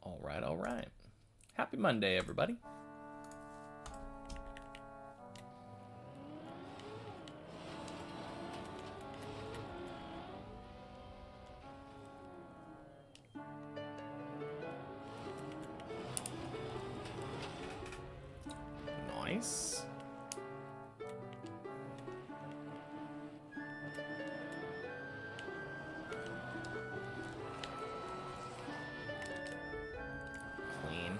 All right, all right. Happy Monday, everybody. Nice. Clean.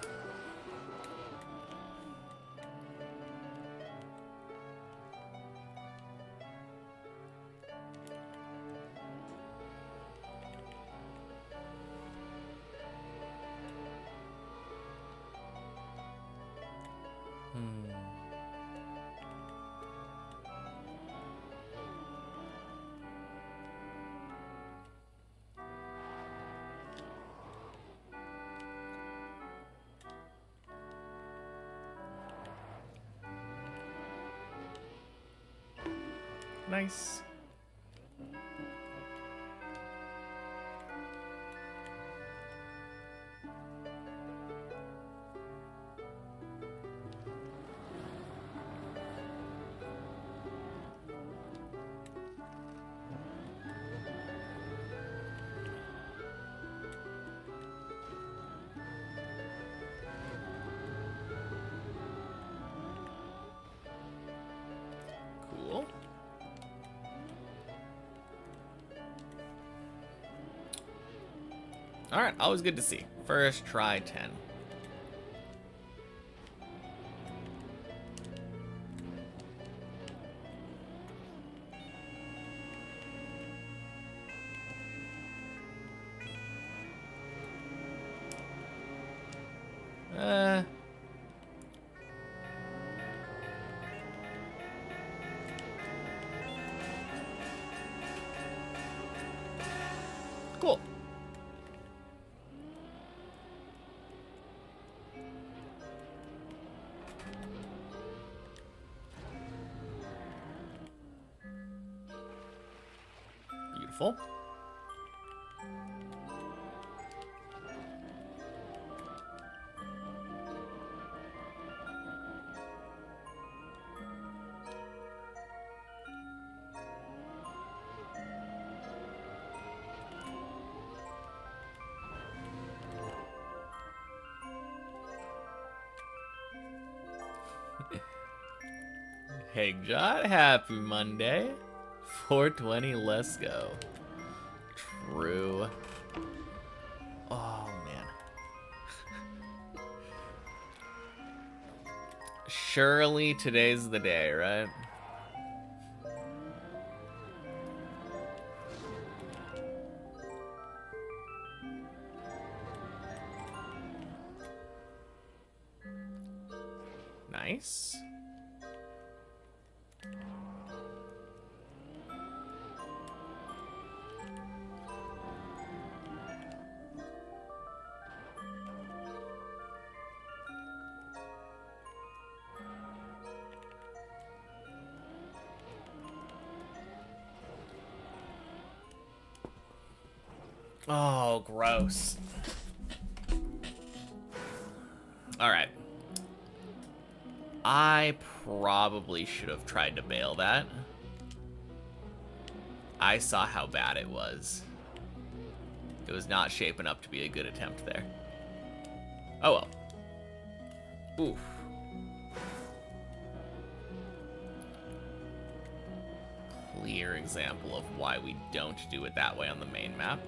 Nice. Cool. All right, always good to see. First try 10. Cool. Beautiful. Heggjot, happy Monday. 420, let's go. True. Oh, man. Surely today's the day, right? Nice. Oh, gross. All right. I probably should have tried to bail that. I saw how bad it was. It was not shaping up to be a good attempt there. Oh well. Oof. Clear example of why we don't do it that way on the main map.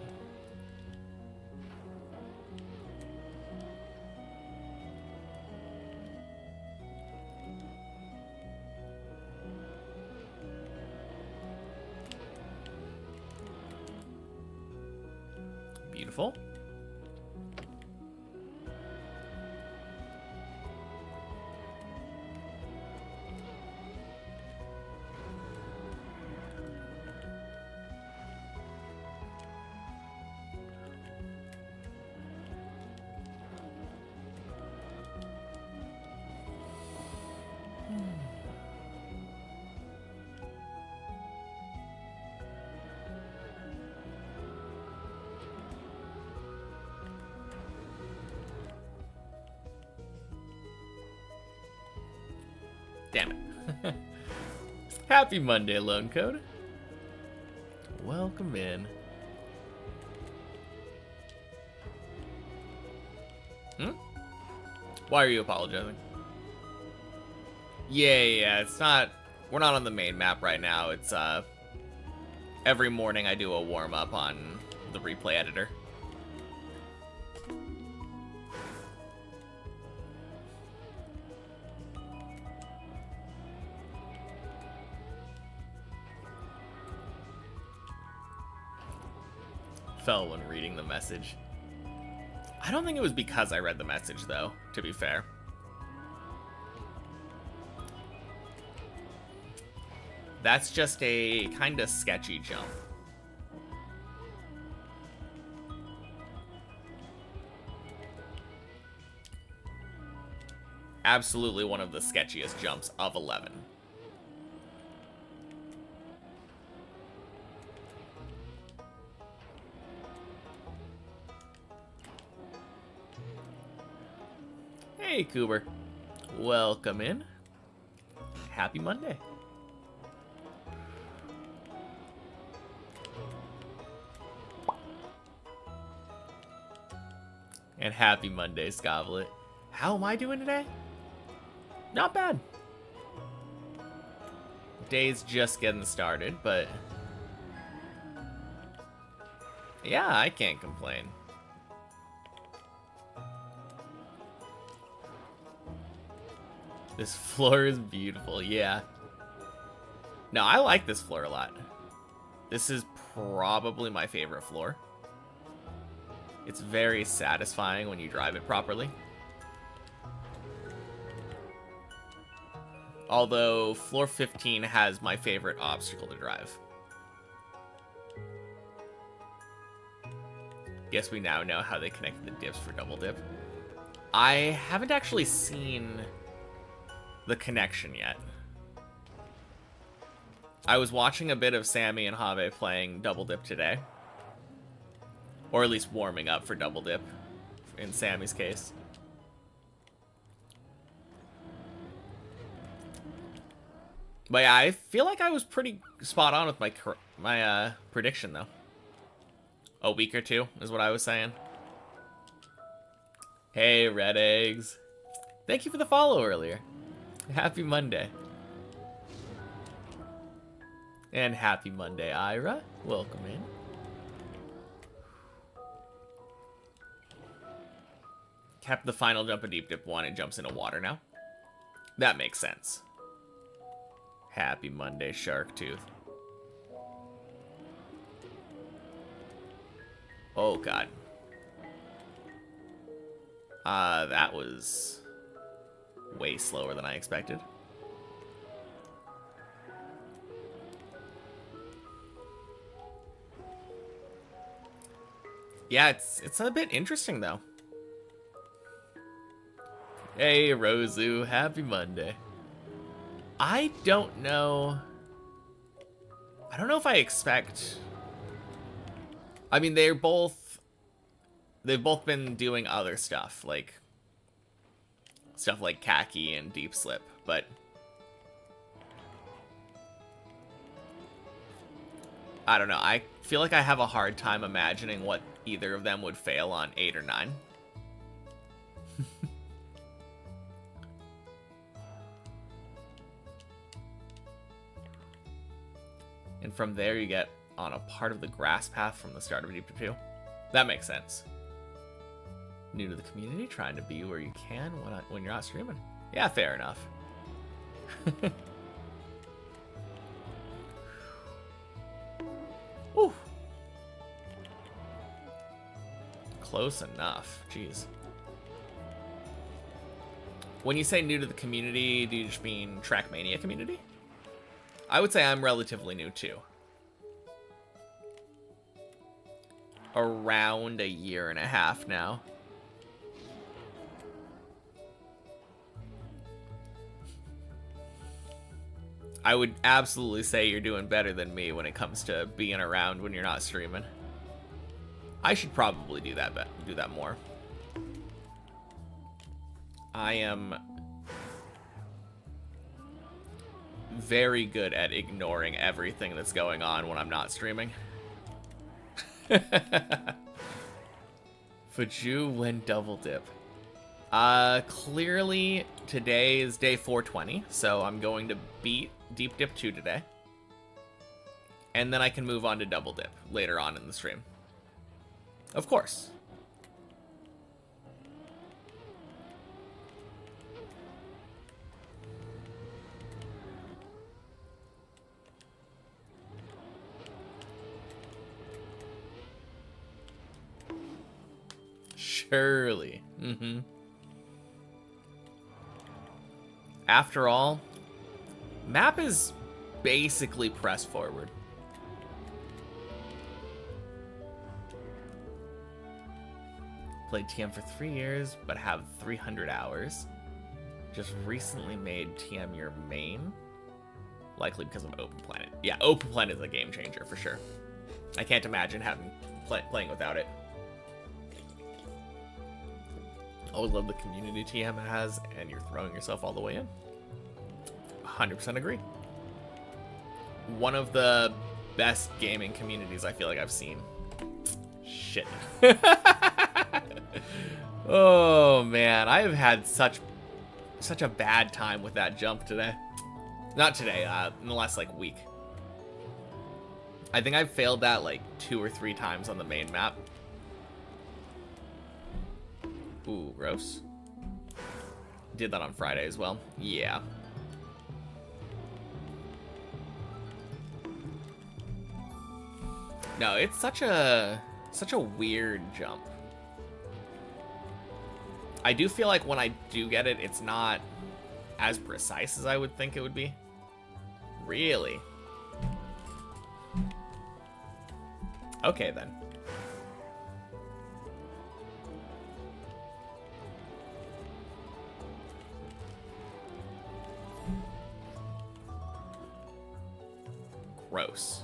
Beautiful. Damn it. Happy Monday, Lone Code. Welcome in. Why are you apologizing? Yeah, it's not... We're not on the main map right now. It's, every morning I do a warm-up on the replay editor. Fell when reading the message. I don't think it was because I read the message, though, to be fair. That's just a kind of sketchy jump. Absolutely one of the sketchiest jumps of 11. Hey, Cooper. Welcome in. Happy Monday. And happy Monday, Scovlet. How am I doing today? Not bad. Day's just getting started, but... yeah, I can't complain. This floor is beautiful, yeah. No, I like this floor a lot. This is probably my favorite floor. It's very satisfying when you drive it properly. Although, floor 15 has my favorite obstacle to drive. Guess we now know how they connect the dips for double dip. I haven't actually seen the connection yet. I was watching a bit of Sammy and Have playing double dip today. Or at least warming up for double dip, in Sammy's case. But yeah, I feel like I was pretty spot on with my prediction, though. A week or two is what I was saying. Hey, Red Eggs. Thank you for the follow earlier. Happy Monday. And happy Monday, Ira. Welcome in. Kept the final jump a deep dip 1, it jumps into water now. That makes sense. Happy Monday, Shark Tooth. Oh, God. That was way slower than I expected. Yeah, it's a bit interesting, though. Hey, Rosu, happy Monday. I don't know if I expect... I mean, they've both been doing other stuff, like Khaki and Deep Slip, but I don't know. I feel like I have a hard time imagining what either of them would fail on 8 or 9. And from there you get on a part of the grass path from the start of Deep Dip 2. That makes sense. New to the community, trying to be where you can when you're not streaming. Yeah, fair enough. Whew. Close enough. Jeez. When you say new to the community, do you just mean Trackmania community? I would say I'm relatively new too. Around a year and a half now. I would absolutely say you're doing better than me when it comes to being around when you're not streaming. I should probably do that more. I am very good at ignoring everything that's going on when I'm not streaming. Faju went double dip. Clearly today is day 420, so I'm going to beat Deep Dip 2 today. And then I can move on to double dip later on in the stream. Of course. Surely. Mm-hmm. After all, map is basically press forward. Played TM for 3 years, but have 300 hours. Just recently made TM your main. Likely because of Open Planet. Yeah, Open Planet is a game changer for sure. I can't imagine playing without it. Always love the community TM has, and you're throwing yourself all the way in. 100% agree. One of the best gaming communities I feel like I've seen. Shit. Oh man, I have had such a bad time with that jump today. Not today, in the last like week. I think I've failed that like 2 or 3 times on the main map. Ooh, gross. Did that on Friday as well. Yeah. No, it's such a weird jump. I do feel like when I do get it, it's not as precise as I would think it would be. Really? Okay, then. Gross.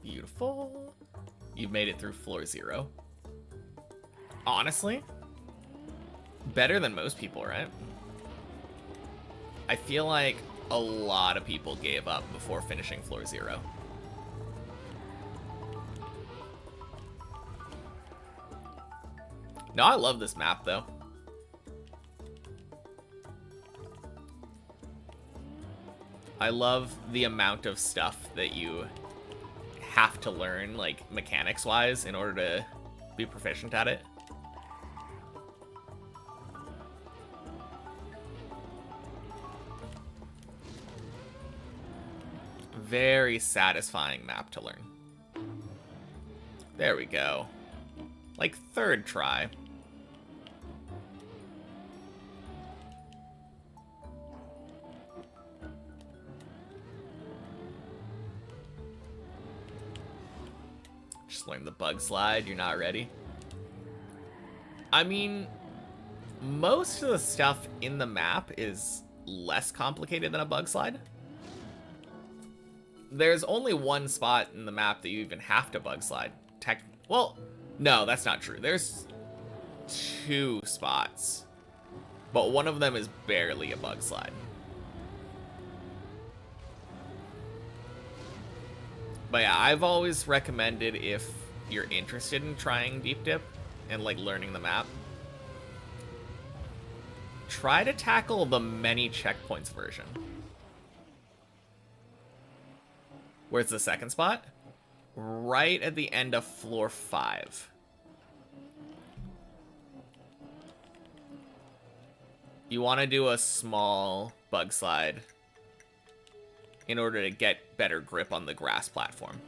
Beautiful. You've made it through floor 0. Honestly, better than most people, right? I feel like a lot of people gave up before finishing floor 0. No, I love this map though. I love the amount of stuff that you have to learn, like, mechanics-wise, in order to be proficient at it. Very satisfying map to learn. There we go. Like, 3rd try. Just learn the bug slide, you're not ready. I mean, most of the stuff in the map is less complicated than a bug slide. There's only one spot in the map that you even have to bug slide. Well, no, that's not true. There's 2 spots, but one of them is barely a bug slide. But yeah, I've always recommended, if you're interested in trying Deep Dip and like learning the map, try to tackle the many checkpoints version. Where's the second spot? Right at the end of floor 5. You want to do a small bug slide in order to get better grip on the grass platform.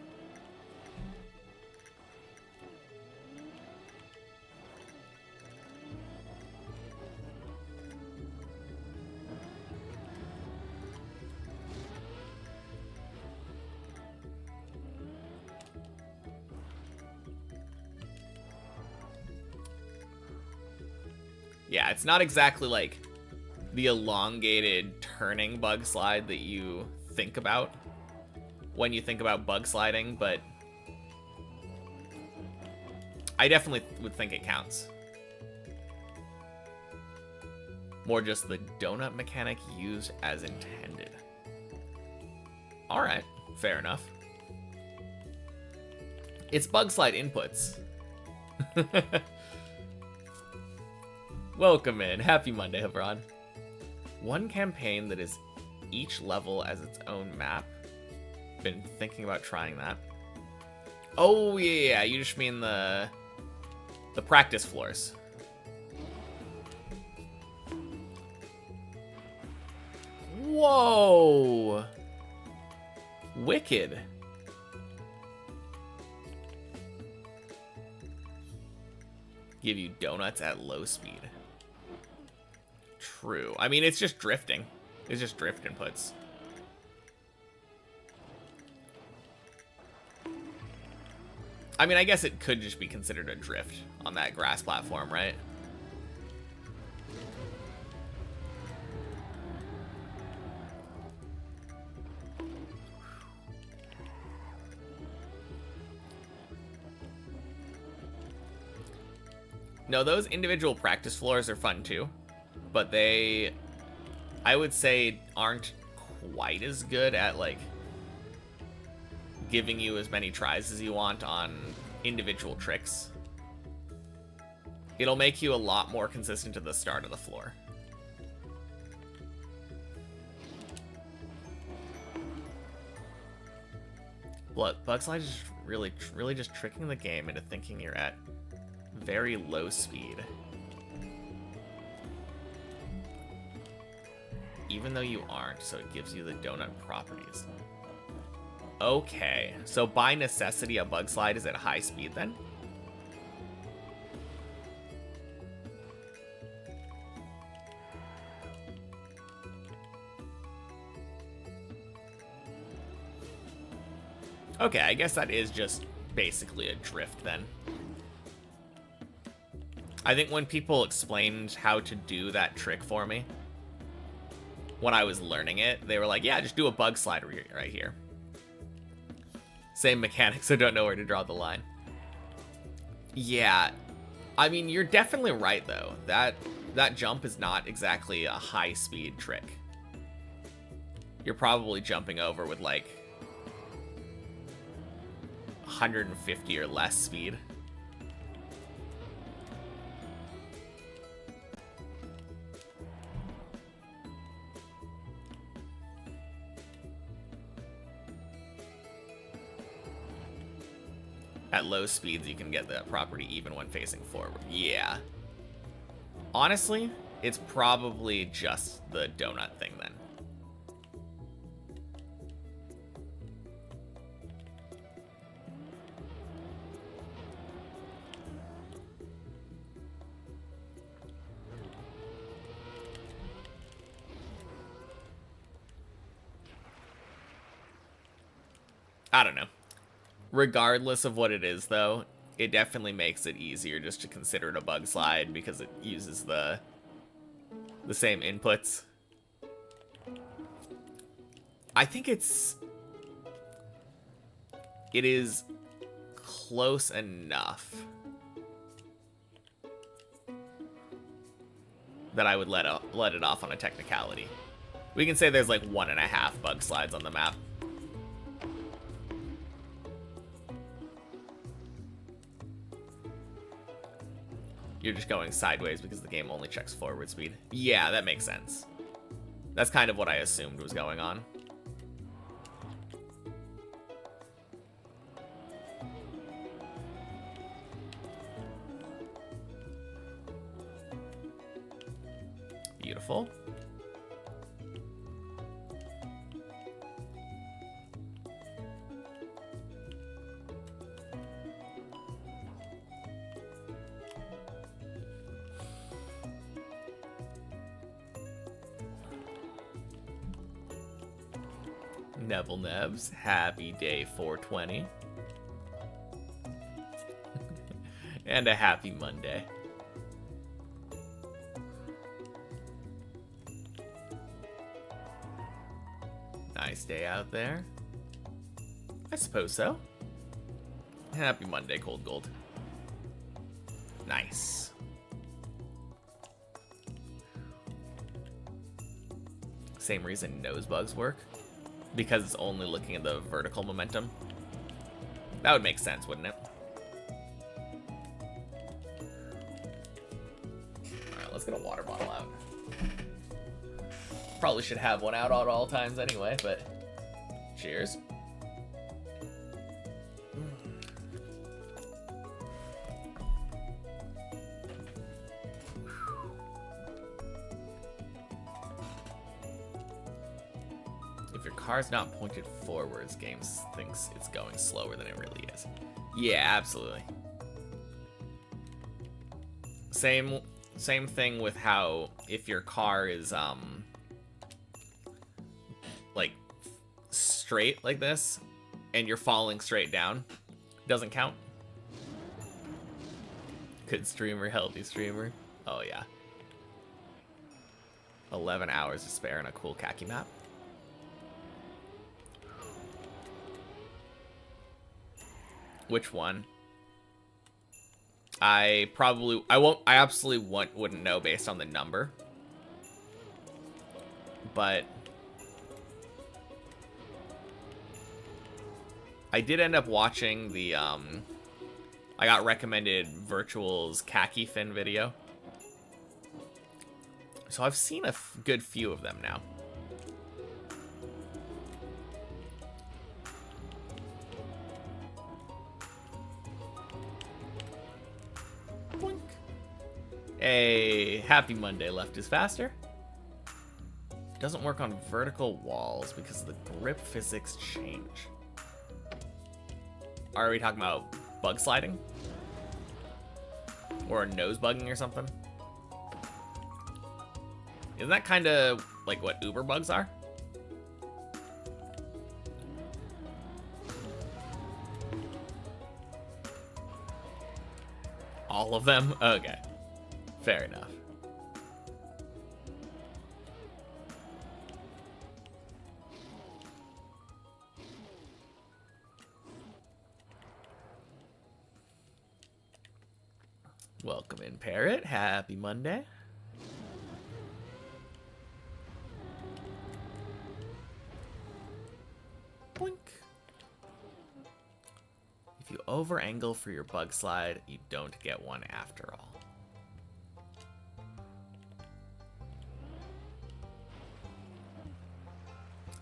Yeah, it's not exactly like the elongated turning bug slide that you think about when you think about bug sliding, but I definitely would think it counts. More just the donut mechanic used as intended. Alright, fair enough. It's bug slide inputs. Welcome in. Happy Monday, Hebron. One campaign that is each level as its own map. Been thinking about trying that. Oh, yeah, you just mean the practice floors. Whoa! Wicked. Give you donuts at low speed. True. I mean, it's just drifting. It's just drift inputs. I mean, I guess it could just be considered a drift on that grass platform, right? No, those individual practice floors are fun too, but they, I would say, aren't quite as good at, like, giving you as many tries as you want on individual tricks. It'll make you a lot more consistent at the start of the floor. Bug slide is really just tricking the game into thinking you're at very low speed. Even though you aren't, so it gives you the donut properties. Okay, so by necessity a bug slide is at high speed then? Okay, I guess that is just basically a drift then. I think when people explained how to do that trick for me, when I was learning it, they were like, yeah, just do a bug slide right here. Same mechanics, I don't know where to draw the line. Yeah, I mean, you're definitely right, though. That jump is not exactly a high-speed trick. You're probably jumping over with, like, 150 or less speed. At low speeds, you can get that property even when facing forward. Yeah. Honestly, it's probably just the donut thing then. I don't know. Regardless of what it is, though, it definitely makes it easier just to consider it a bug slide because it uses the same inputs. I think it is close enough that I would let it off on a technicality. We can say there's like 1.5 bug slides on the map. You're just going sideways because the game only checks forward speed. Yeah, that makes sense. That's kind of what I assumed was going on. Beautiful. Neville Nebs, happy day 420. And a happy Monday. Nice day out there. I suppose so. Happy Monday, Cold Gold. Nice. Same reason nose bugs work. Because it's only looking at the vertical momentum. That would make sense, wouldn't it? Alright, let's get a water bottle out. Probably should have one out at all times anyway, but cheers. If your car's not pointed forwards, games thinks it's going slower than it really is. Yeah, absolutely. Same thing with how if your car is like straight like this and you're falling straight down, doesn't count. Good streamer, healthy streamer. Oh yeah. 11 hours to spare in a cool khaki map. Which one? I absolutely wouldn't know based on the number. But I did end up watching the I got recommended Virtual's khaki fin video. So I've seen a good few of them now. Boink. Hey, happy Monday. Left is faster. Doesn't work on vertical walls because the grip physics change. Are we talking about bug sliding? Or nose bugging or something? Isn't that kind of like what Uber bugs are? All of them? Okay. Fair enough. Welcome in, Parrot. Happy Monday. Boink. If you over angle for your bug slide, you don't get one after all.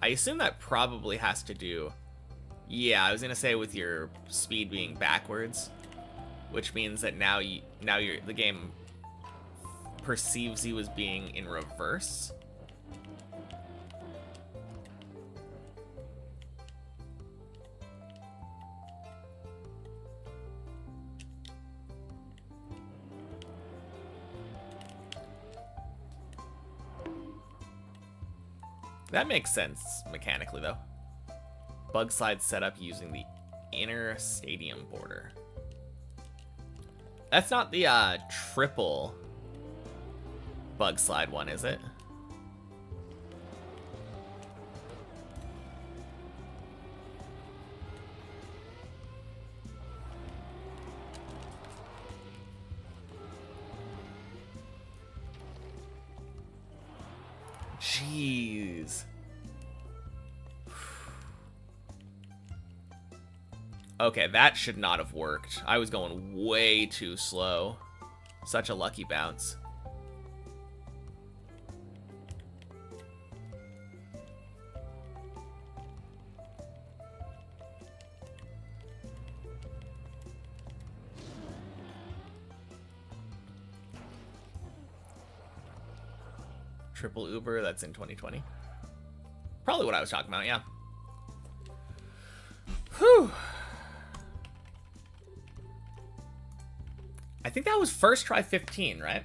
I assume that probably has to do... Yeah, I was gonna say with your speed being backwards, which means that now the game perceives you as being in reverse. That makes sense mechanically, though. Bug slide setup using the inner stadium border. That's not the triple bug slide one, is it? Jeez. Okay, that should not have worked. I was going way too slow. Such a lucky bounce. Triple Uber, that's in 2020. Probably what I was talking about, yeah. Whew. I think that was first try 15, right?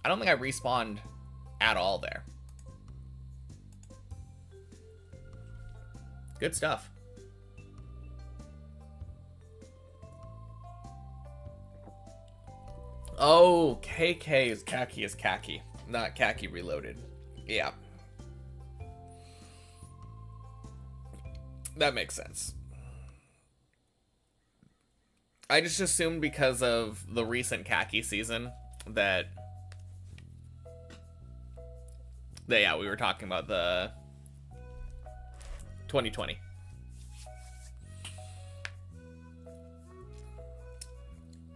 I don't think I respawned at all there. Good stuff. Oh, KK is khaki, not khaki reloaded. Yeah. That makes sense. I just assumed because of the recent khaki season that yeah, we were talking about the 2020.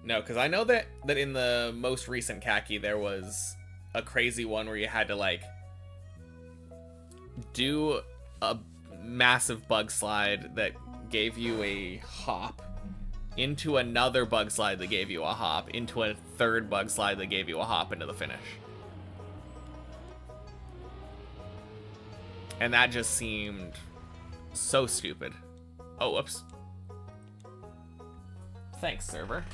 No, because I know that in the most recent khaki there was a crazy one where you had to like do a massive bug slide that gave you a hop into another bug slide that gave you a hop into a third bug slide that gave you a hop into the finish. And that just seemed so stupid. Oh, whoops. Thanks, server.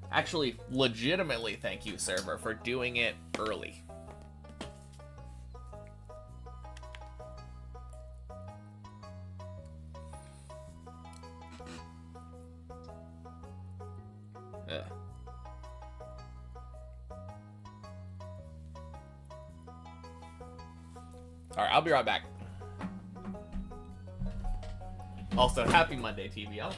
Actually, legitimately thank you, server, for doing it early. Ugh. Alright, I'll be right back. Also, happy Monday, TBL.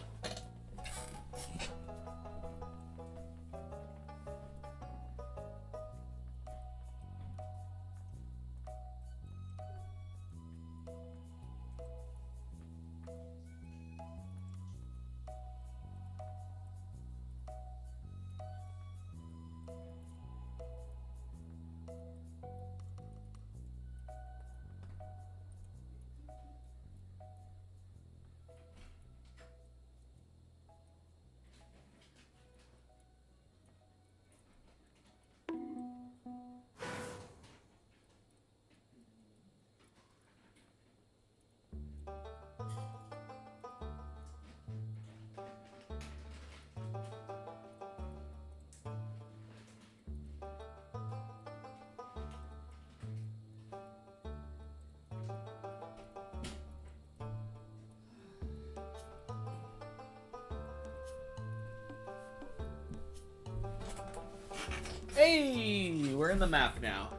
Hey, we're in the map now.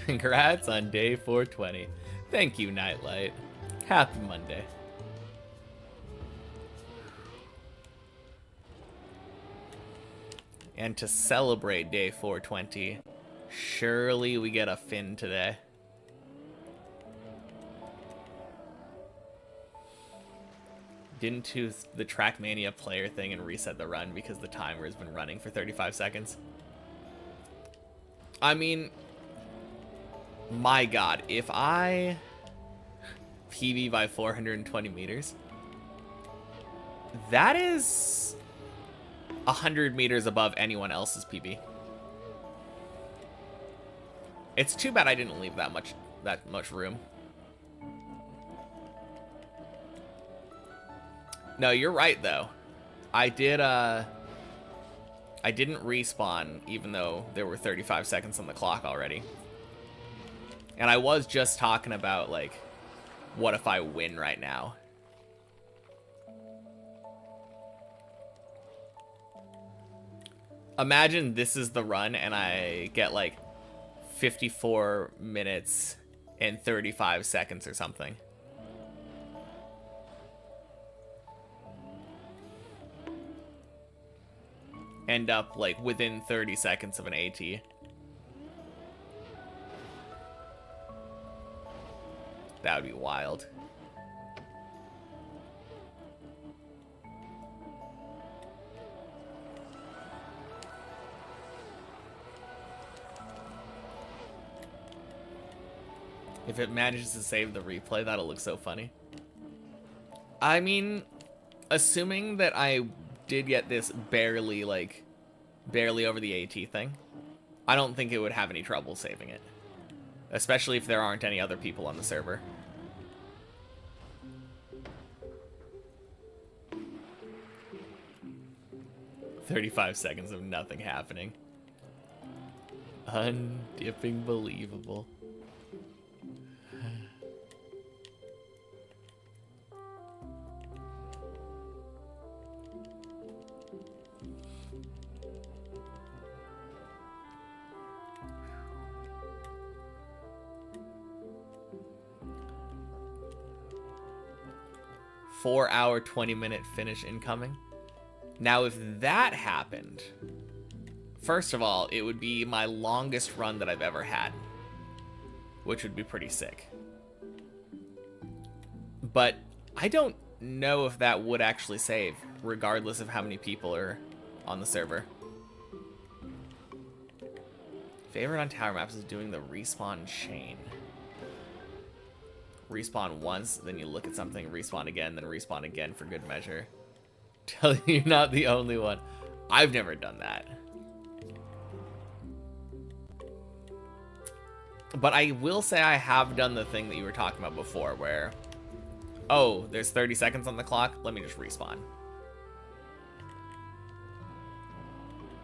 Congrats on day 420. Thank you, Nightlight. Happy Monday. And to celebrate day 420, surely we get a fin today. Didn't choose the Trackmania player thing and reset the run because the timer has been running for 35 seconds. I mean, my god, if I PB by 420 meters, that is 100 meters above anyone else's PB. It's too bad I didn't leave that much room. No, you're right though. I didn't respawn even though there were 35 seconds on the clock already. And I was just talking about like, what if I win right now? Imagine this is the run and I get like 54 minutes and 35 seconds or something. End up like within 30 seconds of an AT. That would be wild. If it manages to save the replay, that'll look so funny. I mean, assuming that I did get this barely over the AT thing, I don't think it would have any trouble saving it. Especially if there aren't any other people on the server. "35 seconds of nothing happening. Undipping believable." 4-hour, 20-minute finish incoming. Now, if that happened, first of all, it would be my longest run that I've ever had, which would be pretty sick. But I don't know if that would actually save, regardless of how many people are on the server. Favorite on tower maps is doing the respawn chain. Respawn once, then you look at something, respawn again, then respawn again for good measure. Tell you you're not the only one. I've never done that. But I will say I have done the thing that you were talking about before, where, oh, there's 30 seconds on the clock, let me just respawn.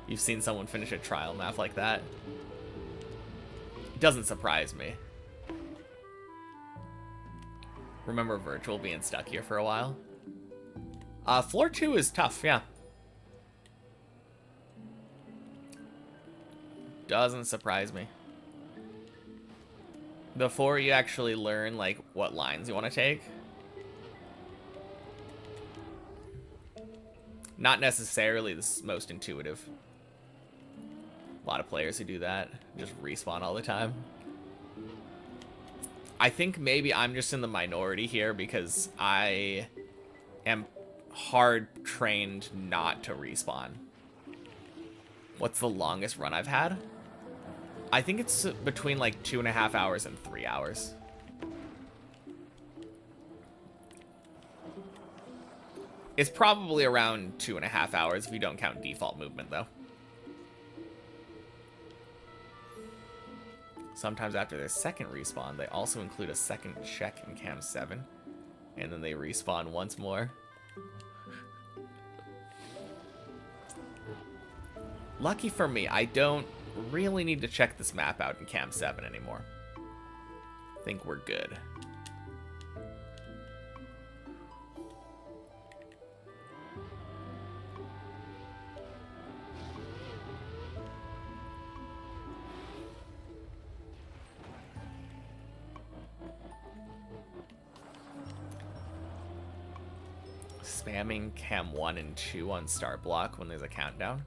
You've seen someone finish a trial map like that? It doesn't surprise me. Remember Virtual being stuck here for a while? Floor 2 is tough, yeah. Doesn't surprise me. Before you actually learn, like, what lines you want to take. Not necessarily the most intuitive. A lot of players who do that just respawn all the time. I think maybe I'm just in the minority here because I am hard trained not to respawn. What's the longest run I've had? I think it's between like 2.5 hours and 3 hours. It's probably around 2.5 hours if you don't count default movement though. Sometimes after their second respawn, they also include a second check in Cam 7. And then they respawn once more. Lucky for me, I don't really need to check this map out in Cam 7 anymore. I think we're good. Spamming Cam 1 and 2 on start block when there's a countdown.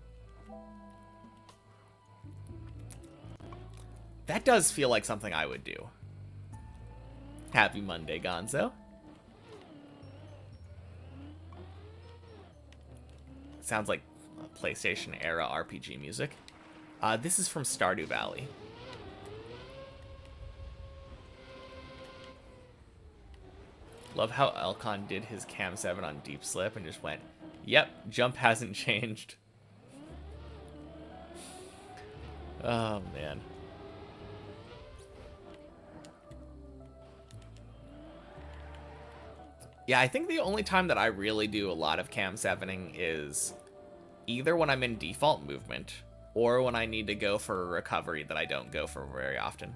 That does feel like something I would do. Happy Monday, Gonzo. Sounds like PlayStation era RPG music. This is from Stardew Valley. Love how Elcon did his Cam 7 on Deep Slip and just went, yep, jump hasn't changed. Oh, man. Yeah, I think the only time that I really do a lot of Cam 7ing is either when I'm in default movement or when I need to go for a recovery that I don't go for very often.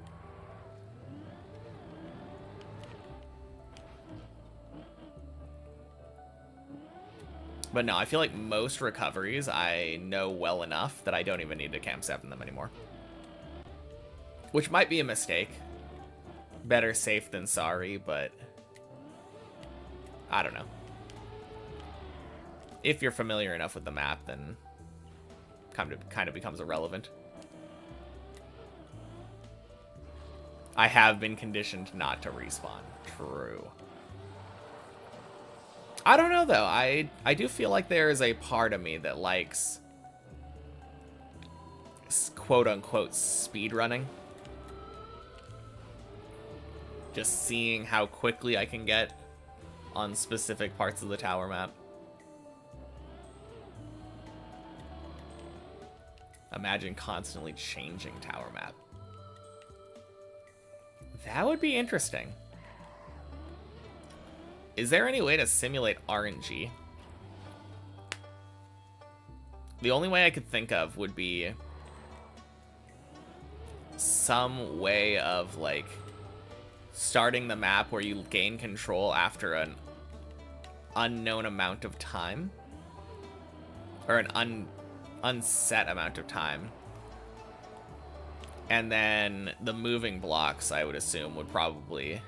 But no, I feel like most recoveries I know well enough that I don't even need to Cam 7 them anymore. Which might be a mistake. Better safe than sorry, but I don't know. If you're familiar enough with the map, then kind of becomes irrelevant. I have been conditioned not to respawn. True. I don't know, though. I do feel like there is a part of me that likes quote-unquote speedrunning. Just seeing how quickly I can get on specific parts of the tower map. Imagine constantly changing tower map. That would be interesting. Is there any way to simulate RNG? The only way I could think of would be some way of, like, starting the map where you gain control after an unknown amount of time. Or an unset amount of time. And then the moving blocks, I would assume, would probably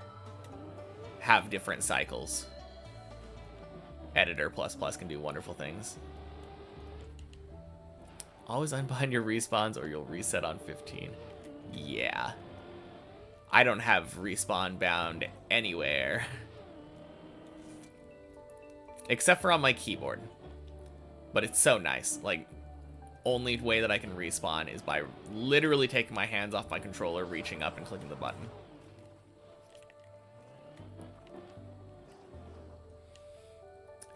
have different cycles. Editor++ can do wonderful things. Always unbind your respawns or you'll reset on 15. Yeah. I don't have respawn bound anywhere. Except for on my keyboard. But it's so nice. Like, only way that I can respawn is by literally taking my hands off my controller, reaching up and clicking the button.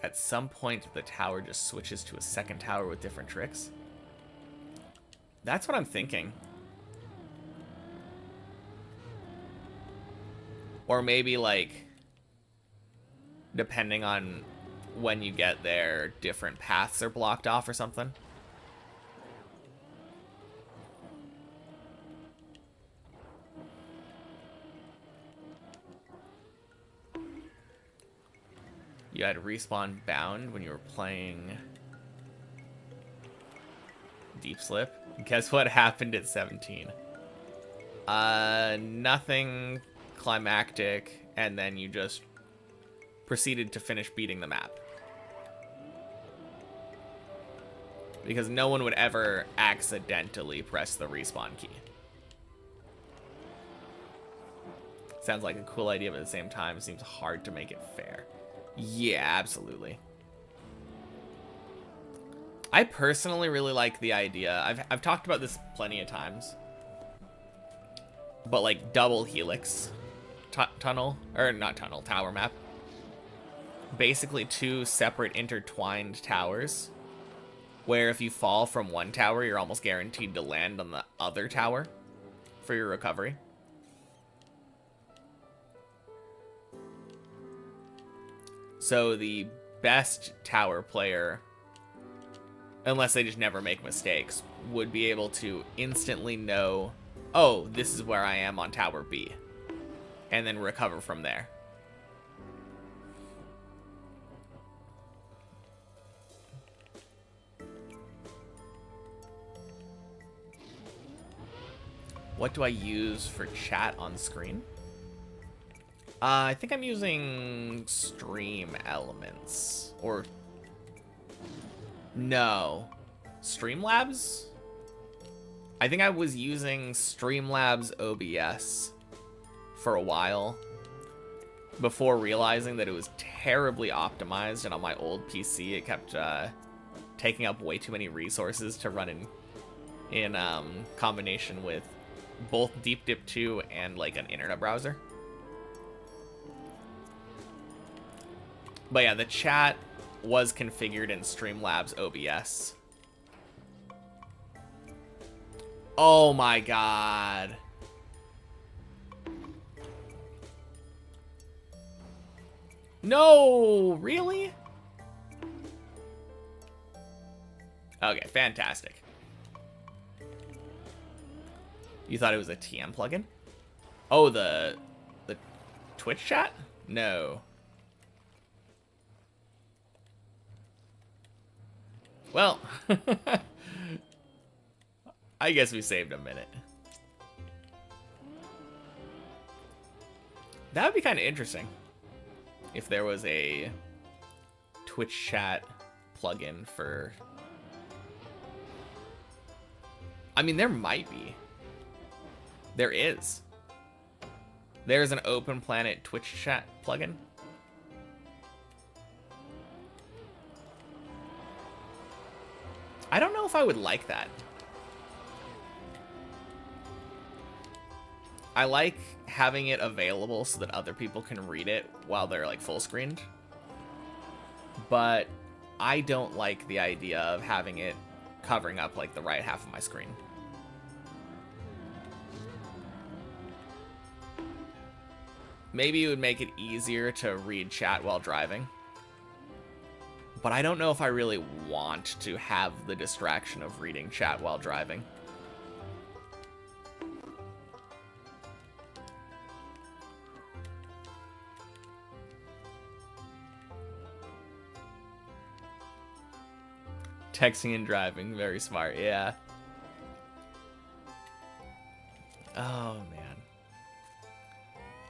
At some point, the tower just switches to a second tower with different tricks. That's what I'm thinking. Or maybe, like, depending on when you get there, different paths are blocked off or something. You had respawn bound when you were playing Deep Slip. Guess what happened at 17? Nothing climactic, and then you just proceeded to finish beating the map. Because no one would ever accidentally press the respawn key. Sounds like a cool idea, but at the same time, it seems hard to make it fair. Yeah, absolutely. I personally really like the idea. I've talked about this plenty of times. But like double helix tunnel, or not tunnel, tower map. Basically two separate intertwined towers. Where if you fall from one tower, you're almost guaranteed to land on the other tower for your recovery. So the best tower player, unless they just never make mistakes, would be able to instantly know, oh, this is where I am on tower B, and then recover from there. What do I use for chat on screen? I think I'm using Stream Elements, or no, Streamlabs? I think I was using Streamlabs OBS for a while before realizing that it was terribly optimized, and on my old PC it kept taking up way too many resources to run in combination with both Deep Dip 2 and like an internet browser. But yeah, the chat was configured in Streamlabs OBS. Oh my god. No, really? Okay, fantastic. You thought it was a TM plugin? Oh, the Twitch chat? No. Well, I guess we saved a minute. That would be kind of interesting if there was a Twitch chat plugin for... I mean, there might be. There is. There's an Open Planet Twitch chat plugin. I don't know if I would like that. I like having it available so that other people can read it while they're like full screened. But I don't like the idea of having it covering up like the right half of my screen. Maybe it would make it easier to read chat while driving. But I don't know if I really want to have the distraction of reading chat while driving. Texting and driving, very smart, yeah. Oh, man.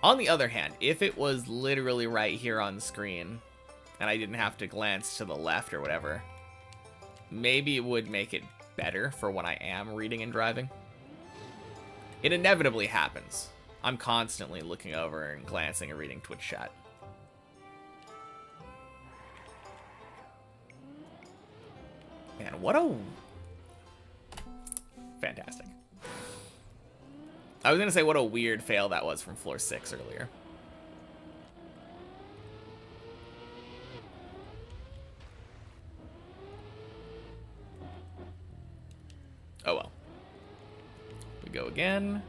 On the other hand, if it was literally right here on screen, and I didn't have to glance to the left or whatever, maybe it would make it better for when I am reading and driving. It inevitably happens. I'm constantly looking over and glancing and reading Twitch chat. Man, what a... Fantastic. I was going to say what a weird fail that was from floor 6 earlier. Oh well. We go again.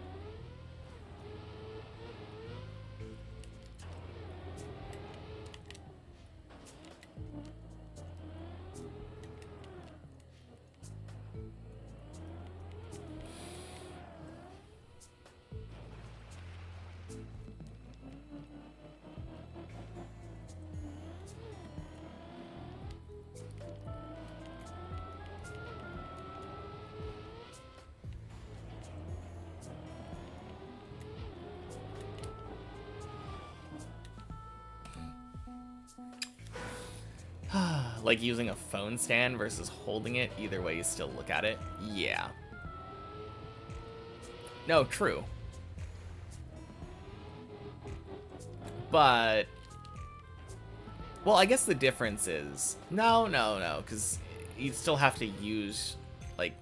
Like using a phone stand versus holding it, either way you still look at it. Yeah. No, true. But... Well, I guess the difference is... No, because you'd still have to use, like...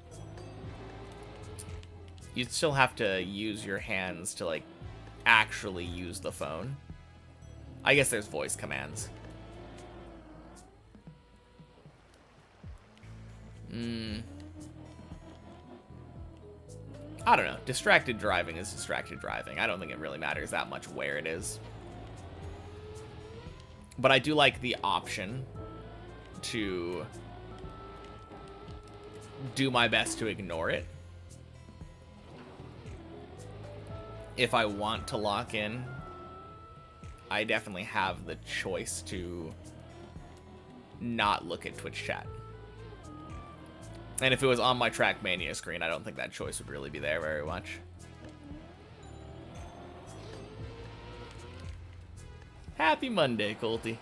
You'd still have to use your hands to, like, actually use the phone. I guess there's voice commands. I don't know. Distracted driving is distracted driving. I don't think it really matters that much where it is. But I do like the option to do my best to ignore it. If I want to lock in, I definitely have the choice to not look at Twitch chat. And if it was on my Trackmania screen, I don't think that choice would really be there very much. Happy Monday, Colty.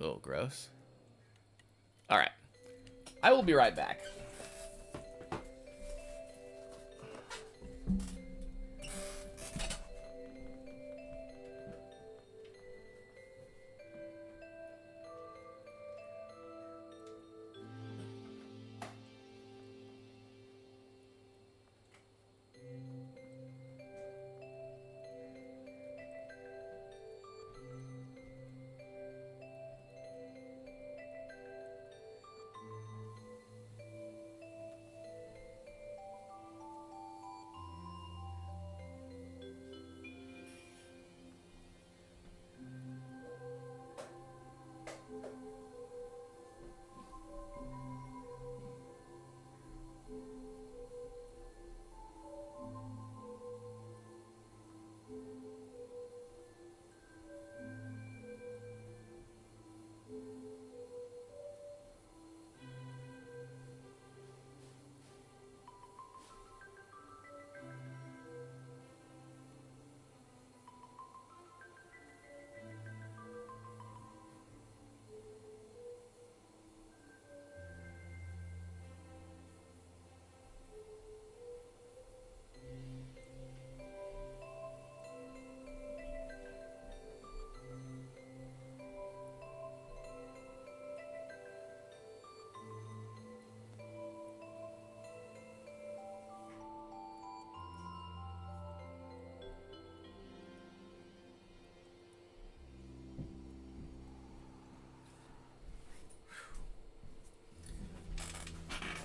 Oh, gross. All right. I will be right back.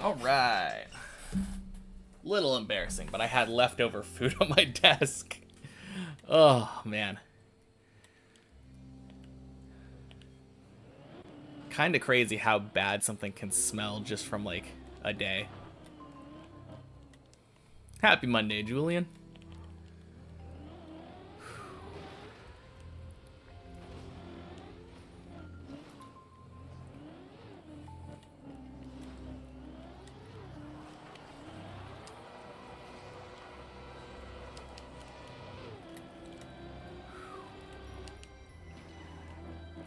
All right. Little embarrassing, but I had leftover food on my desk. Oh, man. Kind of crazy how bad something can smell just from, like, a day. Happy Monday, Julian.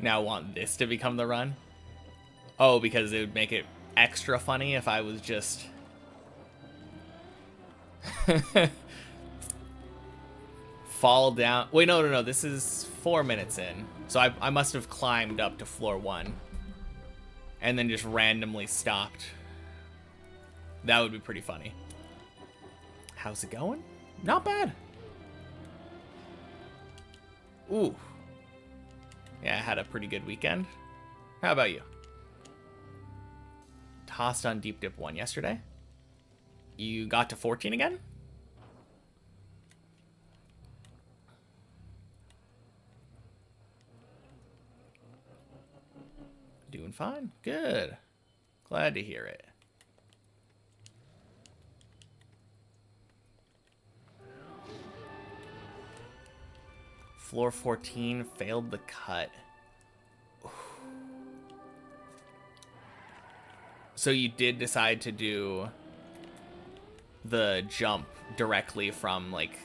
Now want this to become the run? Oh, because it would make it extra funny if I was just... fall down. Wait, no. This is 4 minutes in. So I must have climbed up to floor 1. And then just randomly stopped. That would be pretty funny. How's it going? Not bad. Ooh. Yeah, I had a pretty good weekend. How about you? Tossed on Deep Dip 1 yesterday. You got to 14 again? Doing fine. Good. Glad to hear it. Floor 14 failed the cut. So you did decide to do the jump directly from like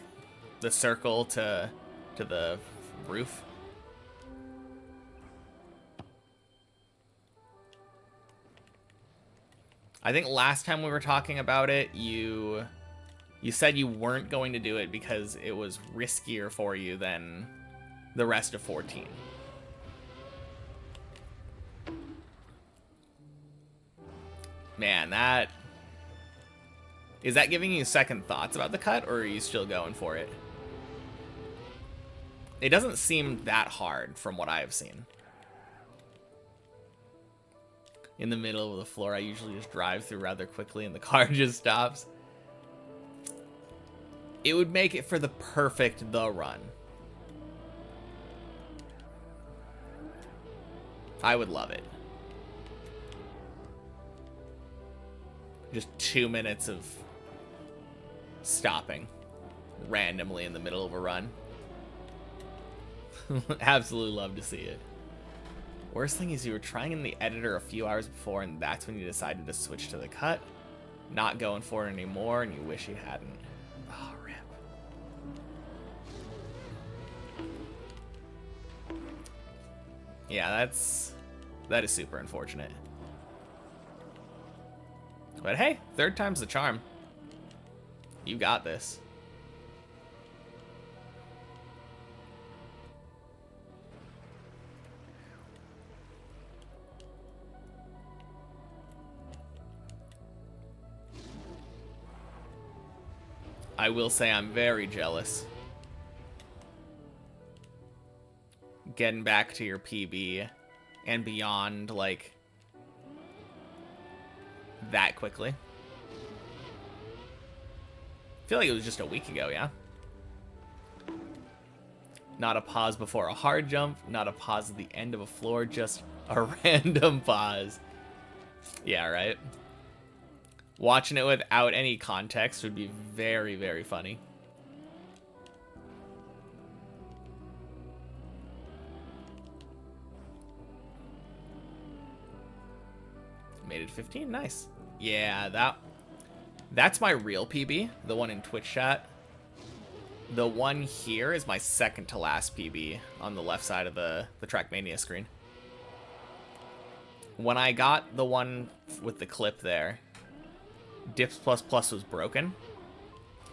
the circle to the roof? I think last time we were talking about it, you said you weren't going to do it because it was riskier for you than the rest of 14. Man, that... Is that giving you second thoughts about the cut, or are you still going for it? It doesn't seem that hard from what I have seen. In the middle of the floor, I usually just drive through rather quickly and the car just stops. It would make it for the perfect the run. I would love it. Just 2 minutes of stopping randomly in the middle of a run. Absolutely love to see it. Worst thing is you were trying in the editor a few hours before, and that's when you decided to switch to the cut. Not going for it anymore, and you wish you hadn't. Oh, rip. Yeah, that is super unfortunate. But hey, third time's the charm. You got this. I will say I'm very jealous. Getting back to your PB and beyond, like, that quickly. I feel like it was just a week ago, yeah? Not a pause before a hard jump, not a pause at the end of a floor, just a random pause. Yeah, right? Watching it without any context would be very, very funny. Made it 15, nice. Yeah, that's my real PB, the one in Twitch chat. The one here is my second to last PB on the left side of the Trackmania screen. When I got the one with the clip there, Dips++ was broken,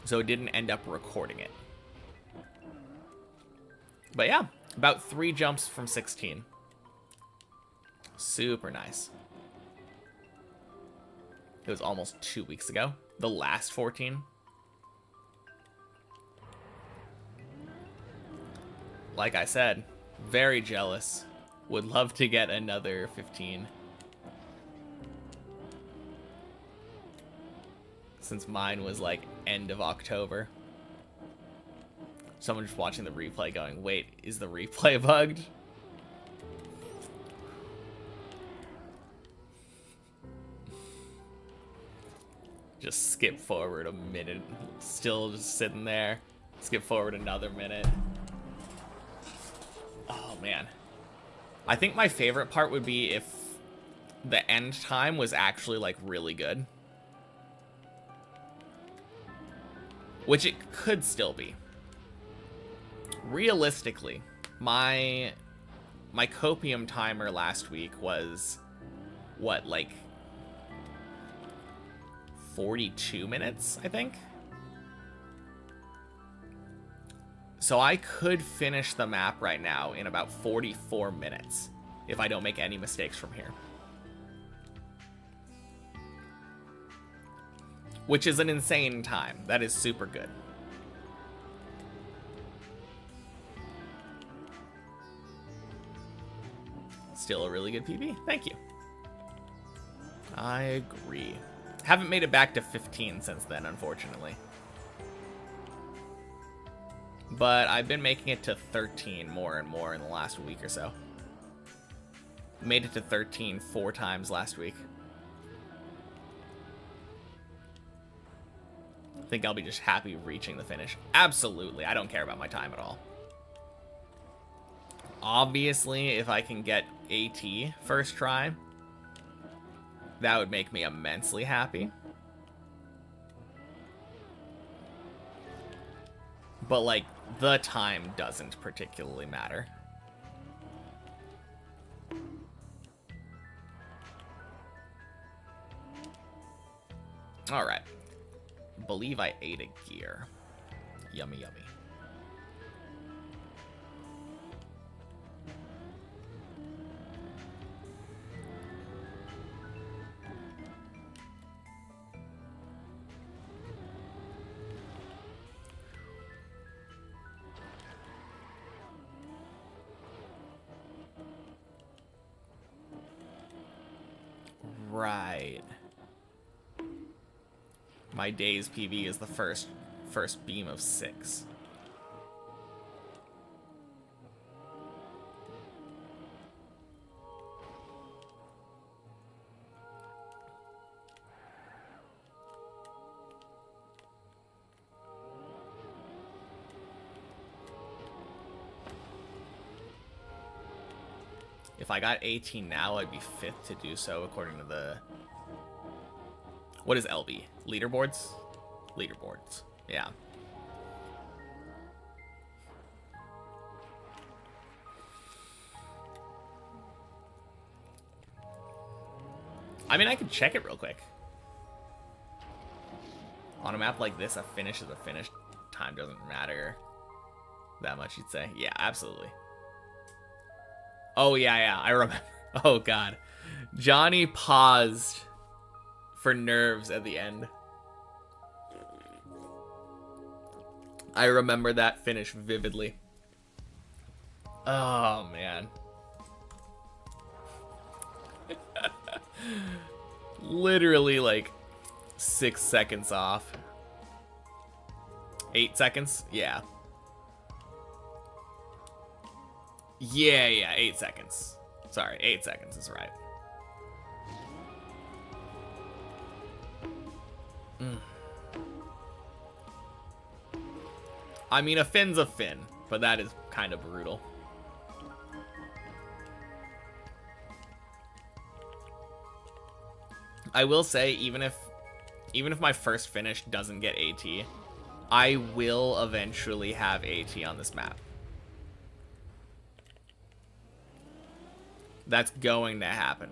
so it didn't end up recording it. But yeah, about 3 jumps from 16. Super nice. It was almost 2 weeks ago. The last 14. Like I said, very jealous. Would love to get another 15. Since mine was like end of October. Someone just watching the replay going, wait, is the replay bugged? Just skip forward a minute. Still just sitting there. Skip forward another minute. Oh, man. I think my favorite part would be if the end time was actually, like, really good. Which it could still be. Realistically, my my copium timer last week was, what, like 42 minutes, I think? So I could finish the map right now in about 44 minutes if I don't make any mistakes from here. Which is an insane time. That is super good. Still a really good PB. Thank you. I agree. Haven't made it back to 15 since then, unfortunately. But I've been making it to 13 more and more in the last week or so. Made it to 13 4 times last week. I think I'll be just happy reaching the finish. Absolutely. I don't care about my time at all. Obviously, if I can get AT first try, that would make me immensely happy. But, like, the time doesn't particularly matter. Alright. Believe I ate a gear. Yummy, yummy. Right. My day's PB is the first beam of 6. If I got 18 now, I'd be 5th to do so according to the... What is LB? Leaderboards? Leaderboards. Yeah. I mean, I could check it real quick. On a map like this, a finish is a finish. Time doesn't matter that much, you'd say. Yeah, absolutely. Oh, yeah, I remember. Oh, God. Johnny paused for nerves at the end. I remember that finish vividly. Oh, man. Literally, like, 6 seconds off. 8 seconds? Yeah. Yeah, 8 seconds. Sorry, 8 seconds is right. I mean, a fin's a fin, but that is kind of brutal. I will say, even if my first finish doesn't get AT, I will eventually have AT on this map. That's going to happen.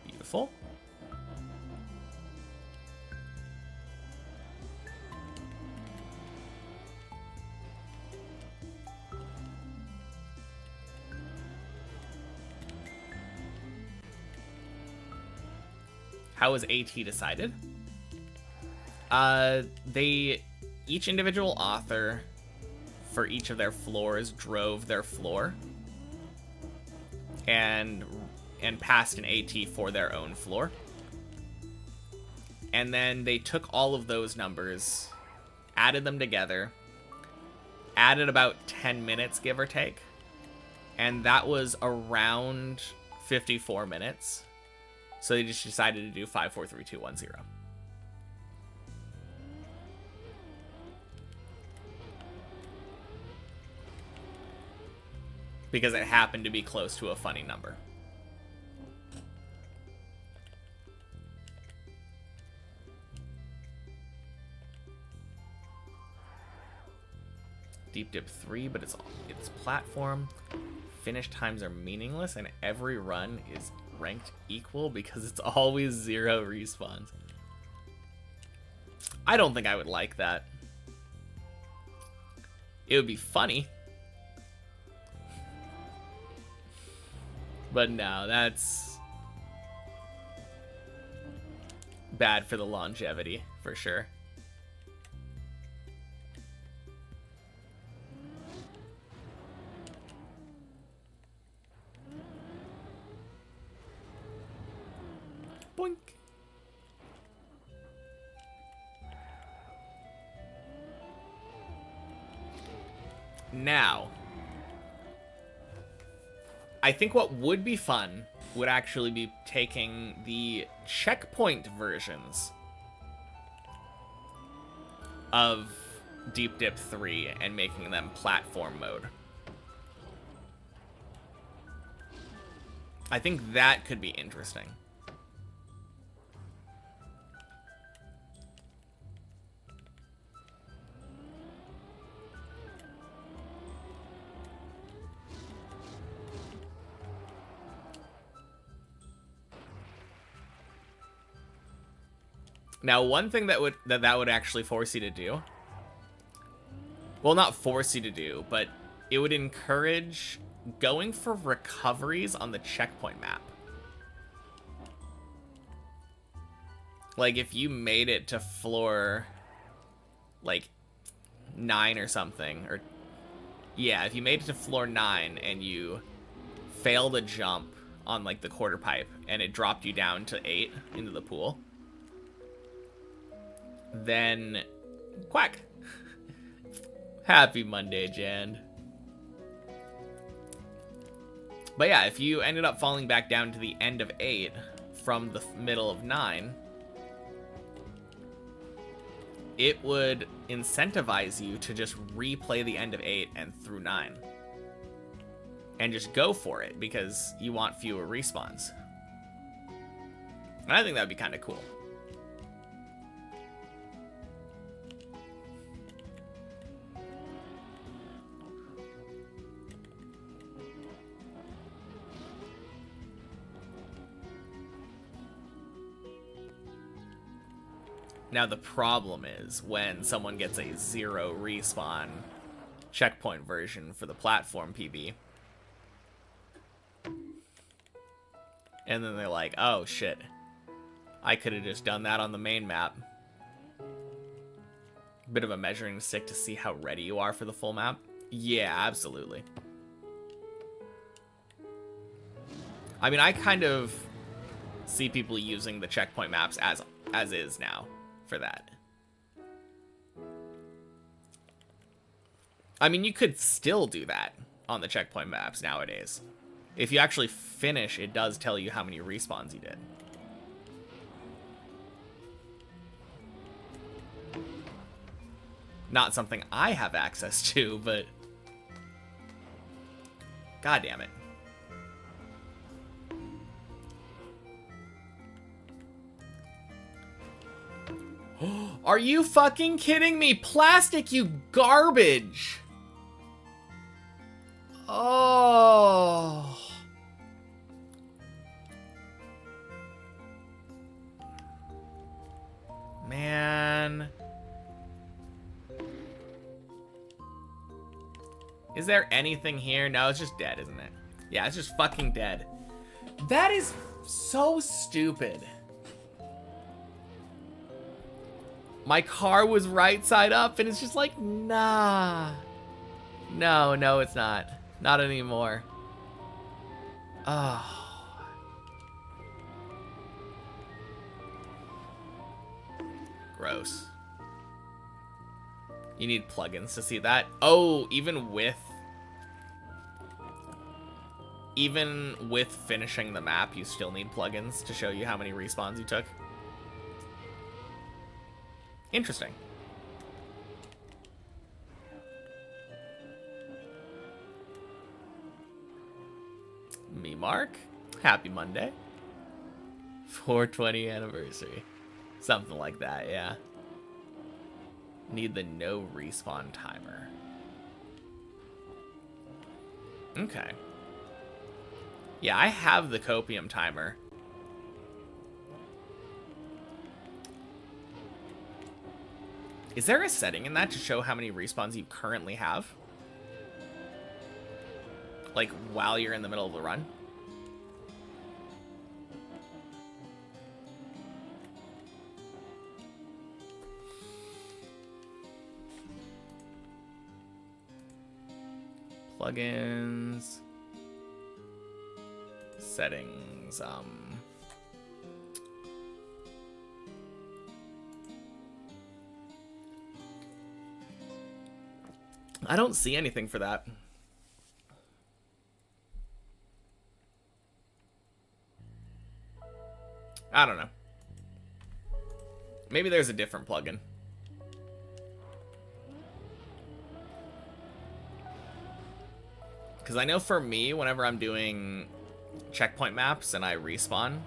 Beautiful. How was AT decided? Each individual author for each of their floors drove their floor and passed an AT for their own floor. And then they took all of those numbers, added them together, added about 10 minutes, give or take, and that was around 54 minutes. So they just decided to do 5, 4, 3, 2, 1, 0. Because it happened to be close to a funny number. Deep Dip 3, but it's platform. Finish times are meaningless, and every run is ranked equal because it's always 0 respawns. I don't think I would like that. It would be funny. But no, that's bad for the longevity, for sure. Boink. Now, I think what would be fun would actually be taking the checkpoint versions of Deep Dip 3 and making them platform mode. I think that could be interesting. Now, one thing that would actually force you to do, well, not force you to do, but it would encourage going for recoveries on the checkpoint map. Like, if you made it to floor, like, 9 or something, or, yeah, if you made it to floor 9 and you failed a jump on, like, the quarter pipe, and it dropped you down to 8 into the pool, then quack. Happy Monday, Jan. But yeah, if you ended up falling back down to the end of 8 from the middle of 9, it would incentivize you to just replay the end of 8 and through 9. And just go for it, because you want fewer respawns. And I think that would be kind of cool. Now, the problem is when someone gets a 0 respawn checkpoint version for the platform PB, and then they're like, oh shit, I could have just done that on the main map. Bit of a measuring stick to see how ready you are for the full map. Yeah, absolutely. I mean, I kind of see people using the checkpoint maps as is now for that. I mean, you could still do that on the checkpoint maps nowadays. If you actually finish, it does tell you how many respawns you did. Not something I have access to, but god damn it. Are you fucking kidding me? Plastic, you garbage! Oh. Man. Is there anything here? No, it's just dead, isn't it? Yeah, it's just fucking dead. That is so stupid. My car was right side up, and it's just like, nah. No, it's not. Not anymore. Oh. Gross. You need plugins to see that. Oh, even with even with finishing the map, you still need plugins to show you how many respawns you took. Interesting. Me, Mark. Happy Monday. 420 anniversary. Something like that, yeah. Need the no respawn timer. Okay. Yeah, I have the copium timer. Is there a setting in that to show how many respawns you currently have? Like, while you're in the middle of the run? Plugins. Settings, I don't see anything for that. I don't know. Maybe there's a different plugin. Because I know for me, whenever I'm doing checkpoint maps and I respawn,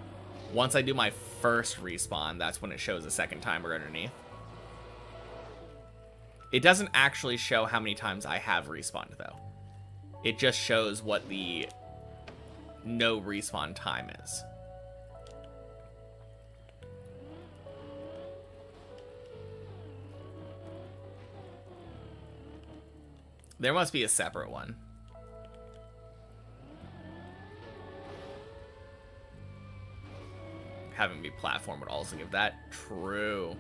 once I do my first respawn, that's when it shows a second timer underneath. It doesn't actually show how many times I have respawned, though. It just shows what the no respawn time is. There must be a separate one. Having me platform would also give that. True.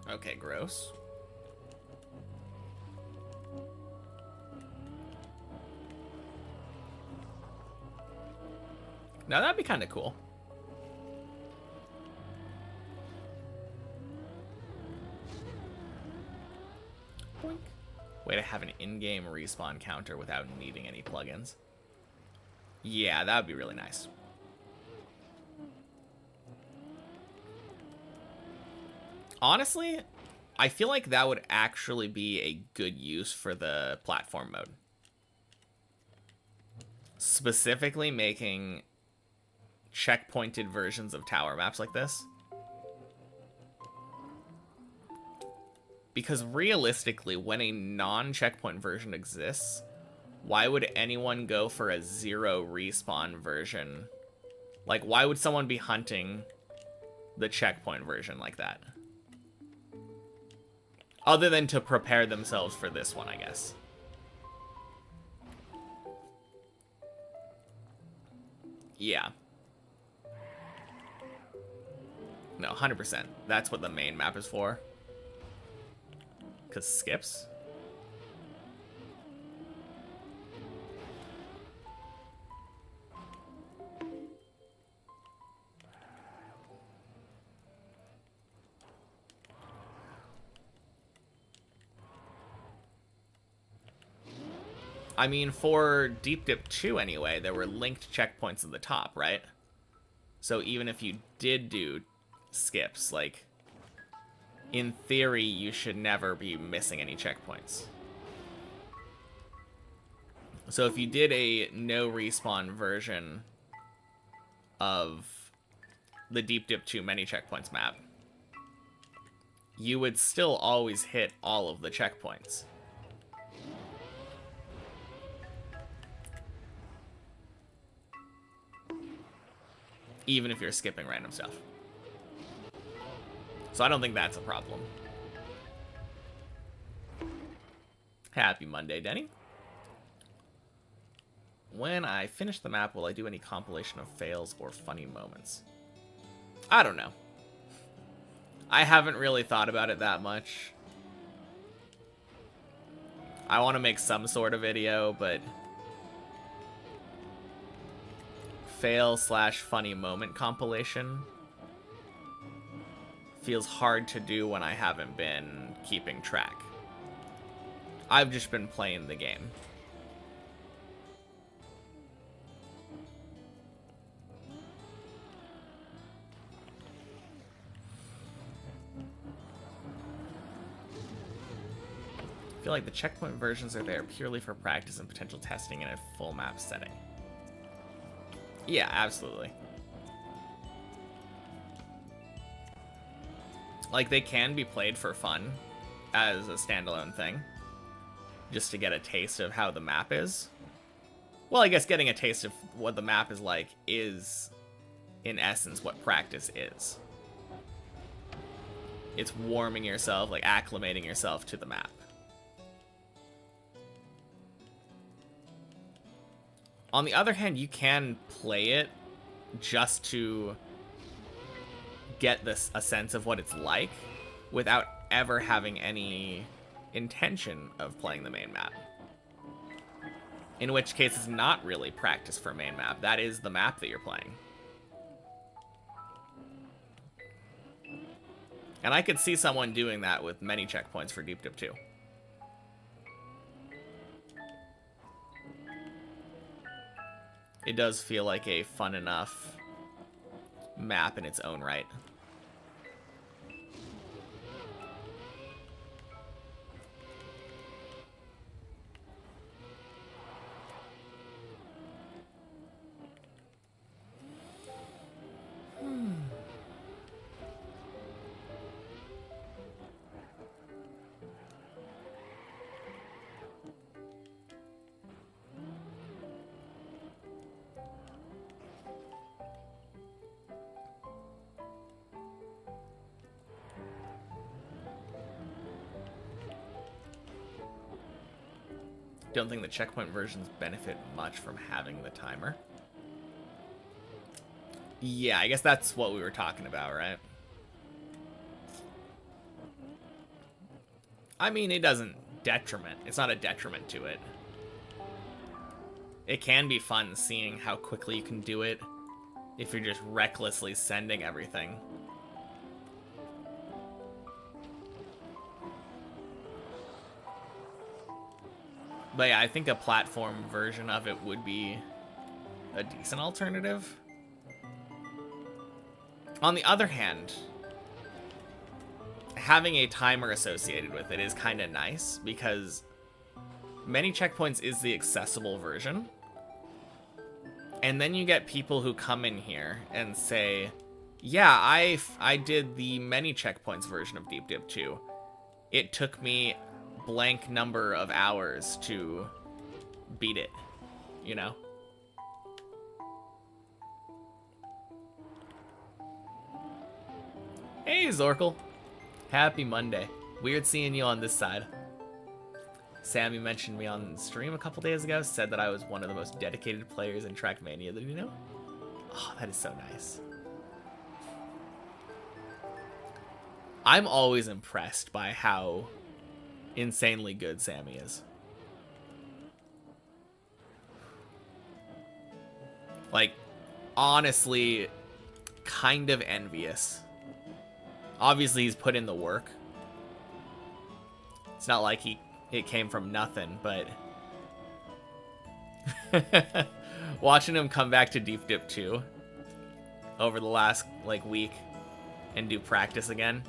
Okay, gross. Now that'd be kind of cool. Boink. Way to have an in-game respawn counter without needing any plugins. Yeah, that would be really nice. Honestly, I feel like that would actually be a good use for the platform mode. Specifically making checkpointed versions of tower maps like this. Because realistically, when a non-checkpoint version exists, why would anyone go for a zero respawn version? Like, why would someone be hunting the checkpoint version like that? Other than to prepare themselves for this one, I guess. Yeah. No, 100%. That's what the main map is for. Because skips. I mean, for Deep Dip 2 anyway, there were linked checkpoints at the top, right? So even if you did do skips, like, in theory, you should never be missing any checkpoints. So if you did a no respawn version of the Deep Dip 2 many checkpoints map, you would still always hit all of the checkpoints. Even if you're skipping random stuff. So I don't think that's a problem. Happy Monday, Denny. When I finish the map, will I do any compilation of fails or funny moments? I don't know. I haven't really thought about it that much. I want to make some sort of video, but fail/funny moment compilation feels hard to do when I haven't been keeping track. I've just been playing the game. I feel like the checkpoint versions are there purely for practice and potential testing in a full map setting. Yeah, absolutely. Like, they can be played for fun as a standalone thing, just to get a taste of how the map is. Well, I guess getting a taste of what the map is like is, in essence, what practice is. It's warming yourself, like acclimating yourself to the map. On the other hand, you can play it just to get a sense of what it's like without ever having any intention of playing the main map. In which case, it's not really practice for main map. That is the map that you're playing. And I could see someone doing that with many checkpoints for Deep Dip 2. It does feel like a fun enough map in its own right. Don't think the checkpoint versions benefit much from having the timer. Yeah, I guess that's what we were talking about, right? I mean, it doesn't detriment. It's not a detriment to it. It can be fun seeing how quickly you can do it if you're just recklessly sending everything. But yeah, I think a platform version of it would be a decent alternative. On the other hand, having a timer associated with it is kind of nice because many checkpoints is the accessible version. And then you get people who come in here and say, yeah, I did the many checkpoints version of Deep Dip 2. It took me blank number of hours to beat it, you know? Hey, Zorkel. Happy Monday. Weird seeing you on this side. Sammy mentioned me on stream a couple days ago, said that I was one of the most dedicated players in Trackmania. Did you know? Oh, that is so nice. I'm always impressed by how insanely good Sammy is. Like, honestly, kind of envious. Obviously, he's put in the work. It's not like it came from nothing, but watching him come back to Deep Dip 2 over the last like week and do practice again.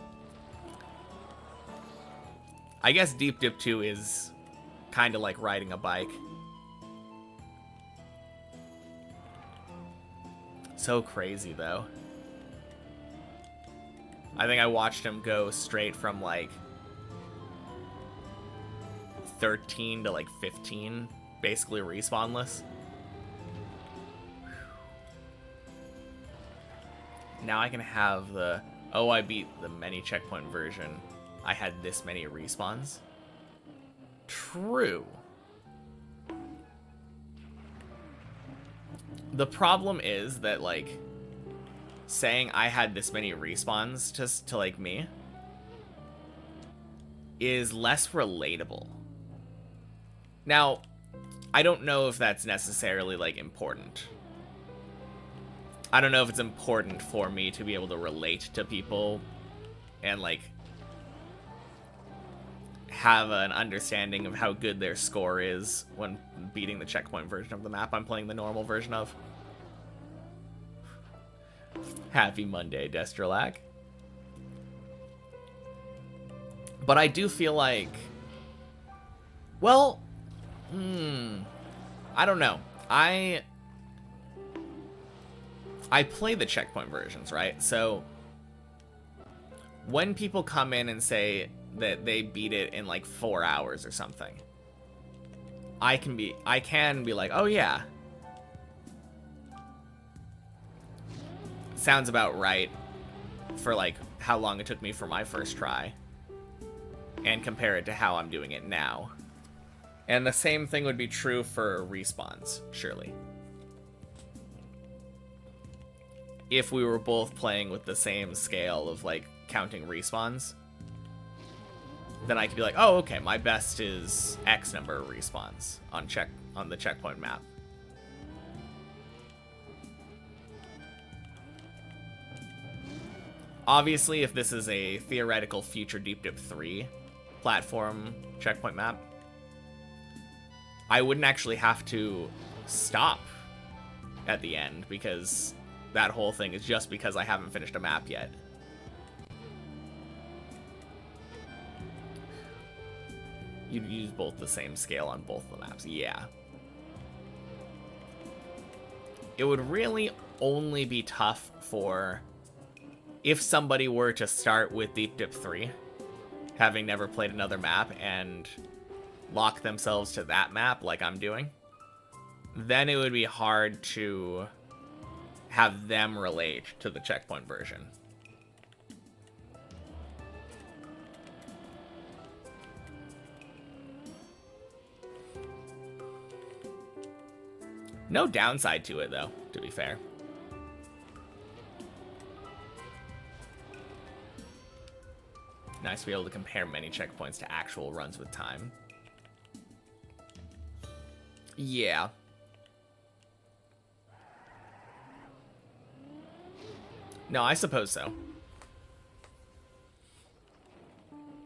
I guess Deep Dip 2 is kind of like riding a bike. So crazy, though. I think I watched him go straight from, like, 13 to, like, 15, basically respawnless. Now I can have the, oh, I beat the many checkpoint version. I had this many respawns. True. The problem is that, like, saying I had this many respawns to like me is less relatable. Now, I don't know if that's necessarily like important. I don't know if it's important for me to be able to relate to people and, like, have an understanding of how good their score is when beating the checkpoint version of the map I'm playing the normal version of. Happy Monday, Destralac. But I do feel like... Well... I don't know. I play the checkpoint versions, right? So... when people come in and say that they beat it in like 4 hours or something, I can be like, oh yeah, sounds about right for like how long it took me for my first try, and compare it to how I'm doing it now. And the same thing would be true for respawns, surely. If we were both playing with the same scale of like counting respawns, then I could be like, oh, okay, my best is X number of respawns on the checkpoint map. Obviously, if this is a theoretical future Deep Dip 3 platform checkpoint map, I wouldn't actually have to stop at the end, because that whole thing is just because I haven't finished a map yet. You'd use both the same scale on both the maps. Yeah. It would really only be tough for if somebody were to start with Deep Dip 3, having never played another map, and lock themselves to that map like I'm doing. Then it would be hard to have them relate to the checkpoint version. No downside to it, though, to be fair. Nice to be able to compare many checkpoints to actual runs with time. Yeah. No, I suppose so.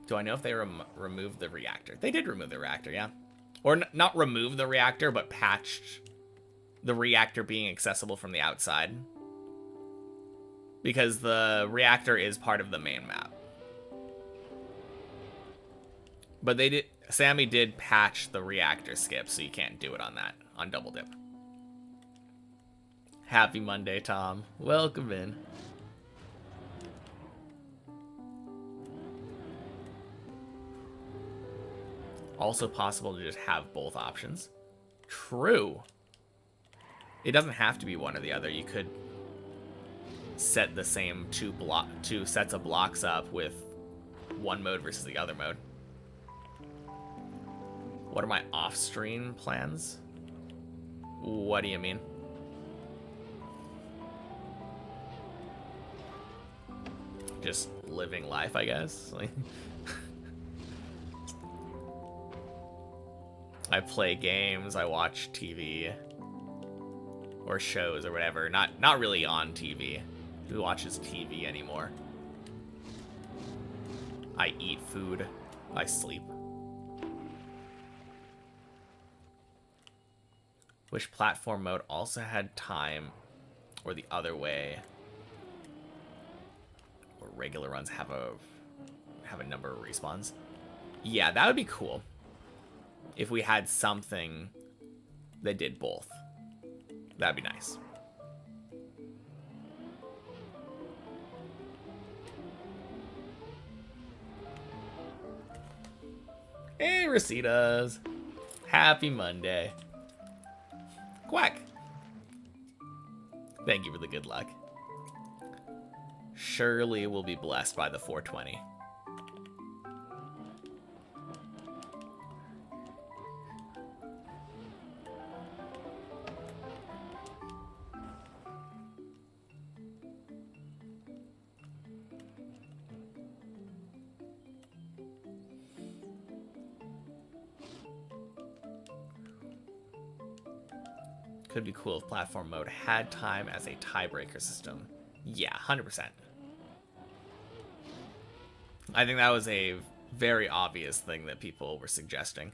Do I know if they removed the reactor? They did remove the reactor, yeah. Or not remove the reactor, but patched the reactor being accessible from the outside. Because the reactor is part of the main map. But Sammy did patch the reactor skip, so you can't do it on that, on Double Dip. Happy Monday, Tom. Welcome in. Also possible to just have both options. True. It doesn't have to be one or the other. You could set the same two sets of blocks up with one mode versus the other mode. What are my off-stream plans? What do you mean? Just living life, I guess. Like, I play games, I watch TV or shows or whatever. Not really on TV. Who watches TV anymore? I eat food. I sleep. Which platform mode also had time, or the other way, where regular runs have a number of respawns? Yeah, that would be cool. If we had something that did both. That'd be nice. Hey, Rasitas. Happy Monday. Quack. Thank you for the good luck. Surely we'll be blessed by the 420. Could be cool if platform mode had time as a tiebreaker system. Yeah, 100%. I think that was a very obvious thing that people were suggesting.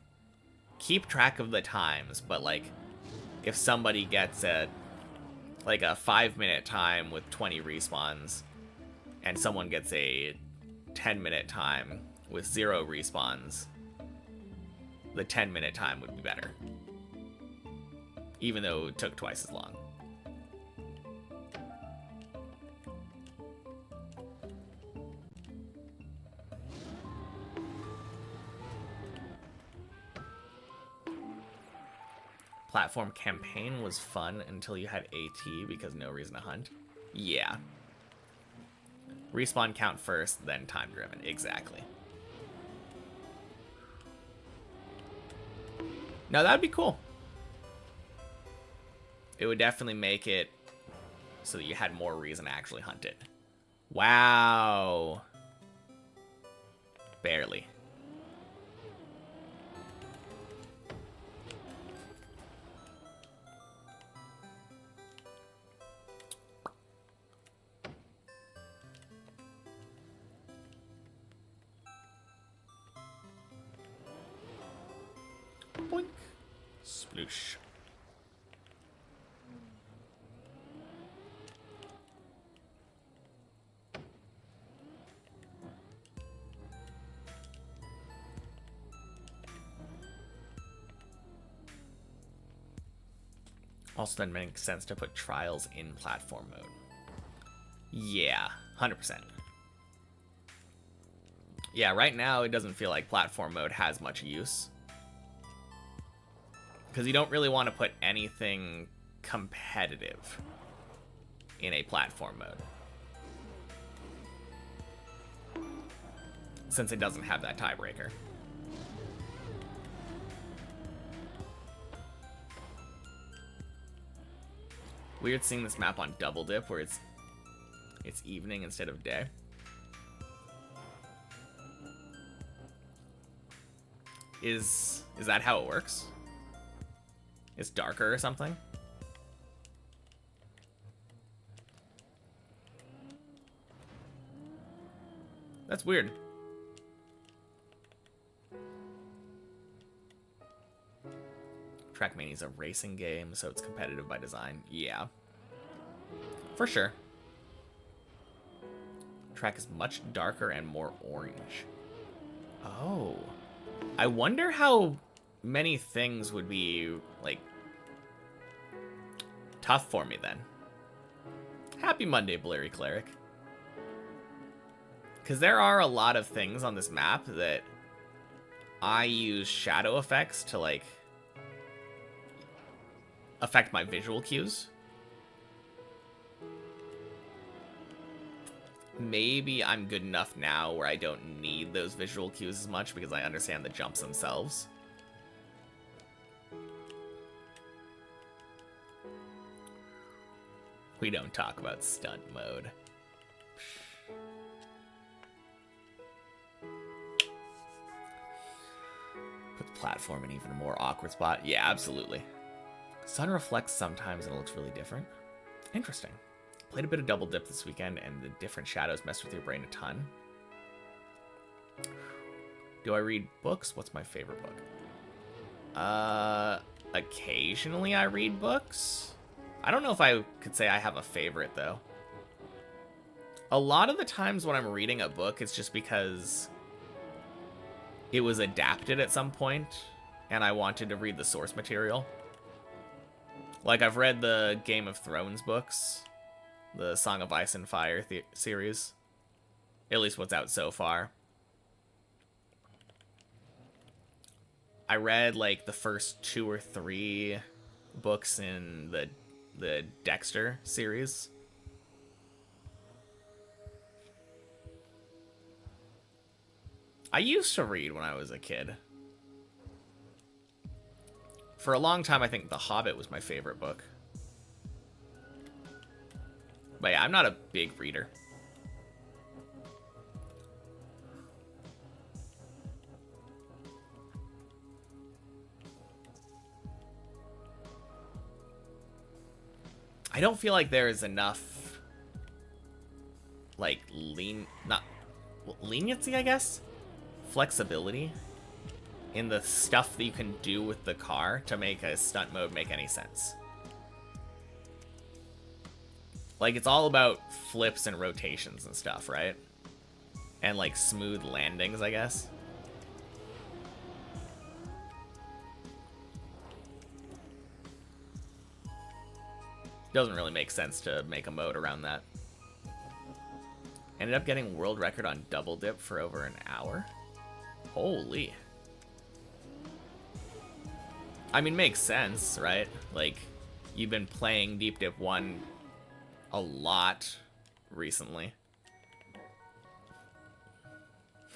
Keep track of the times, but like, if somebody gets like a 5-minute time with 20 respawns, and someone gets a 10-minute time with 0 respawns, the 10-minute time would be better. Even though it took twice as long. Platform campaign was fun until you had AT because no reason to hunt. Yeah. Respawn count first, then time driven. Exactly. No, that'd be cool. It would definitely make it so that you had more reason to actually hunt it. Wow. Barely. Boink. Sploosh. Also, then makes sense to put trials in platform mode. Yeah, 100%. Yeah, right now it doesn't feel like platform mode has much use. Because you don't really want to put anything competitive in a platform mode. Since it doesn't have that tiebreaker. Weird seeing this map on Double Dip where it's evening instead of day. Is that how it works? It's darker or something? That's weird. Trackmania is a racing game, so it's competitive by design. Yeah. For sure. Track is much darker and more orange. Oh. I wonder how many things would be, like, tough for me then. Happy Monday, Blurry Cleric. Because there are a lot of things on this map that I use shadow effects to, like, affect my visual cues. Maybe I'm good enough now where I don't need those visual cues as much because I understand the jumps themselves. We don't talk about stunt mode. Put the platform in even a more awkward spot. Yeah, absolutely. Sun reflects sometimes and it looks really different. Interesting. Played a bit of Double Dip this weekend and the different shadows mess with your brain a ton. Do I read books? What's my favorite book? Occasionally I read books. I don't know if I could say I have a favorite though. A lot of the times when I'm reading a book, it's just because it was adapted at some point and I wanted to read the source material. Like, I've read the Game of Thrones books, the Song of Ice and Fire series. At least what's out so far. I read, like, the first 2 or 3 books in the Dexter series. I used to read when I was a kid. For a long time, I think The Hobbit was my favorite book. But yeah, I'm not a big reader. I don't feel like there is enough, like, leniency, I guess? Flexibility in the stuff that you can do with the car to make a stunt mode make any sense. Like, it's all about flips and rotations and stuff, right? And, like, smooth landings, I guess. Doesn't really make sense to make a mode around that. Ended up getting world record on double dip for over an hour. Holy. I mean, makes sense, right? Like, you've been playing Deep Dip 1 a lot recently.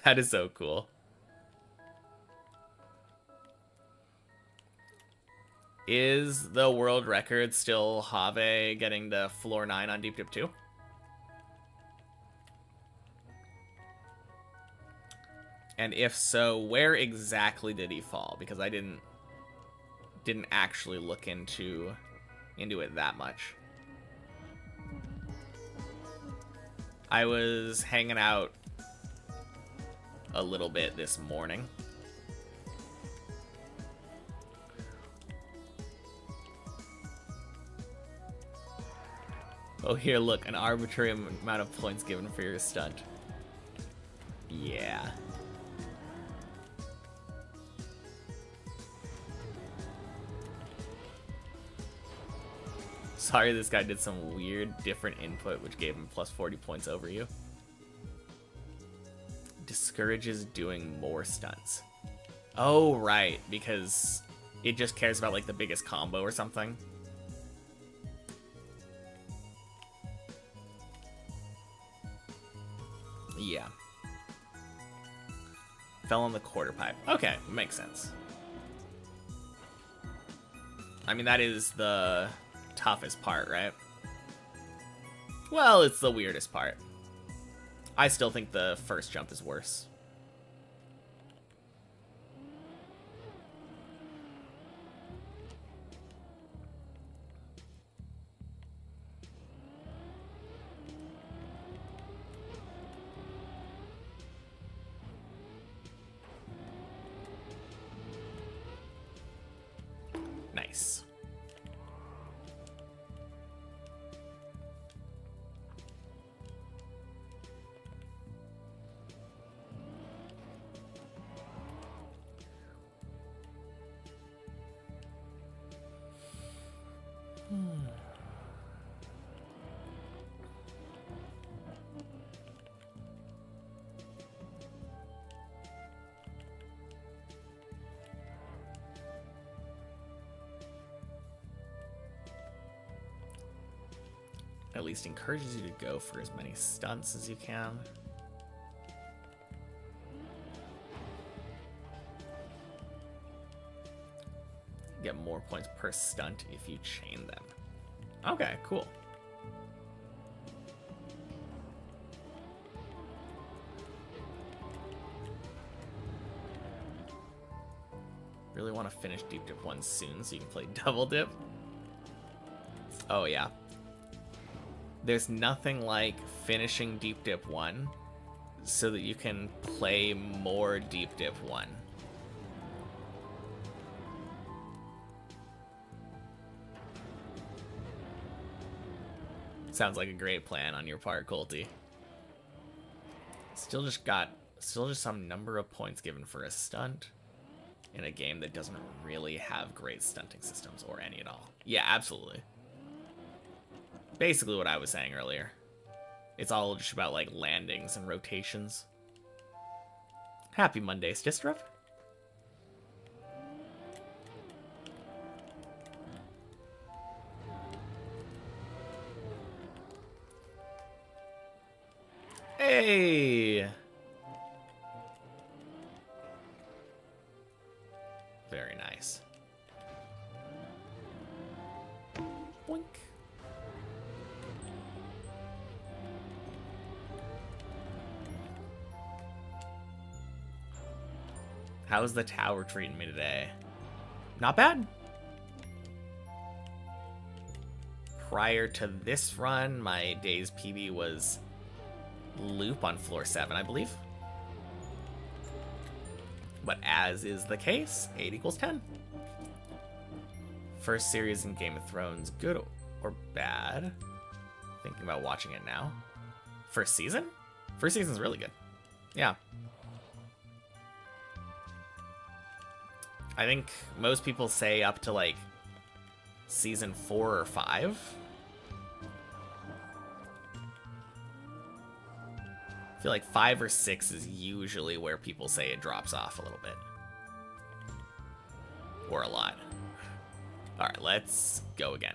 That is so cool. Is the world record still Have getting to floor 9 on Deep Dip 2? And if so, where exactly did he fall? Because I didn't actually look into it that much. I was hanging out a little bit this morning. Oh, here, look, an arbitrary amount of points given for your stunt. Yeah. Sorry, this guy did some weird, different input, which gave him plus 40 points over you. Discourages doing more stunts. Oh, right, because it just cares about, like, the biggest combo or something. Yeah. Fell on the quarter pipe. Okay, makes sense. I mean, that is the toughest part, right? Well, it's the weirdest part. I still think the first jump is worse. Nice. At least encourages you to go for as many stunts as you can. Get more points per stunt if you chain them. Okay, cool. Really want to finish Deep Dip 1 soon so you can play Double Dip. Oh yeah. There's nothing like finishing Deep Dip 1 so that you can play more Deep Dip 1. Sounds like a great plan on your part, Colty. Still just some number of points given for a stunt in a game that doesn't really have great stunting systems or any at all. Yeah, absolutely. Basically what I was saying earlier. It's all just about, like, landings and rotations. Happy Monday, Stistrip. Hey! Very nice. Boink. How's the tower treating me today? Not bad. prior to this run, my day's PB was loop on floor 7, I believe. But as is the case, 8 equals 10. First series in Game of Thrones, good or bad? Thinking about watching it now. First season? First season's really good. Yeah. I think most people say up to like season 4 or 5. I feel like 5 or 6 is usually where people say it drops off a little bit. Or a lot. Alright, let's go again.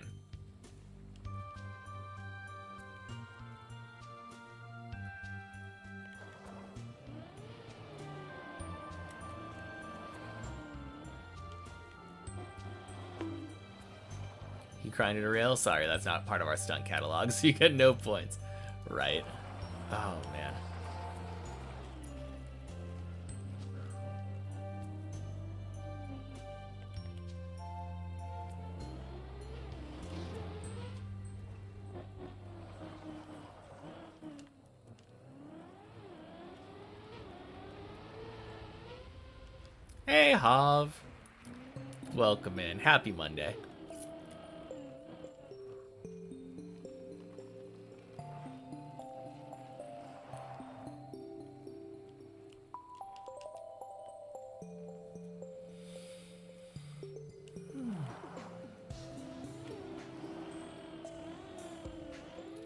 You crying in a rail? Sorry, that's not part of our stunt catalog, so you get no points. Right. Oh, man. Hey, Hav. Welcome in. Happy Monday.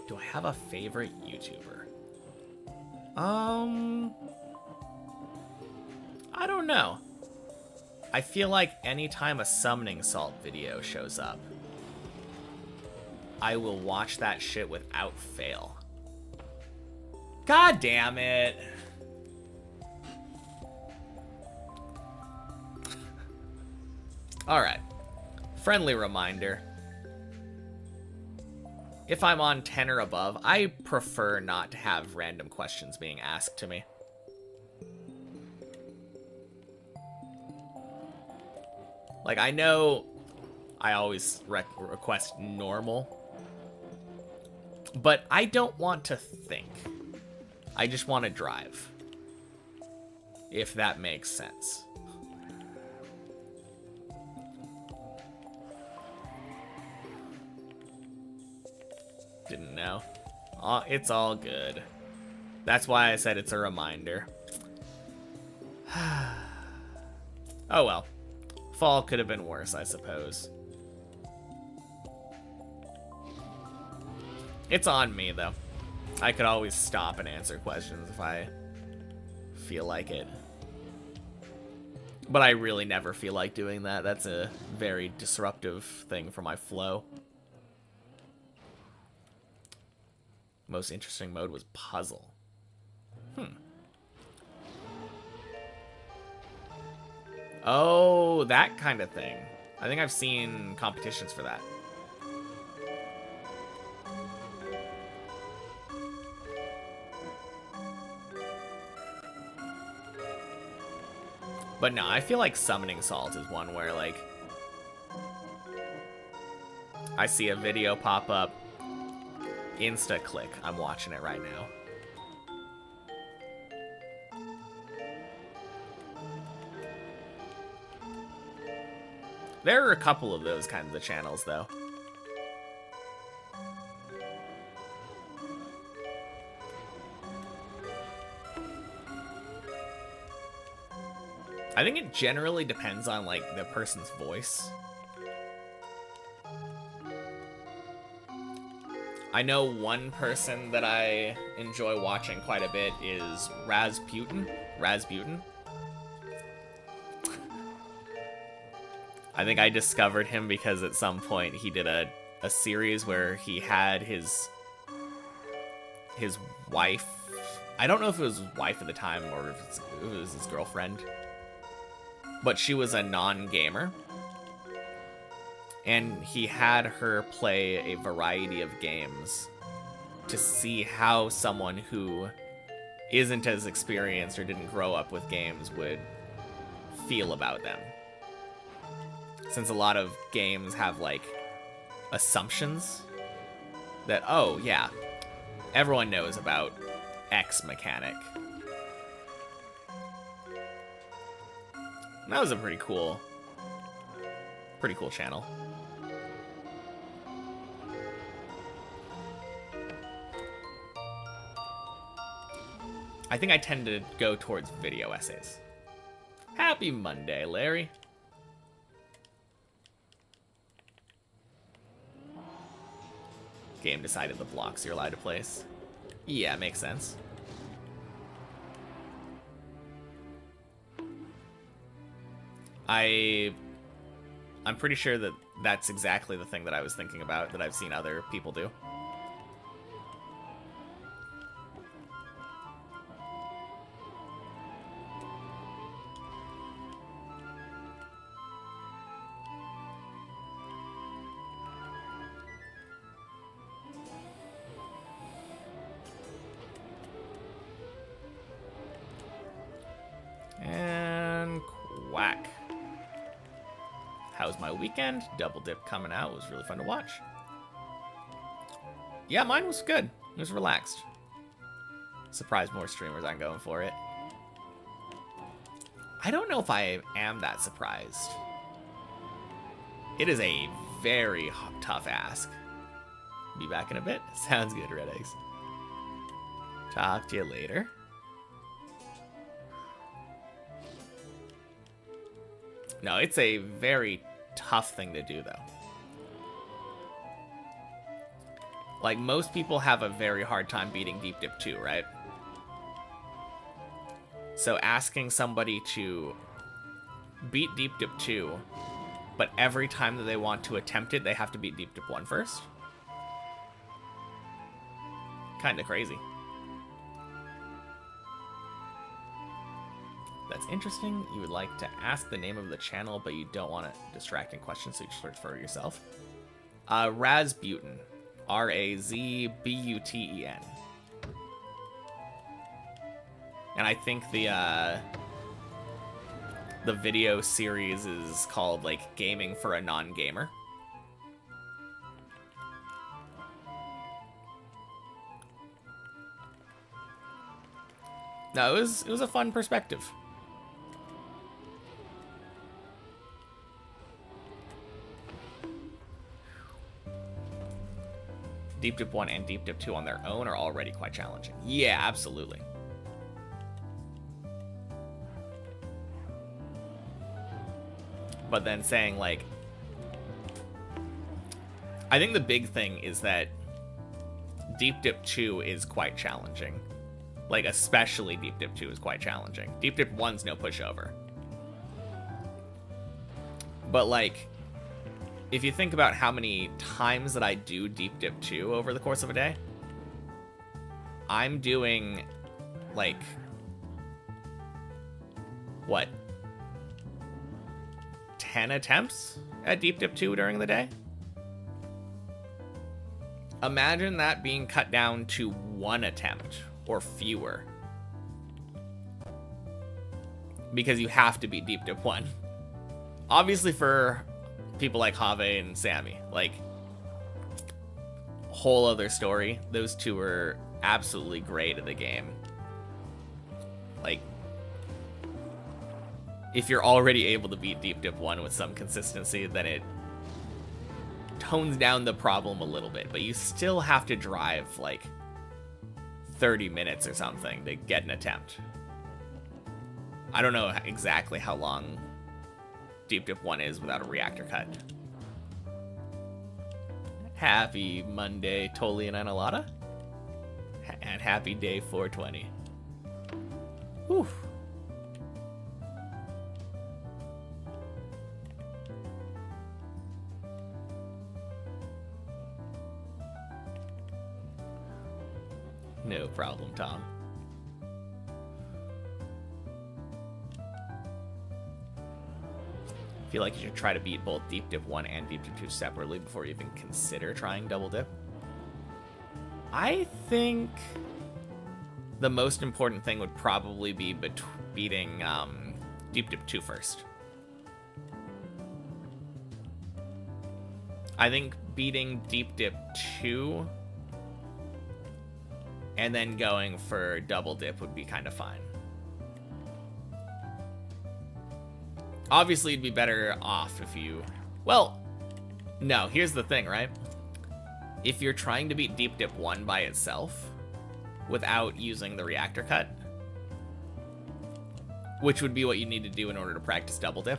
Do I have a favorite YouTuber? I don't know. I feel like anytime a summoning salt video shows up, I will watch that shit without fail. God damn it. Alright. Friendly reminder. If I'm on 10 or above, I prefer not to have random questions being asked to me. Like, I know I always request normal, but I don't want to think. I just want to drive. If that makes sense. Didn't know. It's all good. That's why I said it's a reminder. Oh well. Fall could have been worse, I suppose. It's on me, though. I could always stop and answer questions if I feel like it. But I really never feel like doing that. That's a very disruptive thing for my flow. Most interesting mode was puzzle. Oh, that kind of thing. I think I've seen competitions for that. But no, I feel like Summoning Salt is one where, like, I see a video pop up, insta-click, I'm watching it right now. There are a couple of those kinds of channels, though. I think it generally depends on, like, the person's voice. I know one person that I enjoy watching quite a bit is Rasputin. I think I discovered him because at some point he did a series where he had his wife. I don't know if it was his wife at the time or if it was his girlfriend. But she was a non-gamer. And he had her play a variety of games to see how someone who isn't as experienced or didn't grow up with games would feel about them. Since a lot of games have, like, assumptions that, oh, yeah, everyone knows about X mechanic. That was a pretty cool channel. I think I tend to go towards video essays. Happy Monday, Larry. Game decided the blocks you're allowed to place. Yeah, makes sense. I'm pretty sure that that's exactly the thing that I was thinking about, that I've seen other people do. And quack. How's my weekend? Double Dip coming out. It was really fun to watch. Yeah, mine was good. It was relaxed. Surprised more streamers aren't going for it. I don't know if I am that surprised. It is a very tough ask. Be back in a bit. Sounds good, Red Eggs. Talk to you later. No, it's a very tough thing to do, though. Like, most people have a very hard time beating Deep Dip 2, right? So asking somebody to beat Deep Dip 2, but every time that they want to attempt it, they have to beat Deep Dip 1 first? Kinda crazy. That's interesting. You would like to ask the name of the channel, but you don't want a distracting question, so you search for it yourself. Razbuten. R-A-Z-B-U-T-E-N. And I think the video series is called, like, Gaming for a Non-Gamer. No, it was a fun perspective. Deep Dip 1 and Deep Dip 2 on their own are already quite challenging. Yeah, absolutely. But then saying, like, I think the big thing is that Deep Dip 2 is quite challenging. Like, especially Deep Dip 2 is quite challenging. Deep Dip 1's no pushover. But, like, if you think about how many times that I do Deep Dip 2 over the course of a day, I'm doing, like, what, 10 attempts at Deep Dip 2 during the day? Imagine that being cut down to 1 attempt or fewer. Because you have to beat Deep Dip 1. Obviously for people like Have and Sammy, like, whole other story. Those two were absolutely great at the game. Like, if you're already able to beat Deep Dip 1 with some consistency, then it tones down the problem a little bit, but you still have to drive like 30 minutes or something to get an attempt. I don't know exactly how long Deep Dip 1 is without a reactor cut. Happy Monday, Toli and Analata. And happy day 420. Whew. No problem, Tom. I feel like you should try to beat both Deep Dip 1 and Deep Dip 2 separately before you even consider trying Double Dip. I think the most important thing would probably be beating Deep Dip 2 first. I think beating Deep Dip 2 and then going for double dip would be kind of fine. Obviously, it'd be better off if you... Well, no, here's the thing, right? If you're trying to beat Deep Dip 1 by itself, without using the reactor cut, which would be what you need to do in order to practice double dip,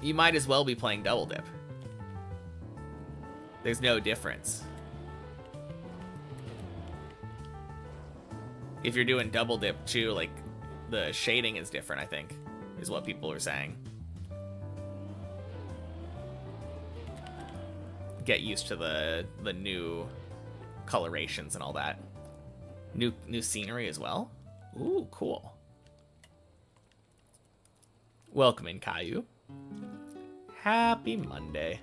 you might as well be playing double dip. There's no difference. If you're doing double dip too, like, the shading is different, I think, is what people are saying. Get used to the new colorations and all that. New scenery as well. Ooh, cool. Welcome in, Caillou. Happy Monday.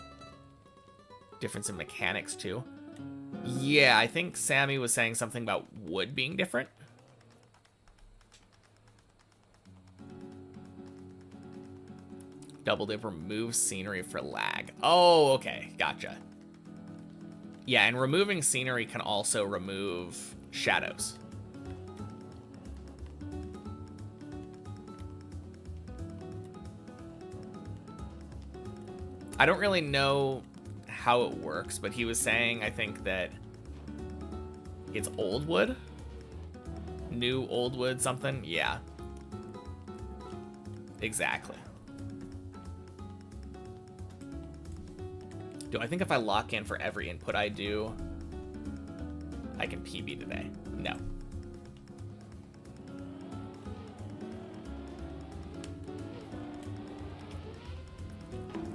Difference in mechanics too. Yeah, I think Sammy was saying something about wood being different. Double dip removes scenery for lag. Oh, okay, gotcha. Yeah, and removing scenery can also remove shadows. I don't really know how it works, but he was saying, I think, that it's old wood? New old wood something? Yeah. Exactly. Do I think if I lock in for every input I do, I can PB today? No.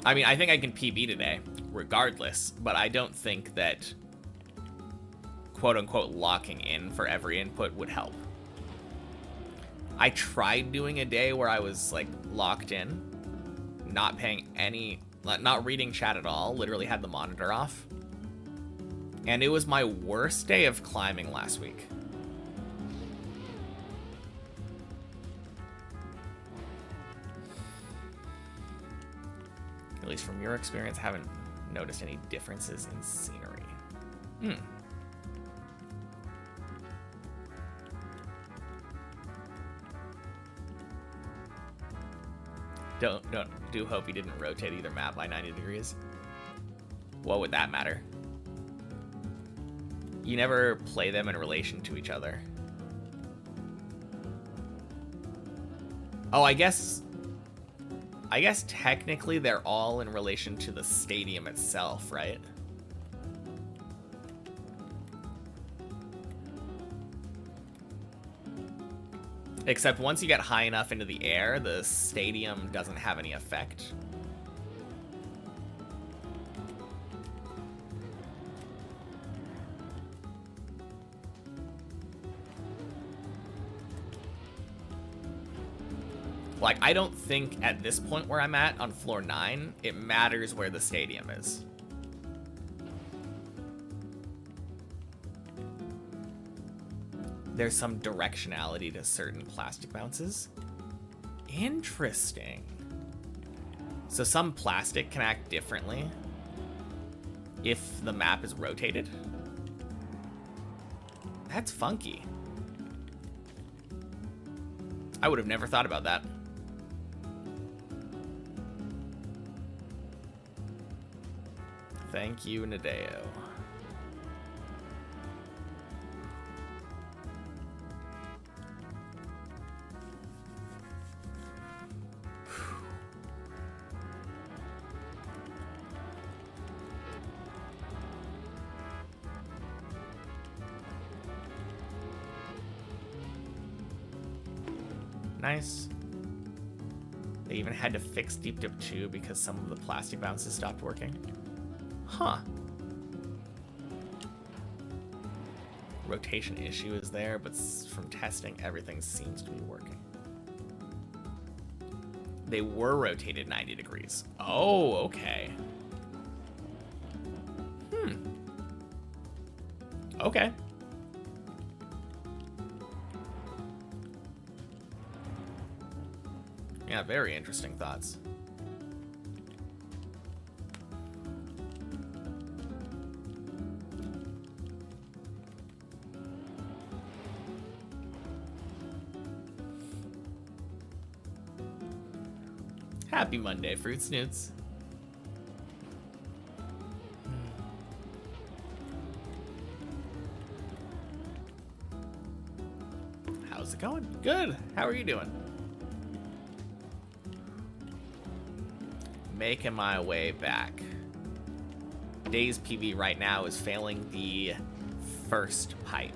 I mean, I think I can PB today, regardless, but I don't think that quote-unquote locking in for every input would help. I tried doing a day where I was, like, locked in, not paying any... not reading chat at all, literally had the monitor off. And it was my worst day of climbing last week. At least from your experience, haven't noticed any differences in scenery. Do hope he didn't rotate either map by 90 degrees. What would that matter? You never play them in relation to each other. Oh, I guess technically they're all in relation to the stadium itself, right? Except once you get high enough into the air, the stadium doesn't have any effect. Like, I don't think at this point where I'm at on floor 9, it matters where the stadium is. There's some directionality to certain plastic bounces. Interesting. So some plastic can act differently if the map is rotated. That's funky. I would have never thought about that. Thank you, Nadeo. Nice. They even had to fix Deep Dip 2 because some of the plastic bounces stopped working. Huh. Rotation issue is there, but from testing, everything seems to be working. They were rotated 90 degrees. Oh, okay. Okay. Yeah, very interesting thoughts. Happy Monday, Fruit Snoots. How's it going? Good. How are you doing? Making my way back. Days PB right now is failing the first pipe.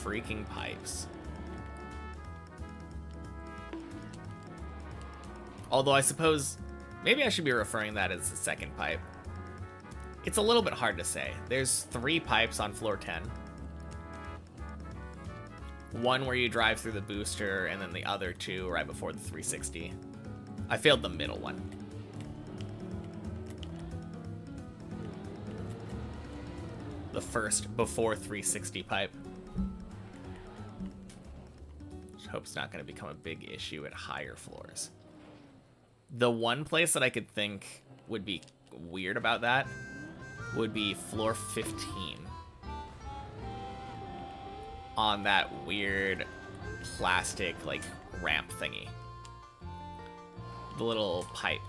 Freaking pipes. Although I suppose maybe I should be referring that as the second pipe. It's a little bit hard to say. There's 3 pipes on floor 10. One where you drive through the booster, and then the other 2 right before the 360. I failed the middle one. The first before 360 pipe. Which I hope it's not going to become a big issue at higher floors. The one place that I could think would be weird about that would be floor 15. On that weird plastic, like, ramp thingy. The little pipe.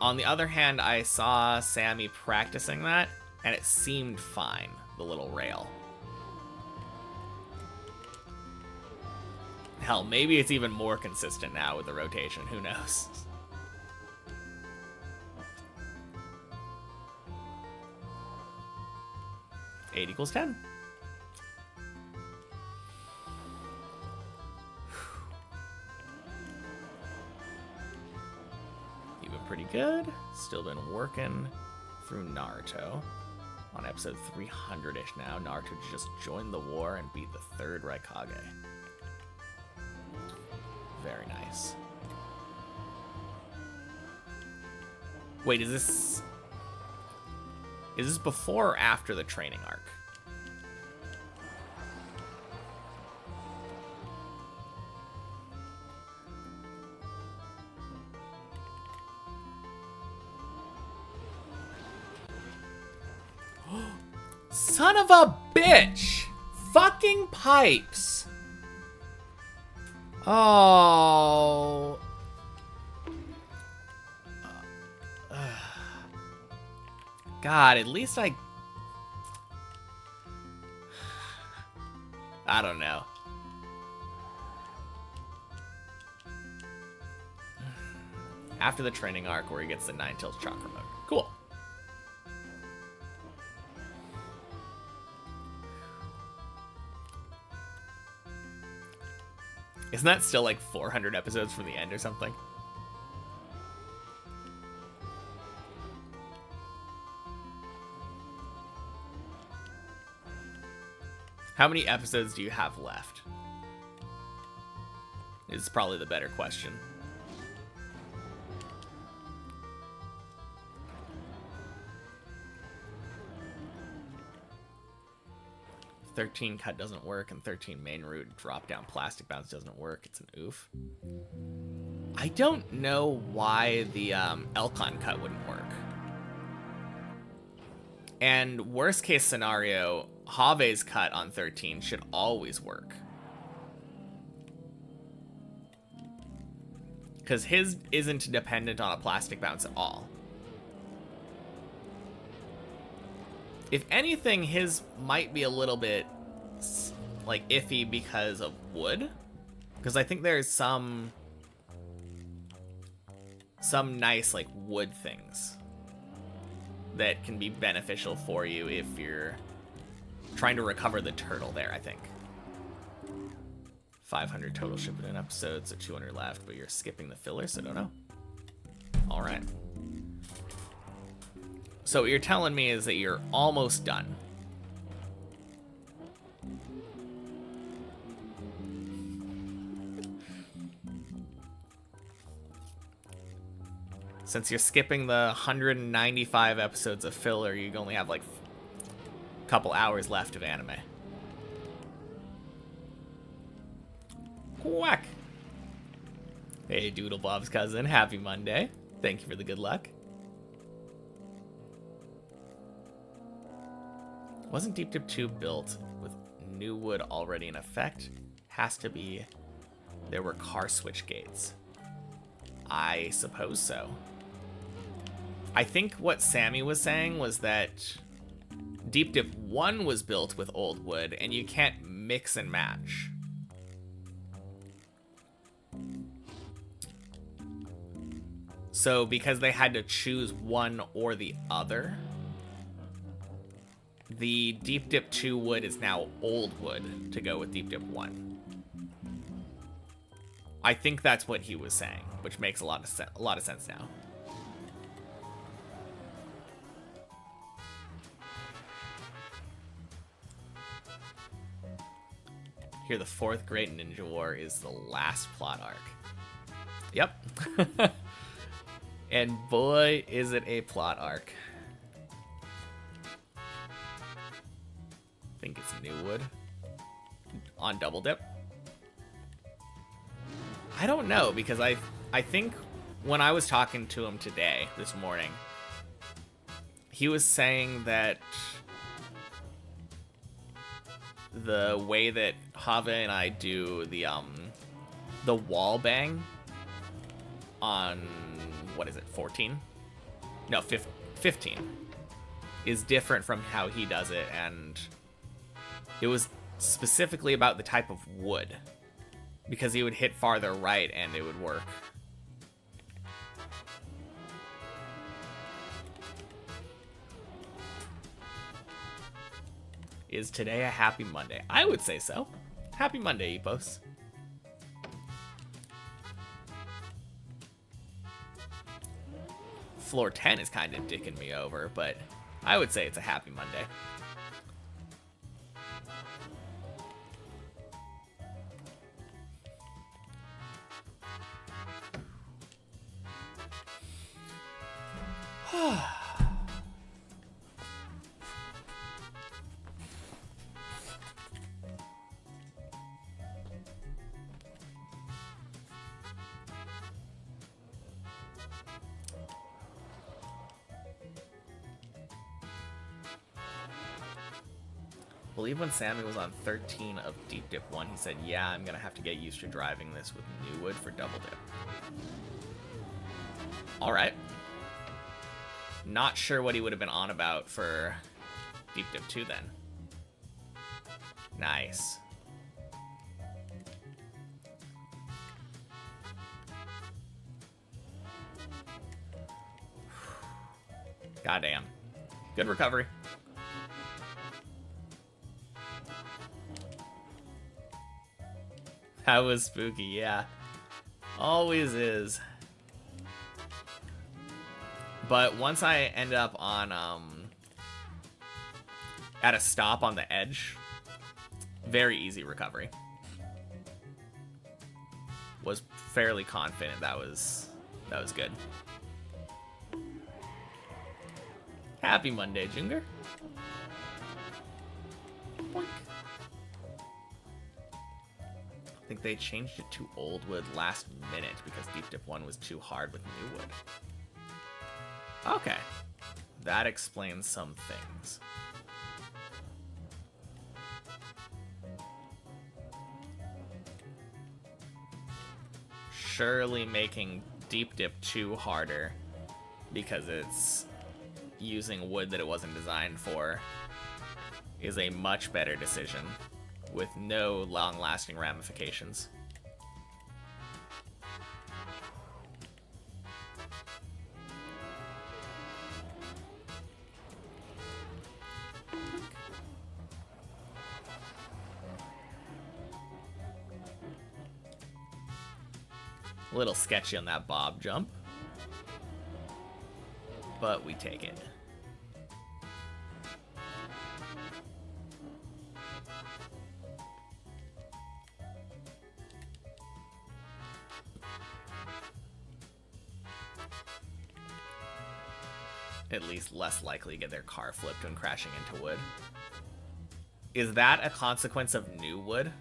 On the other hand, I saw Sammy practicing that, and it seemed fine, the little rail. Hell, maybe it's even more consistent now with the rotation, who knows? 8 equals 10. You've been pretty good. Still been working through Naruto. On episode 300-ish now. Naruto just joined the war and beat the 3rd Raikage. Very nice. Wait, is this before or after the training arc? Son of a bitch! Fucking pipes! Oh. God, at least I don't know. After the training arc where he gets the 9 Tails chakra mode. Cool. Isn't that still like 400 episodes from the end or something? How many episodes do you have left? Is probably the better question. If 13 cut doesn't work and 13 main route drop down plastic bounce doesn't work, it's an oof. I don't know why the Elcon cut wouldn't work. And worst case scenario, Have's cut on 13 should always work. Because his isn't dependent on a plastic bounce at all. If anything, his might be a little bit, like, iffy because of wood. Because I think there's some nice, like, wood things that can be beneficial for you if you're trying to recover the turtle there, I think. 500 total Shippuden episodes, so 200 left, but you're skipping the filler, so I don't know. Alright. So what you're telling me is that you're almost done. Since you're skipping the 195 episodes of filler, you only have like a couple hours left of anime. Quack! Hey, Doodle Bob's cousin, happy Monday. Thank you for the good luck. Wasn't Deep Dip 2 built with new wood already in effect? Has to be. There were car switch gates. I suppose so. I think what Sammy was saying was that Deep Dip 1 was built with old wood, and you can't mix and match. So because they had to choose one or the other, the Deep Dip 2 wood is now old wood to go with Deep Dip 1. I think that's what he was saying, which makes a lot of sense now. Here, the 4th Great Ninja War is the last plot arc. Yep. And boy, is it a plot arc. I think it's Newwood on Double Dip. I don't know, because I think when I was talking to him today, this morning, he was saying that the way that Hava and I do the wall bang on, what is it, 14? No, 15 is different from how he does it, and it was specifically about the type of wood, because he would hit farther right and it would work. Is today a happy Monday? I would say so. Happy Monday, Epos. Floor 10 is kind of dicking me over, but I would say it's a happy Monday. I believe when Sammy was on 13 of Deep Dip 1, he said, yeah, I'm going to have to get used to driving this with new wood for Double Dip. Alright. Not sure what he would have been on about for Deep Dip 2 then. Nice. Goddamn. Good recovery. That was spooky, yeah. Always is. But once I end up on, at a stop on the edge, very easy recovery. Was fairly confident that was good. Happy Monday, Junger. Boink. I think they changed it to old wood last minute because Deep Dip 1 was too hard with new wood. Okay. That explains some things. Surely making Deep Dip 2 harder because it's using wood that it wasn't designed for is a much better decision with no long-lasting ramifications. A little sketchy on that bob jump, but we take it. At least less likely to get their car flipped when crashing into wood. Is that a consequence of new wood?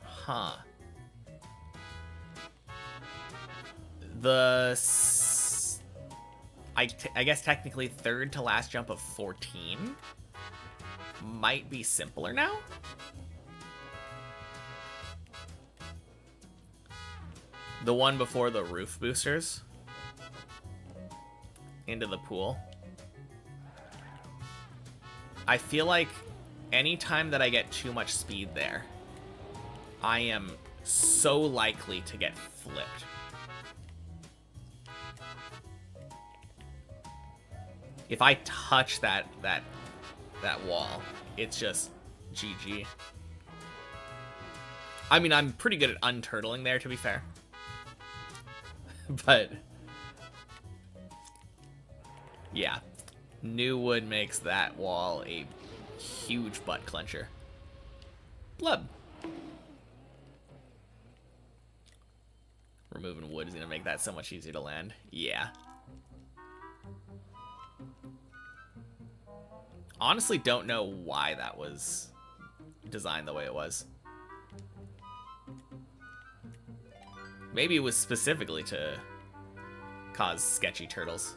Huh. I guess technically third to last jump of 14 might be simpler now. The one before the roof boosters into the pool. I feel like anytime that I get too much speed there, I am so likely to get flipped. If I touch that wall, it's just GG. I mean, I'm pretty good at unturtling there, to be fair. But yeah, new wood makes that wall a huge butt clencher. Blub. Removing wood is gonna make that so much easier to land. Yeah. Honestly, don't know why that was designed the way it was. Maybe it was specifically to cause sketchy turtles.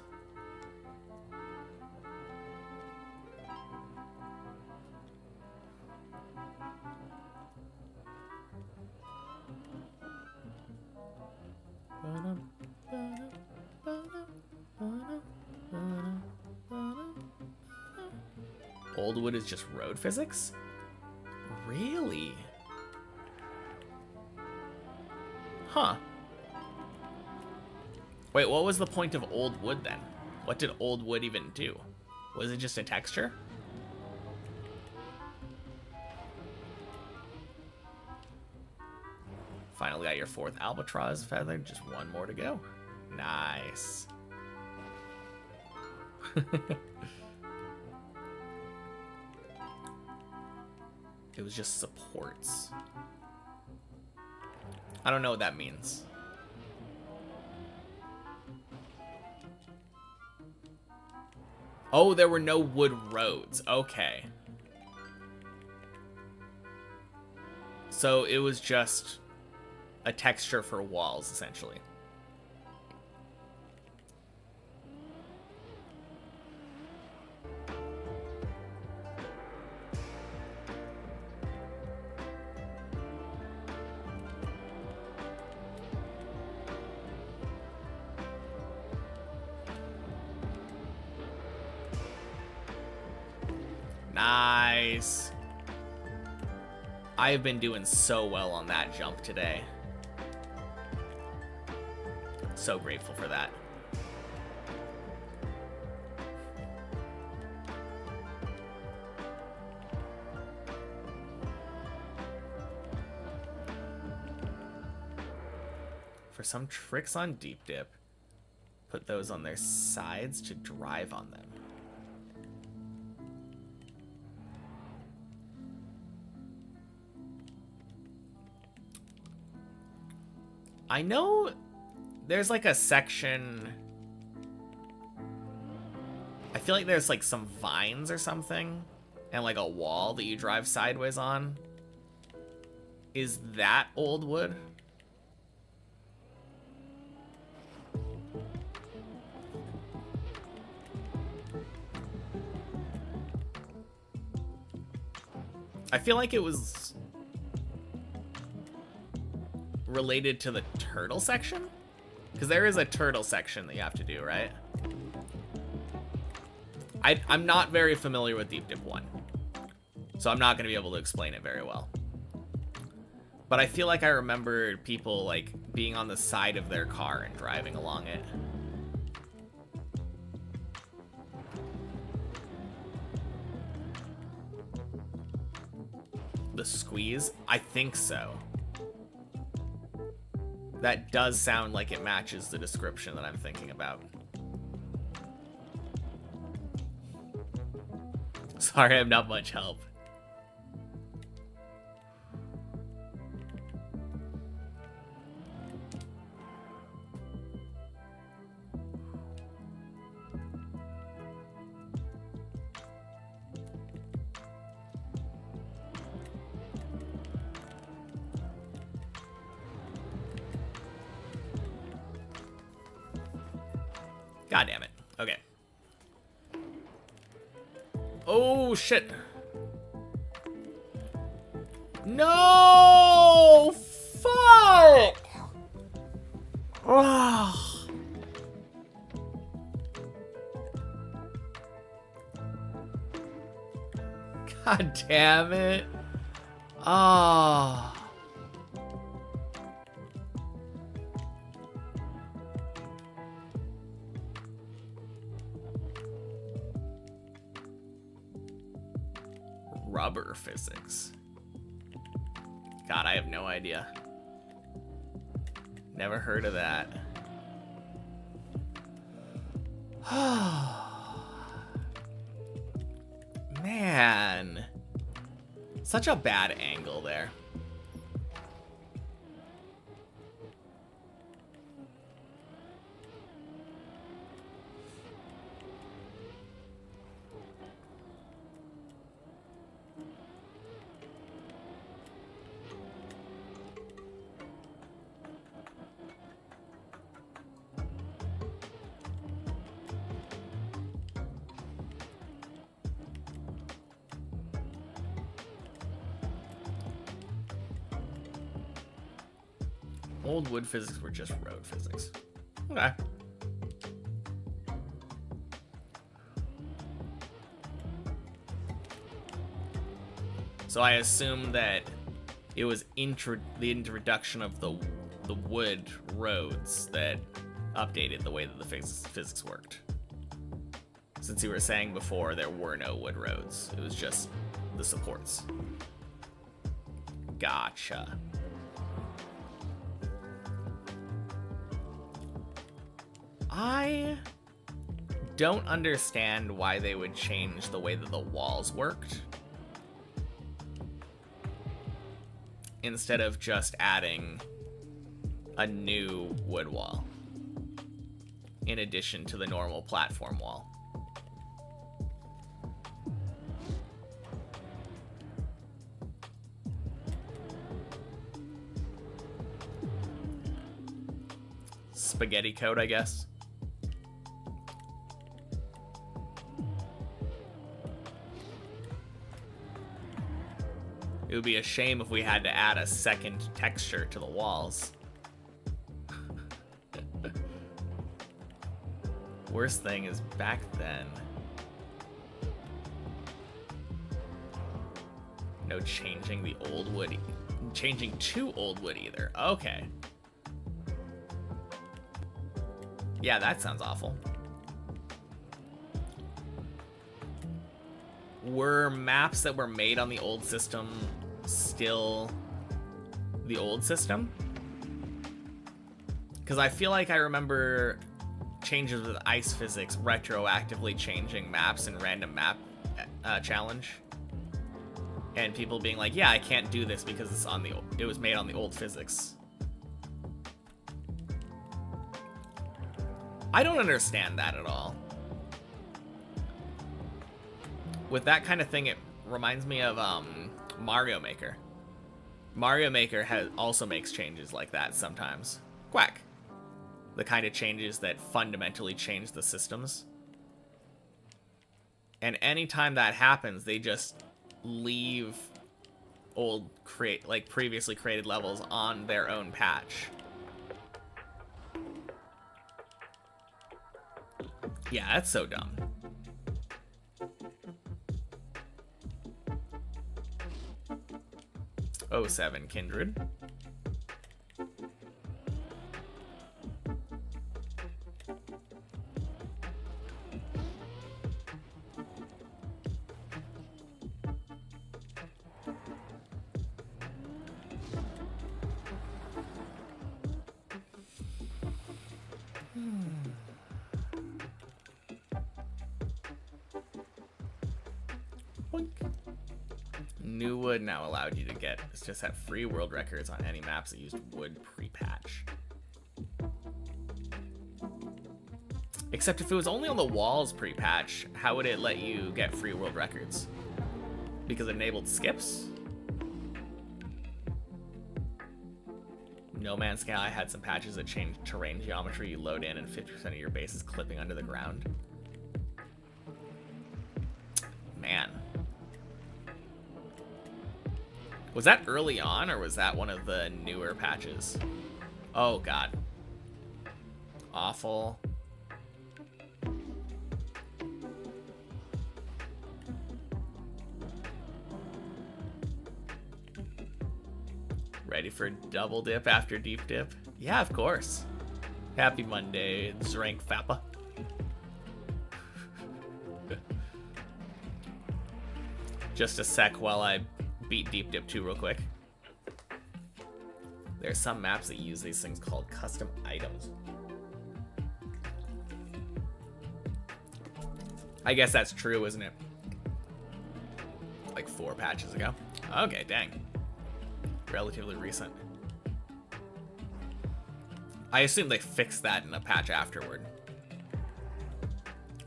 Old wood is just road physics? Really? Huh. Wait, what was the point of old wood then? What did old wood even do? Was it just a texture? Finally got your 4th albatross feather. Just one more to go. Nice. It was just supports. I don't know what that means. Oh, there were no wood roads. Okay. So it was just a texture for walls, essentially. Nice. I have been doing so well on that jump today. So grateful for that. For some tricks on deep dip, put those on their sides to drive on them. I know there's like a section. I feel like there's like some vines or something and like a wall that you drive sideways on. Is that old wood? I feel like it was related to the turtle section? Because there is a turtle section that you have to do, right? I'm not very familiar with Deep Dip 1, so I'm not going to be able to explain it very well. But I feel like I remember people like being on the side of their car and driving along it. The squeeze? I think so. That does sound like it matches the description that I'm thinking about. Sorry, I'm not much help. God damn it. Okay. Oh, shit. No! Fuck! Oh. God damn it. Ah. Oh. Rubber physics. God, I have no idea. Never heard of that. Man. Such a bad angle there. Old wood physics were just road physics. Okay. So I assume that it was the introduction of the wood roads that updated the way that the physics worked. Since you were saying before there were no wood roads, it was just the supports. Gotcha. I don't understand why they would change the way that the walls worked instead of just adding a new wood wall in addition to the normal platform wall. Spaghetti code, I guess. It would be a shame if we had to add a second texture to the walls. Worst thing is back then. No changing the old wood. Changing to old wood either. Okay. Yeah, that sounds awful. Were maps that were made on the old system still the old system? Because I feel like I remember changes with ice physics retroactively changing maps in random map challenge, and people being like, "Yeah, I can't do this because it was made on the old physics." I don't understand that at all. With that kind of thing, it reminds me of Mario Maker. Mario Maker also makes changes like that sometimes. Quack. The kind of changes that fundamentally change the systems. And anytime that happens, they just leave previously created levels on their own patch. Yeah, that's so dumb. Oh, 07 Kindred. New wood now allowed you to just have free world records on any maps that used wood pre-patch. Except if it was only on the walls pre-patch, how would it let you get free world records? Because it enabled skips? No Man's Sky had some patches that changed terrain geometry. You load in and 50% of your base is clipping under the ground. Man. Was that early on, or was that one of the newer patches? Oh, God. Awful. Ready for double dip after deep dip? Yeah, of course. Happy Monday, Zrank Fappa. Just a sec while I beat deep dip 2 real quick. There are some maps that use these things called custom items. I guess that's true, isn't it? Like 4 patches ago. Okay, dang. Relatively recent. I assume they fixed that in a patch afterward.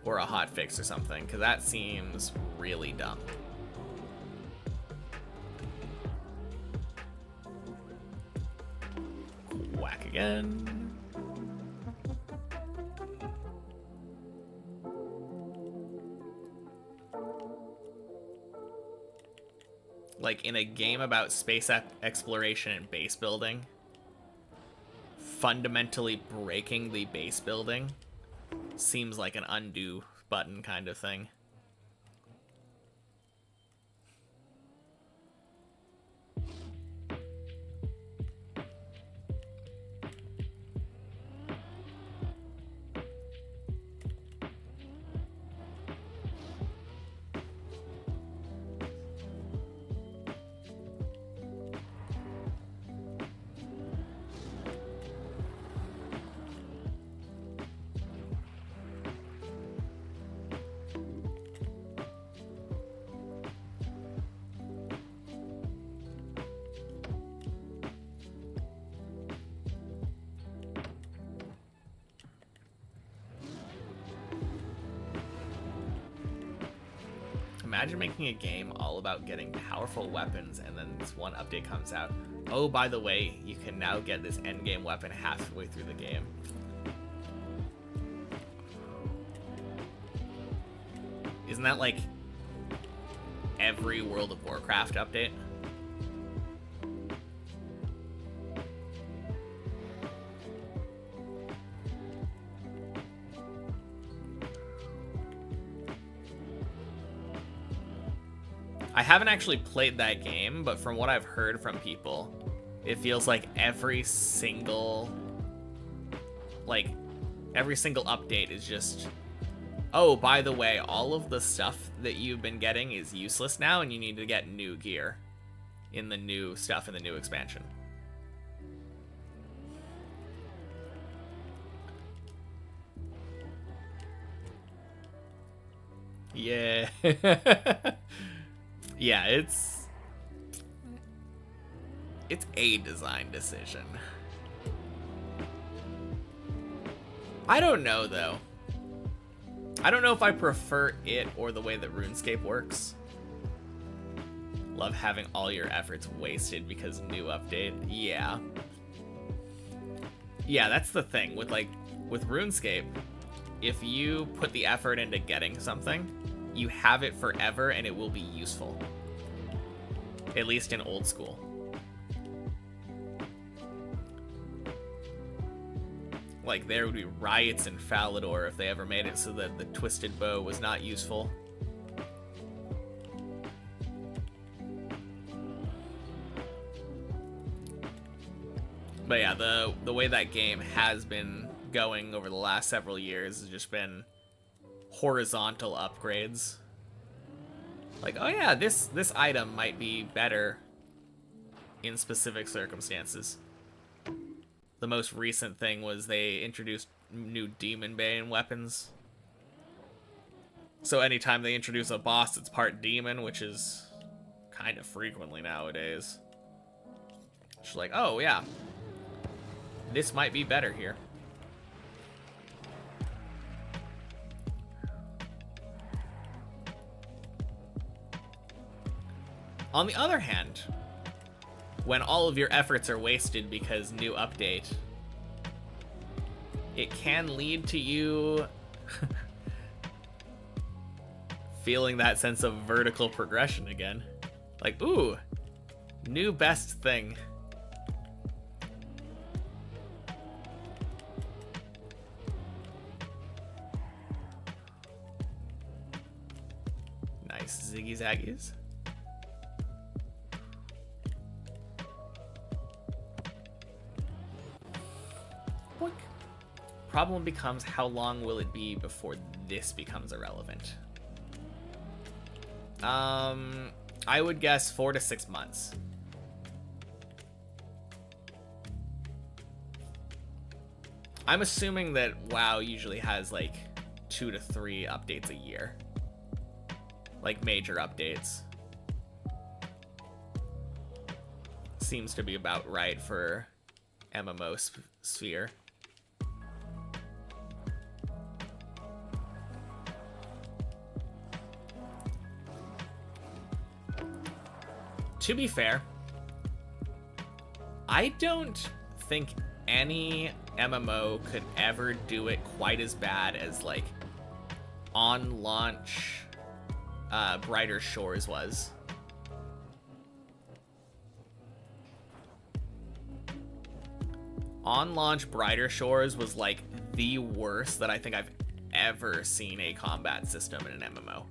Or a hot fix or something, because that seems really dumb. Whack again. Like in a game about space exploration and base building, fundamentally breaking the base building seems like an undo button kind of thing. Imagine making a game all about getting powerful weapons, and then this one update comes out. Oh, by the way, you can now get this endgame weapon halfway through the game. Isn't that like every World of Warcraft update? I haven't actually played that game, but from what I've heard from people, it feels like every single update is just, oh, by the way, all of the stuff that you've been getting is useless now, and you need to get new gear in the new stuff in the new expansion. Yeah. Yeah, it's a design decision. I don't know, though. I don't know if I prefer it or the way that RuneScape works. Love having all your efforts wasted because new update. Yeah. Yeah, that's the thing. With RuneScape, if you put the effort into getting something, you have it forever and it will be useful. At least in old school. Like, there would be riots in Falador if they ever made it so that the twisted bow was not useful. But yeah, the way that game has been going over the last several years has just been horizontal upgrades. Like, oh yeah, this item might be better in specific circumstances. The most recent thing was they introduced new Demon Bane weapons. So anytime they introduce a boss that's part demon, which is kind of frequently nowadays, it's like, oh yeah, this might be better here. On the other hand, when all of your efforts are wasted because new update, it can lead to you feeling that sense of vertical progression again. Like, ooh, new best thing. Nice ziggy zaggies. Boink. Problem becomes, how long will it be before this becomes irrelevant? I would guess 4 to 6 months. I'm assuming that WoW usually has like 2 to 3 updates a year. Like major updates. Seems to be about right for MMO sphere. To be fair, I don't think any MMO could ever do it quite as bad as like on launch Brighter Shores was. On launch Brighter Shores was like the worst that I think I've ever seen a combat system in an MMO.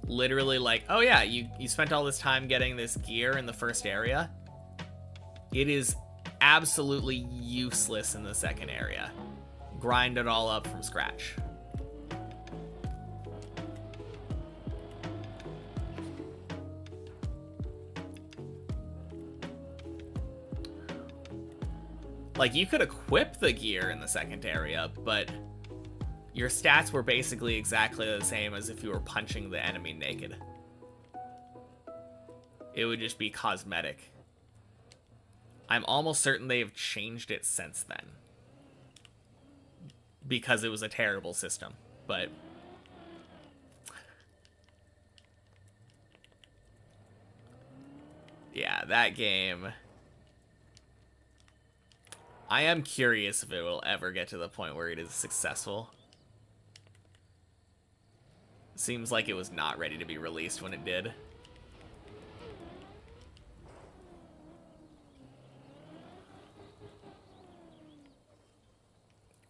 Literally like, oh yeah, you spent all this time getting this gear in the first area. It is absolutely useless in the second area. Grind it all up from scratch. Like, you could equip the gear in the second area, but your stats were basically exactly the same as if you were punching the enemy naked. It would just be cosmetic. I'm almost certain they've changed it since then. Because it was a terrible system, but... yeah, that game... I am curious if it will ever get to the point where it is successful. Seems like it was not ready to be released when it did.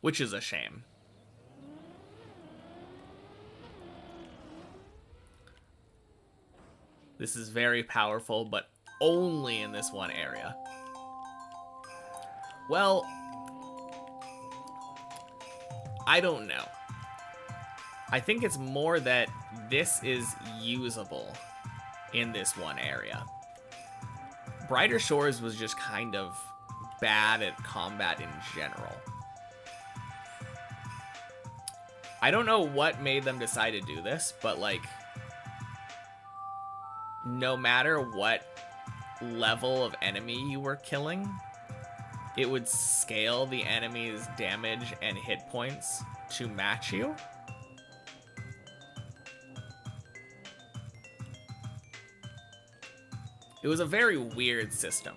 Which is a shame. This is very powerful, but only in this one area. Well, I don't know. I think it's more that this is usable in this one area. Brighter Shores was just kind of bad at combat in general. I don't know what made them decide to do this, but like, no matter what level of enemy you were killing, it would scale the enemy's damage and hit points to match you. It was a very weird system.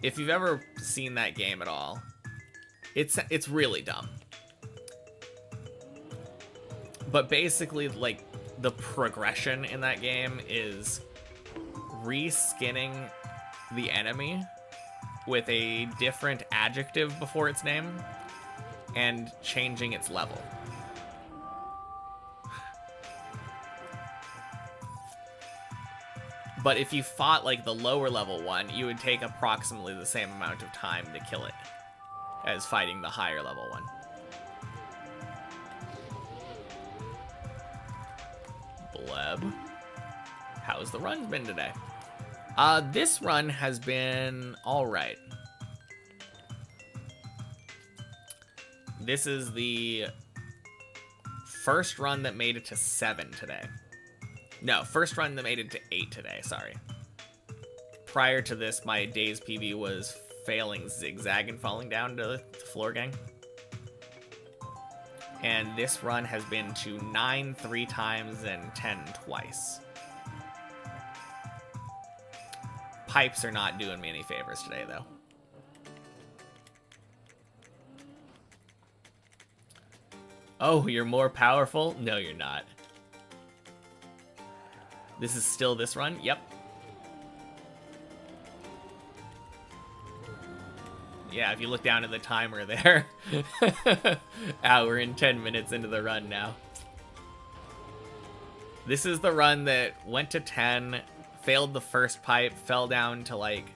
If you've ever seen that game at all, it's really dumb. But basically, like, the progression in that game is reskinning the enemy with a different adjective before its name and changing its level. But if you fought like the lower level one, you would take approximately the same amount of time to kill it as fighting the higher level one. Bleb. How's the run been today? This run has been alright. This is the first run that made it to 7 today. No, first run that made it to 8 today, sorry. Prior to this, my day's PB was failing zigzag and falling down to the floor gang. And this run has been to 9 3 times and 10 twice. Pipes are not doing me any favors today, though. Oh, you're more powerful? No, you're not. This is still this run? Yep. Yeah, if you look down at the timer there. We're in 10 minutes into the run now. This is the run that went to 10, failed the first pipe, fell down to like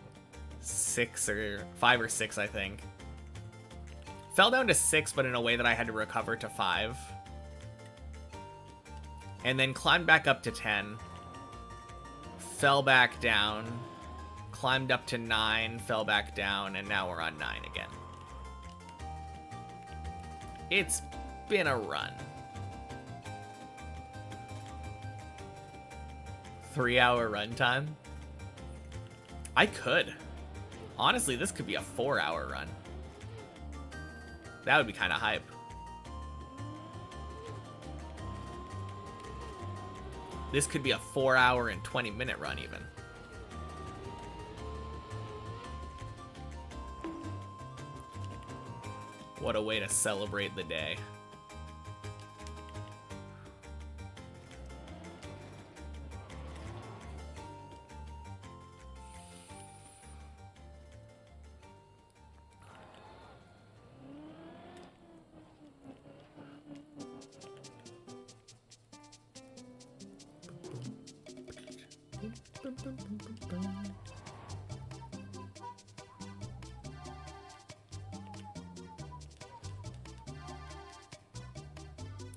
5 or 6, I think. Fell down to 6, but in a way that I had to recover to 5. And then climbed back up to 10. Fell back down. Climbed up to 9, fell back down, and now we're on 9 again. It's been a run. 3-hour runtime? I could. Honestly, this could be a 4-hour run. That would be kind of hype. This could be a 4-hour and 20-minute run even. What a way to celebrate the day.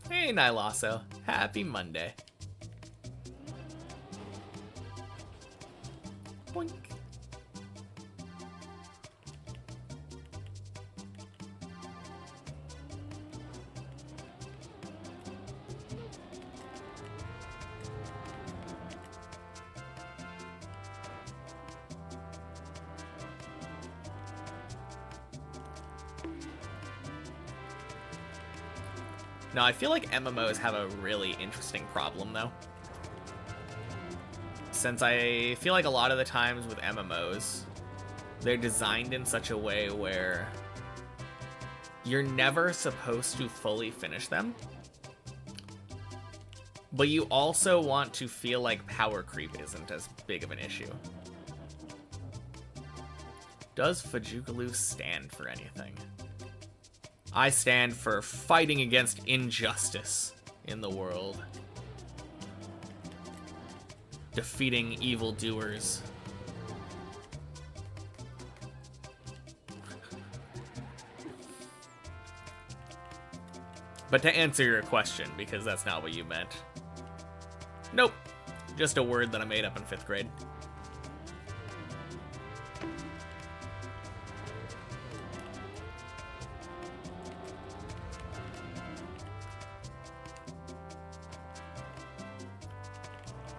Hey, Nylasso. Happy Monday. Boink. Now, I feel like MMOs have a really interesting problem, though. Since I feel like a lot of the times with MMOs, they're designed in such a way where you're never supposed to fully finish them. But you also want to feel like power creep isn't as big of an issue. Does Fajugaloo stand for anything? I stand for fighting against injustice in the world. Defeating evildoers. But to answer your question, because that's not what you meant. Nope. Just a word that I made up in 5th grade.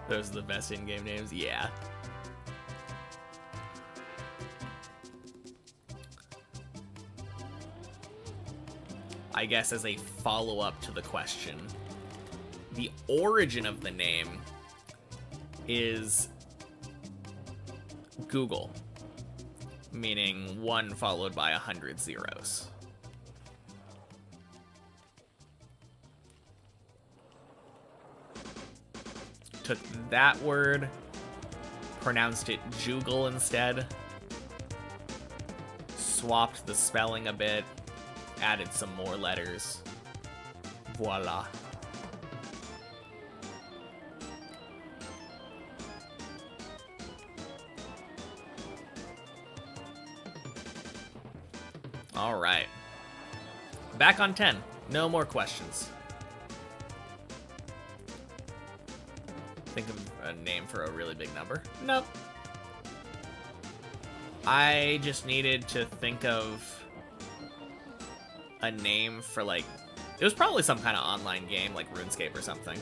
Those are the best in-game names? Yeah. I guess as a follow-up to the question, the origin of the name is Google, meaning 1 followed by 100 zeros. Took that word, pronounced it Jugal instead, swapped the spelling a bit, added some more letters. Voila. All right. Back on 10. No more questions. Think of a name for a really big number? Nope. I just needed to think of a name for, like, it was probably some kind of online game like RuneScape or something.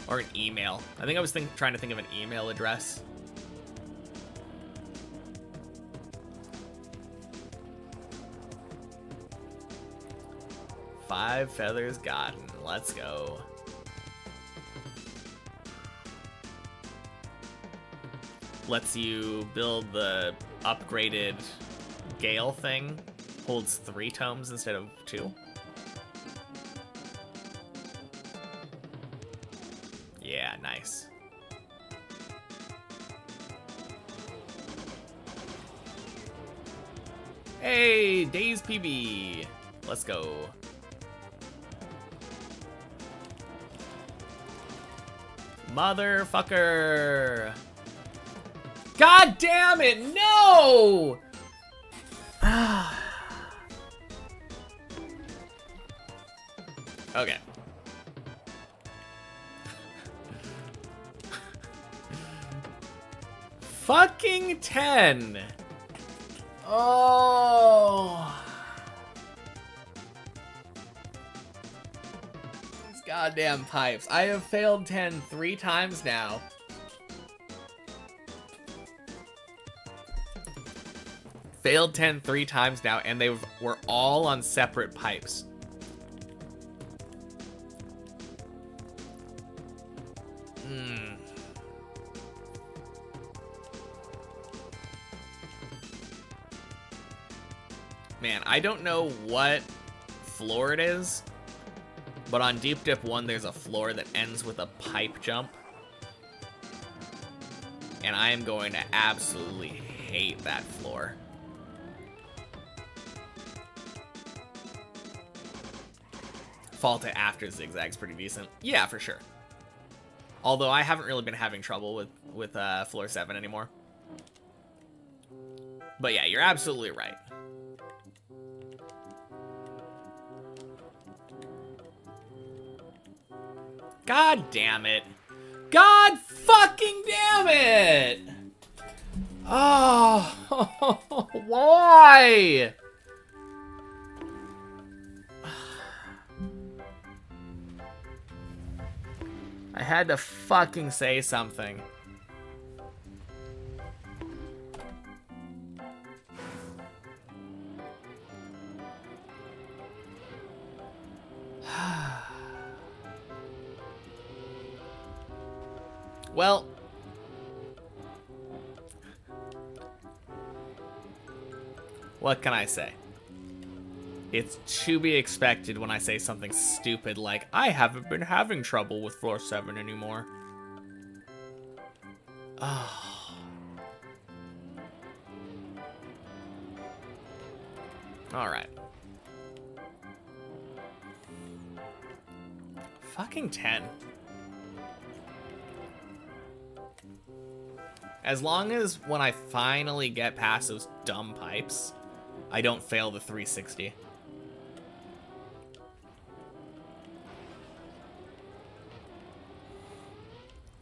Or an email. I think I was trying to think of an email address. 5 feathers gotten. Let's go. Lets you build the upgraded Gale thing. Holds 3 tomes instead of 2. Yeah, nice. Hey, Days PB. Let's go. Motherfucker. God damn it, no! Okay. Fucking 10. Oh. These goddamn pipes. I have failed 10 3 times now. Failed 10 3 times now, and they were all on separate pipes. Man, I don't know what floor it is, but on Deep Dip 1, there's a floor that ends with a pipe jump. And I am going to absolutely hate that floor. Fall to after zigzag's pretty decent. Yeah, for sure. Although I haven't really been having trouble with floor 7 anymore. But yeah, you're absolutely right. God damn it. God fucking damn it! Oh, why? I had to fucking say something. Well, what can I say? It's to be expected when I say something stupid like, I haven't been having trouble with floor 7 anymore. Oh. Alright. Fucking 10. As long as when I finally get past those dumb pipes, I don't fail the 360.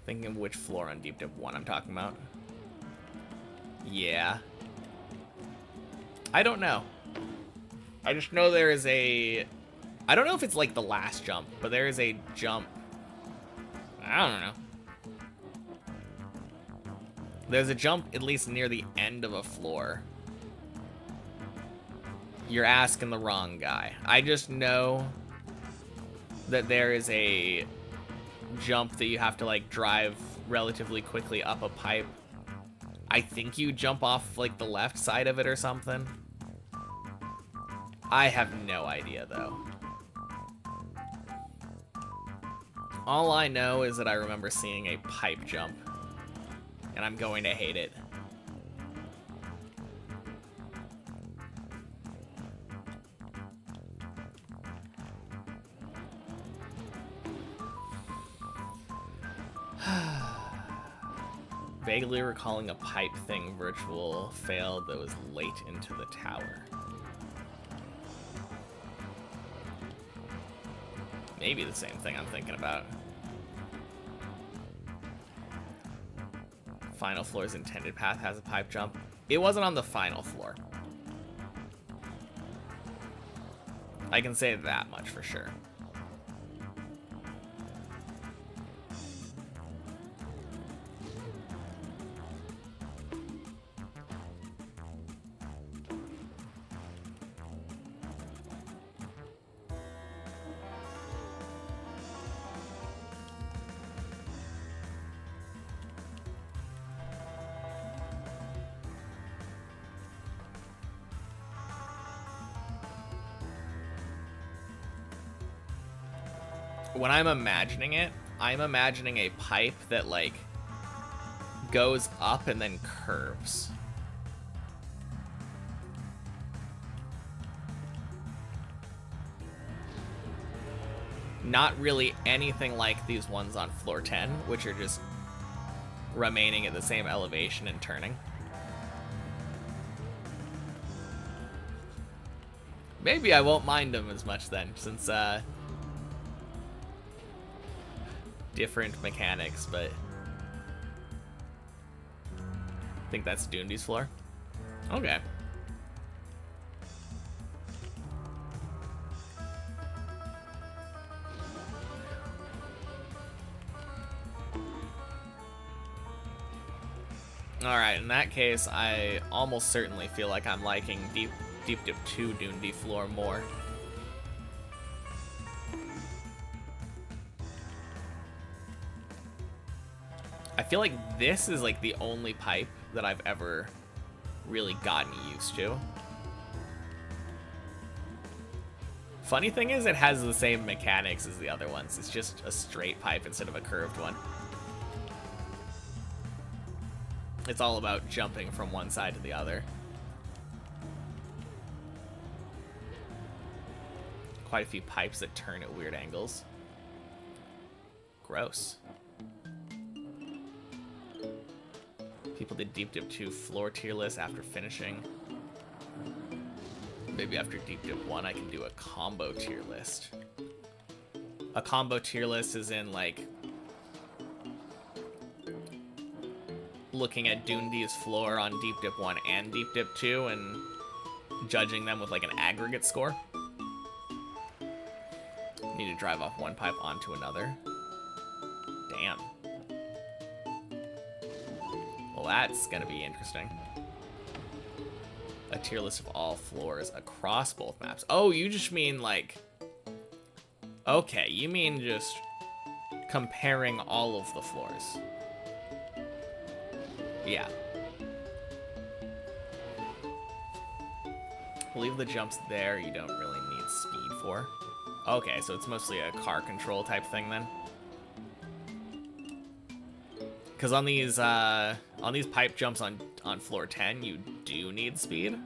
Thinking of which floor on Deep Dip 1 I'm talking about. Yeah. I don't know. I just know there is a... I don't know if it's like the last jump, but there is a jump. I don't know. There's a jump at least near the end of a floor. You're asking the wrong guy. I just know that there is a jump that you have to like drive relatively quickly up a pipe. I think you jump off like the left side of it or something. I have no idea though. All I know is that I remember seeing a pipe jump. And I'm going to hate it. Vaguely recalling a pipe thing virtual failed that was late into the tower. Maybe the same thing I'm thinking about. Final floor's intended path has a pipe jump. It wasn't on the final floor. I can say that much for sure. when I'm imagining it, I'm imagining a pipe that, like, goes up and then curves. Not really anything like these ones on floor 10, which are just remaining at the same elevation and turning. Maybe I won't mind them as much then, since different mechanics, but I think that's Doondy's floor. Okay. Alright, in that case, I almost certainly feel like I'm liking Deep Dip 2 Doondy floor more. I feel like this is like the only pipe that I've ever really gotten used to. Funny thing is, it has the same mechanics as the other ones. It's just a straight pipe instead of a curved one. It's all about jumping from one side to the other. Quite a few pipes that turn at weird angles. Gross. People did Deep Dip 2 floor tier list after finishing. Maybe after Deep Dip 1 I can do a combo tier list. A combo tier list is in, like, looking at Doondy's floor on Deep Dip 1 and Deep Dip 2 and judging them with, like, an aggregate score. Need to drive off one pipe onto another. Damn. Well, that's gonna be interesting. A tier list of all floors across both maps. Oh, you just mean, like... Okay, you mean just comparing all of the floors. Yeah. Leave the jumps there, you don't really need speed for. Okay, so it's mostly a car control type thing then. Because on these pipe jumps on floor 10, you do need speed.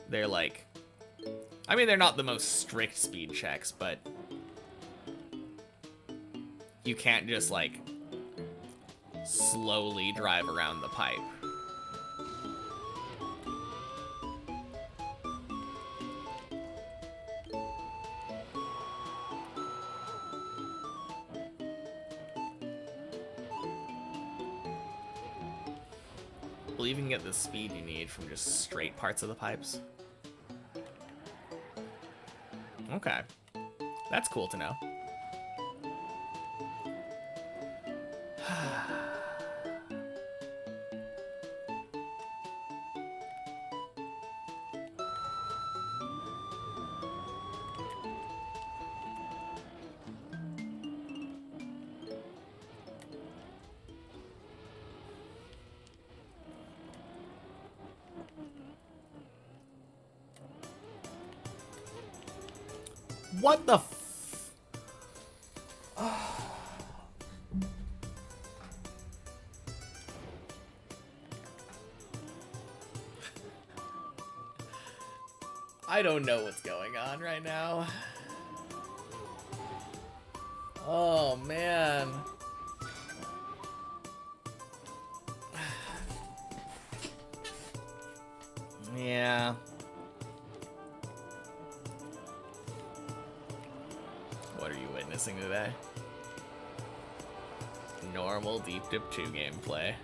They're like, I mean, they're not the most strict speed checks, but you can't just, like, slowly drive around the pipe. I believe you can get the speed you need from just straight parts of the pipes. Okay. That's cool to know. What the f... I don't know what's going on right now. Oh, man. Yeah. What are you witnessing today? Normal Deep Dip 2 gameplay.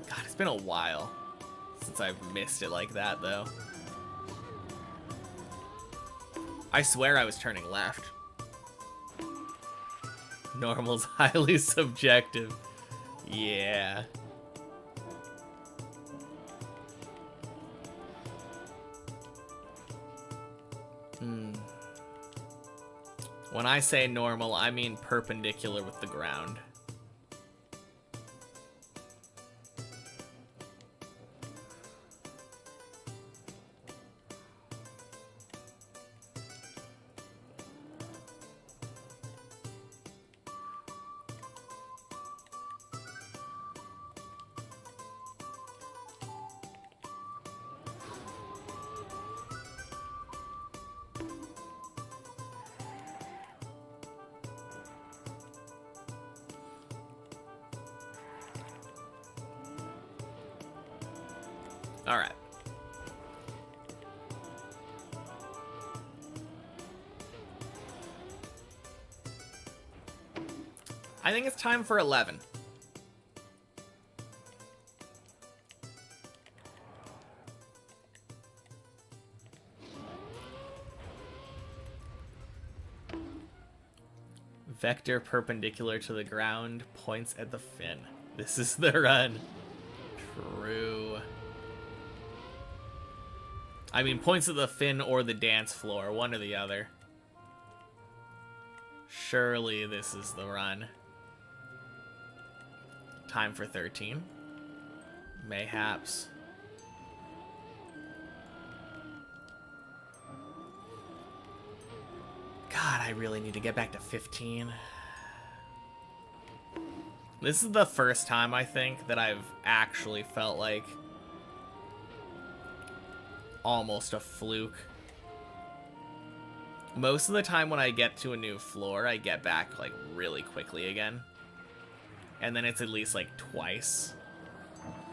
God, it's been a while since I've missed it like that, though. I swear I was turning left. Normal's highly subjective. Yeah. When I say normal, I mean perpendicular with the ground. All right. I think it's time for 11. Vector perpendicular to the ground, points at the fin. This is the run. True. I mean, points at the fin or the dance floor, one or the other. Surely this is the run. Time for 13. Mayhaps. God, I really need to get back to 15. This is the first time, I think, that I've actually felt like almost a fluke. Most of the time when I get to a new floor, I get back, like, really quickly again. And then it's at least, like, twice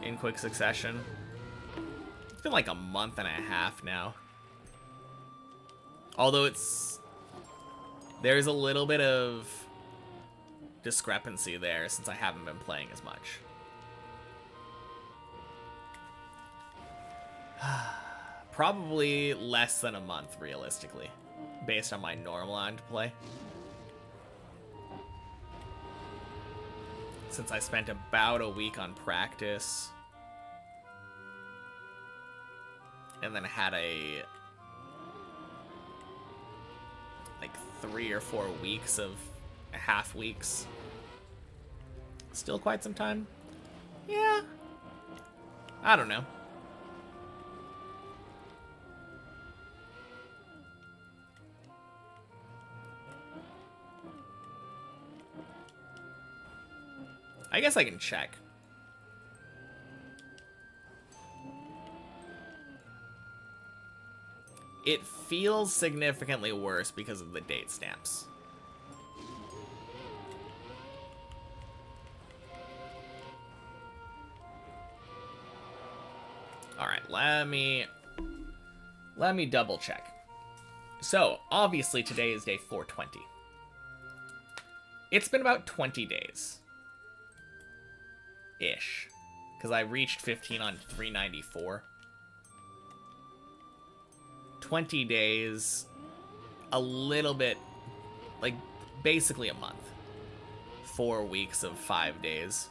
in quick succession. It's been like a month and a half now. Although there's a little bit of discrepancy there since I haven't been playing as much. Probably less than a month, realistically, based on my normal on to play. Since I spent about a week on practice. And then had like 3 or 4 weeks of half weeks. Still quite some time? Yeah. I don't know. I guess I can check. It feels significantly worse because of the date stamps. All right, let me double check. So, obviously today is day 420. It's been about 20 days. Ish. Because I reached 15 on 394. 20 days, a little bit, like, basically a month. 4 weeks of 5 days.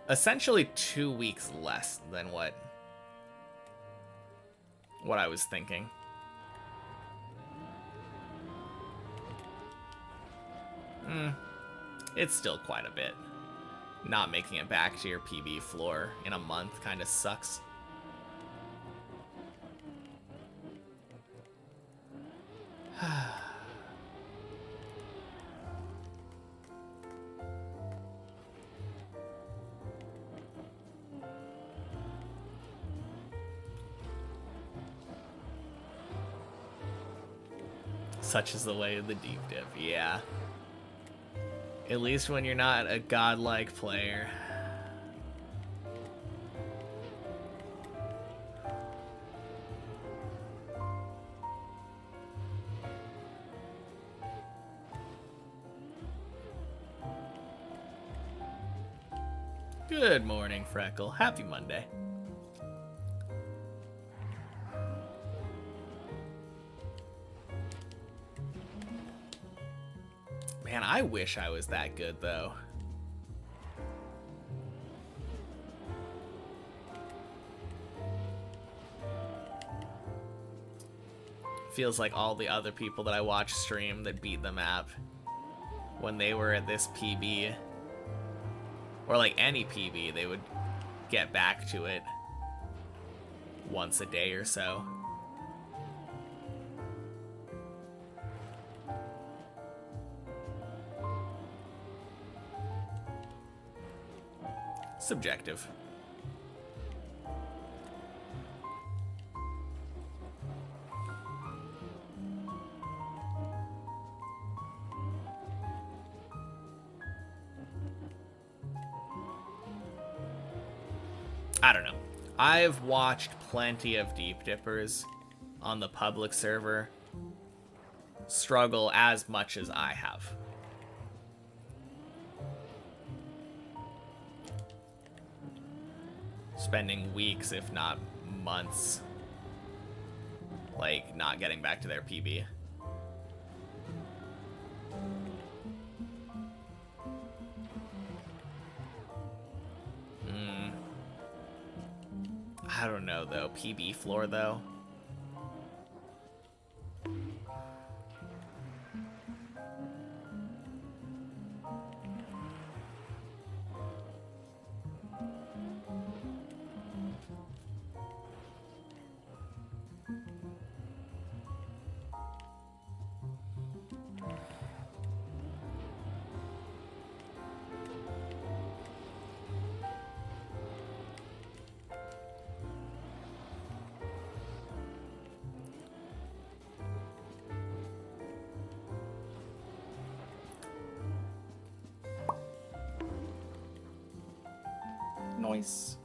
Essentially 2 weeks less than what I was thinking. It's still quite a bit. Not making it back to your PB floor in a month kind of sucks. Such is the way of the deep dip, yeah. At least when you're not a godlike player. Good morning, Freckle. Happy Monday. Man, I wish I was that good, though. Feels like all the other people that I watch stream that beat the map when they were at this PB, or like any PB, they would get back to it once a day or so. Subjective. I don't know. I've watched plenty of deep dippers on the public server struggle as much as I have. Spending weeks, if not months, like, not getting back to their PB. I don't know, though. PB floor, though. Nice.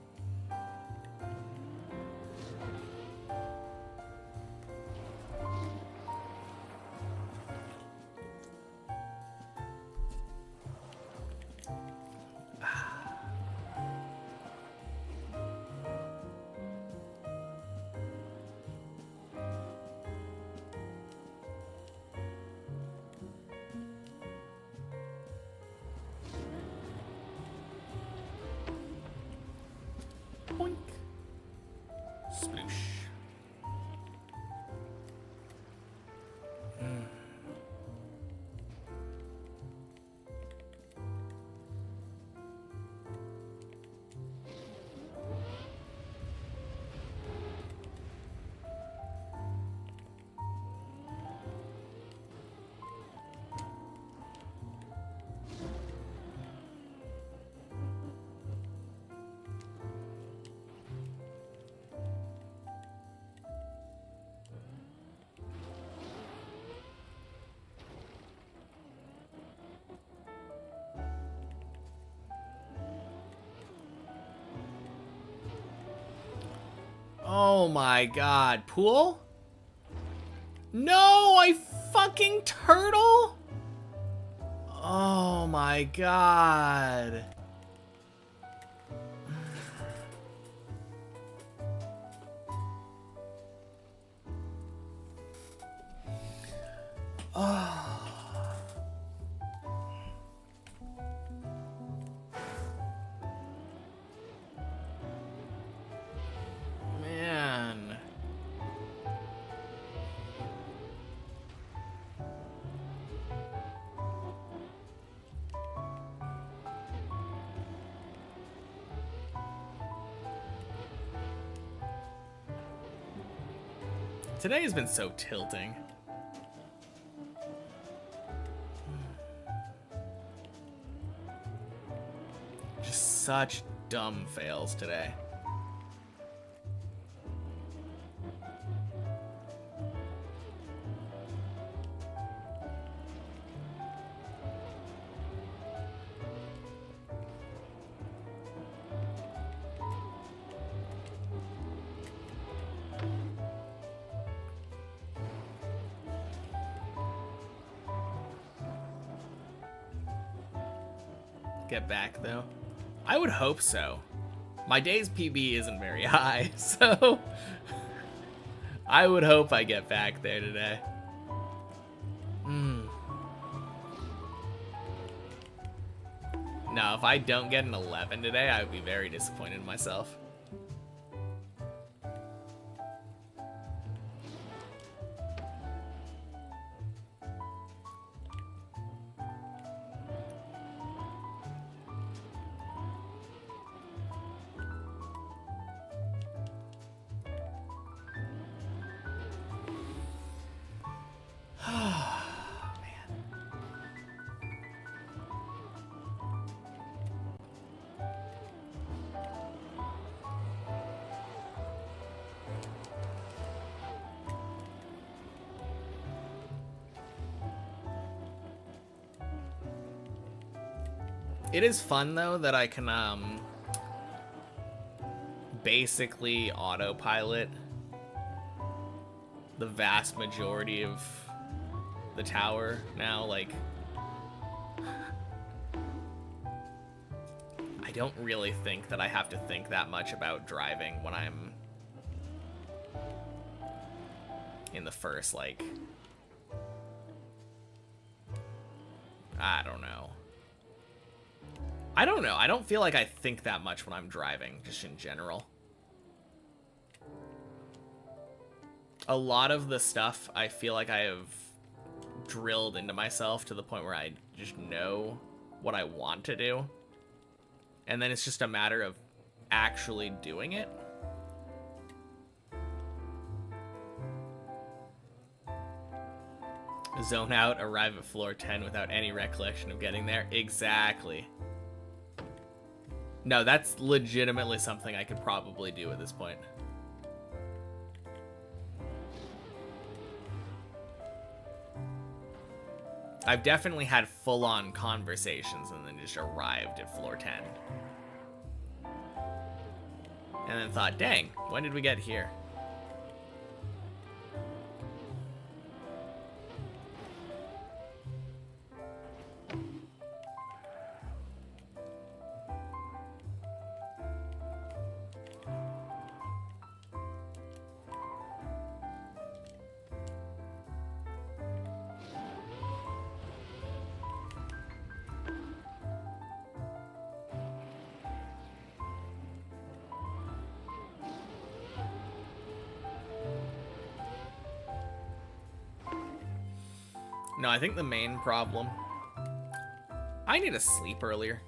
Boink. Sploosh. Oh my god. Pool? No, I fucking turtle? Oh my god. Oh. Man. Today has been so tilting. Just such dumb fails today. Get back, though? I would hope so. My day's PB isn't very high, so I would hope I get back there today. Now, if I don't get an 11 today, I would be very disappointed in myself. It is fun, though, that I can basically autopilot the vast majority of the tower now. Like, I don't really think that I have to think that much about driving when I'm in the first, like, I don't know. I don't know. I don't feel like I think that much when I'm driving, just in general. A lot of the stuff I feel like I have drilled into myself to the point where I just know what I want to do. And then it's just a matter of actually doing it. Zone out, arrive at floor 10 without any recollection of getting there. Exactly. No, that's legitimately something I could probably do at this point. I've definitely had full-on conversations and then just arrived at floor 10. And then thought, dang, when did we get here? No, I think the main problem... I need to sleep earlier.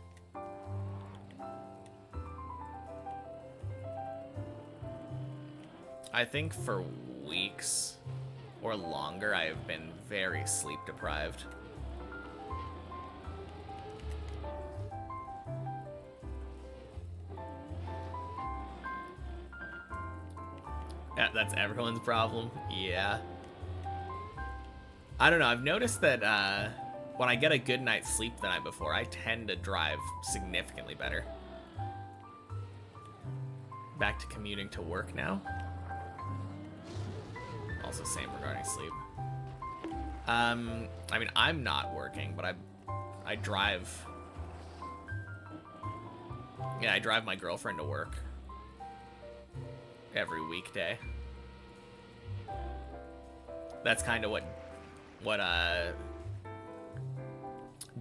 I think for weeks or longer, I have been very sleep deprived. Yeah, that's everyone's problem. Yeah. I don't know, I've noticed that when I get a good night's sleep the night before, I tend to drive significantly better. Back to commuting to work now. Also same regarding sleep. I mean, I'm not working, but I drive... Yeah, I drive my girlfriend to work every weekday. That's kind of what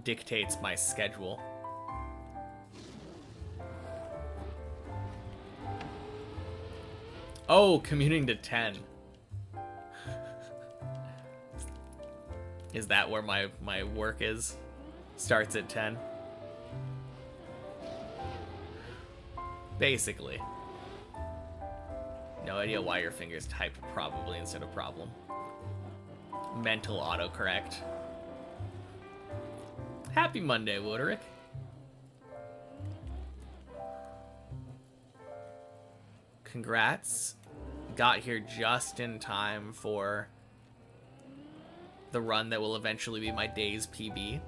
dictates my schedule. Oh, commuting to 10. Is that where my work is? Starts at 10? Basically. No idea why your fingers typed probably instead of problem. Mental autocorrect. Happy Monday, Wooderick. Congrats. Got here just in time for the run that will eventually be my day's PB.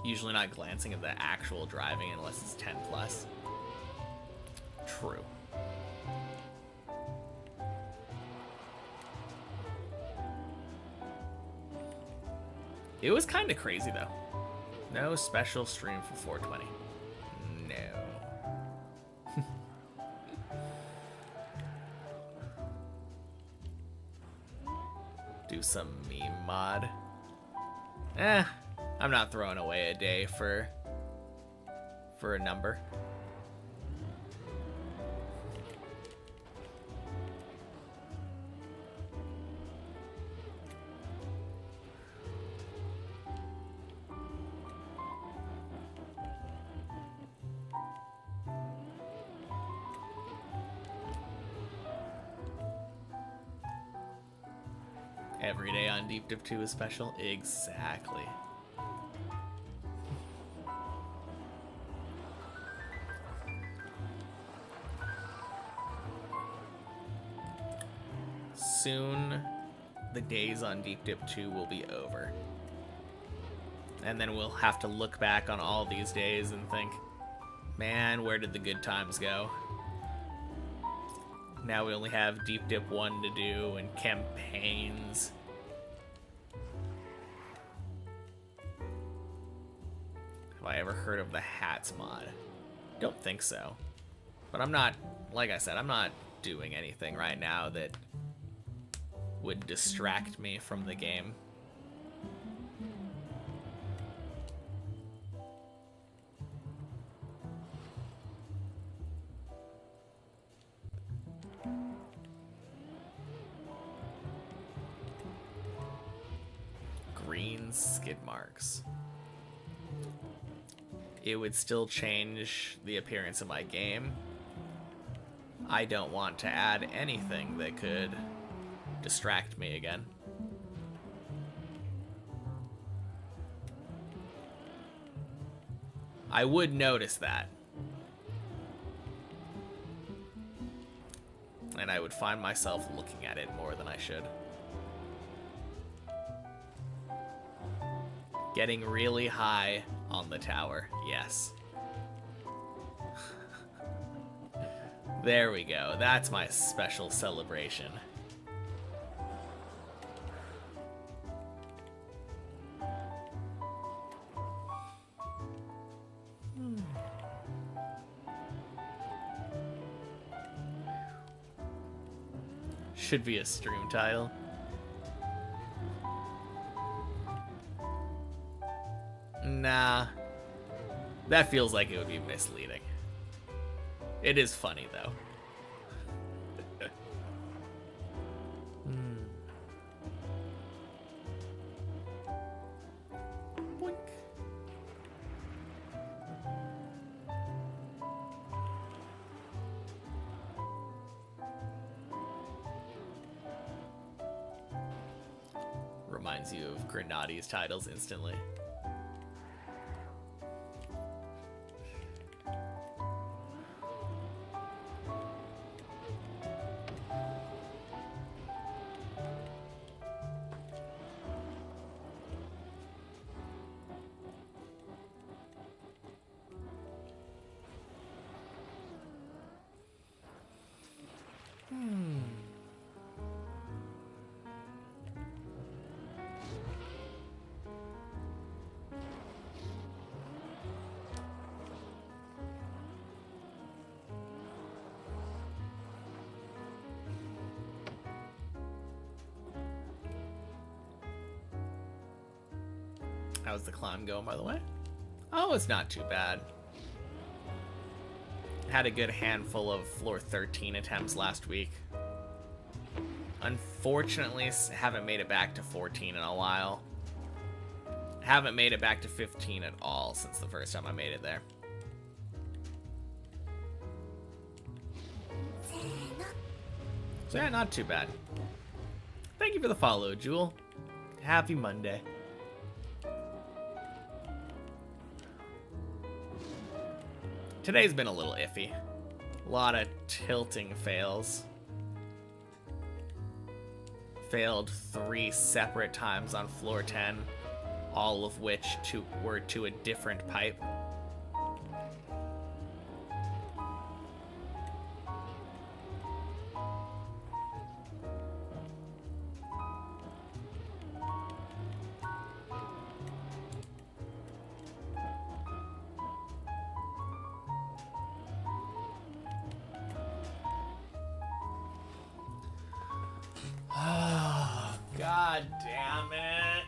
Usually not glancing at the actual driving unless it's 10 plus. True. It was kind of crazy, though. No special stream for 420. No. Do some meme mod. I'm not throwing away a day for a number. Every day on Deep Dip 2 is special. Exactly. Soon, the days on Deep Dip 2 will be over. And then we'll have to look back on all these days and think, man, where did the good times go? Now we only have Deep Dip 1 to do and campaigns. Have I ever heard of the hats mod? Don't think so. But I'm not, like I said, I'm not doing anything right now that would distract me from the game. Green skid marks. It would still change the appearance of my game. I don't want to add anything that could distract me again. I would notice that. And I would find myself looking at it more than I should. Getting really high on the tower, yes. There we go. That's my special celebration. Should be a stream title. Nah. That feels like it would be misleading. It is funny, though. Boink. Reminds you of Grenadi's titles instantly. How's the climb going, by the way? Oh, it's not too bad. Had a good handful of floor 13 attempts last week. Unfortunately, haven't made it back to 14 in a while. Haven't made it back to 15 at all since the first time I made it there. So yeah, not too bad. Thank you for the follow, Jewel. Happy Monday. Today's been a little iffy. A lot of tilting fails. Failed 3 separate times on floor 10, all of which were to a different pipe. God damn it.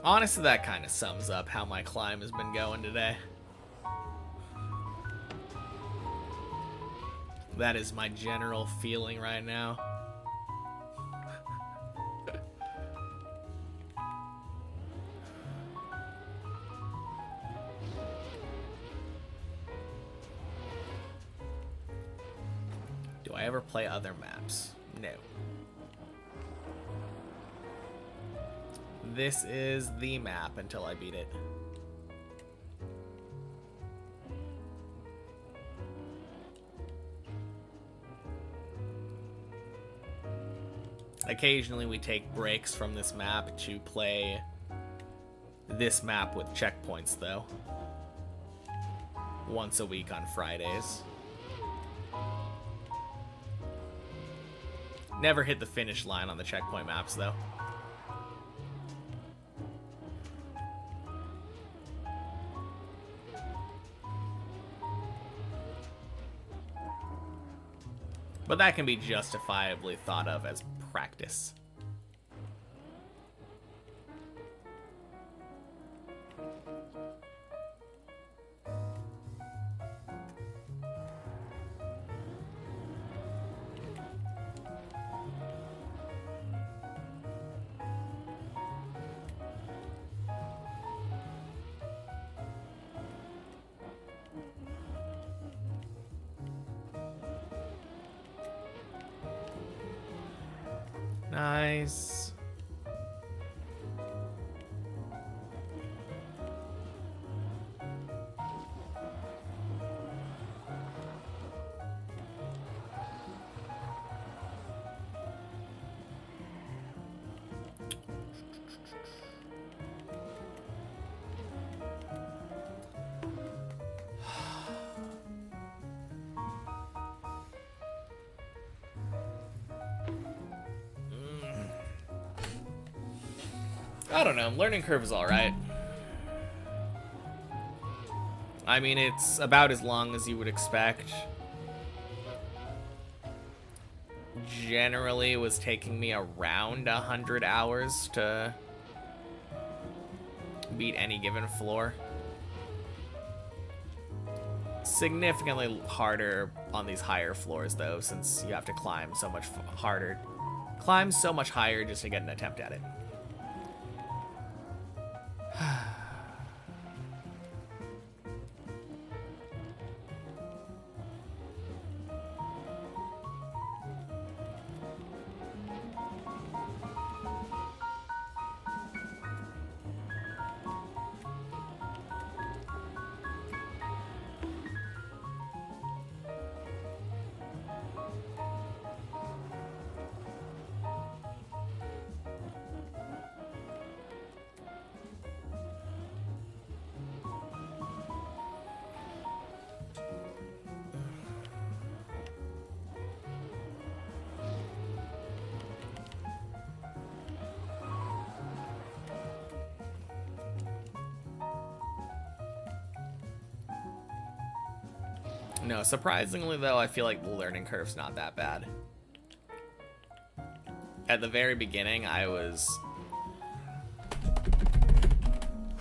Honestly, that kind of sums up how my climb has been going today. That is my general feeling right now. Do Do I ever play other maps? No. This is the map until I beat it. Occasionally we take breaks from this map to play this map with checkpoints, though. Once a week on Fridays. Never hit the finish line on the checkpoint maps, though. But that can be justifiably thought of as practice. Nice. I don't know, learning curve is alright. I mean, it's about as long as you would expect. Generally, it was taking me around 100 hours to beat any given floor. Significantly harder on these higher floors, though, since you have to climb so much harder. Climb so much higher just to get an attempt at it. No, surprisingly though, I feel like the learning curve's not that bad. At the very beginning, I was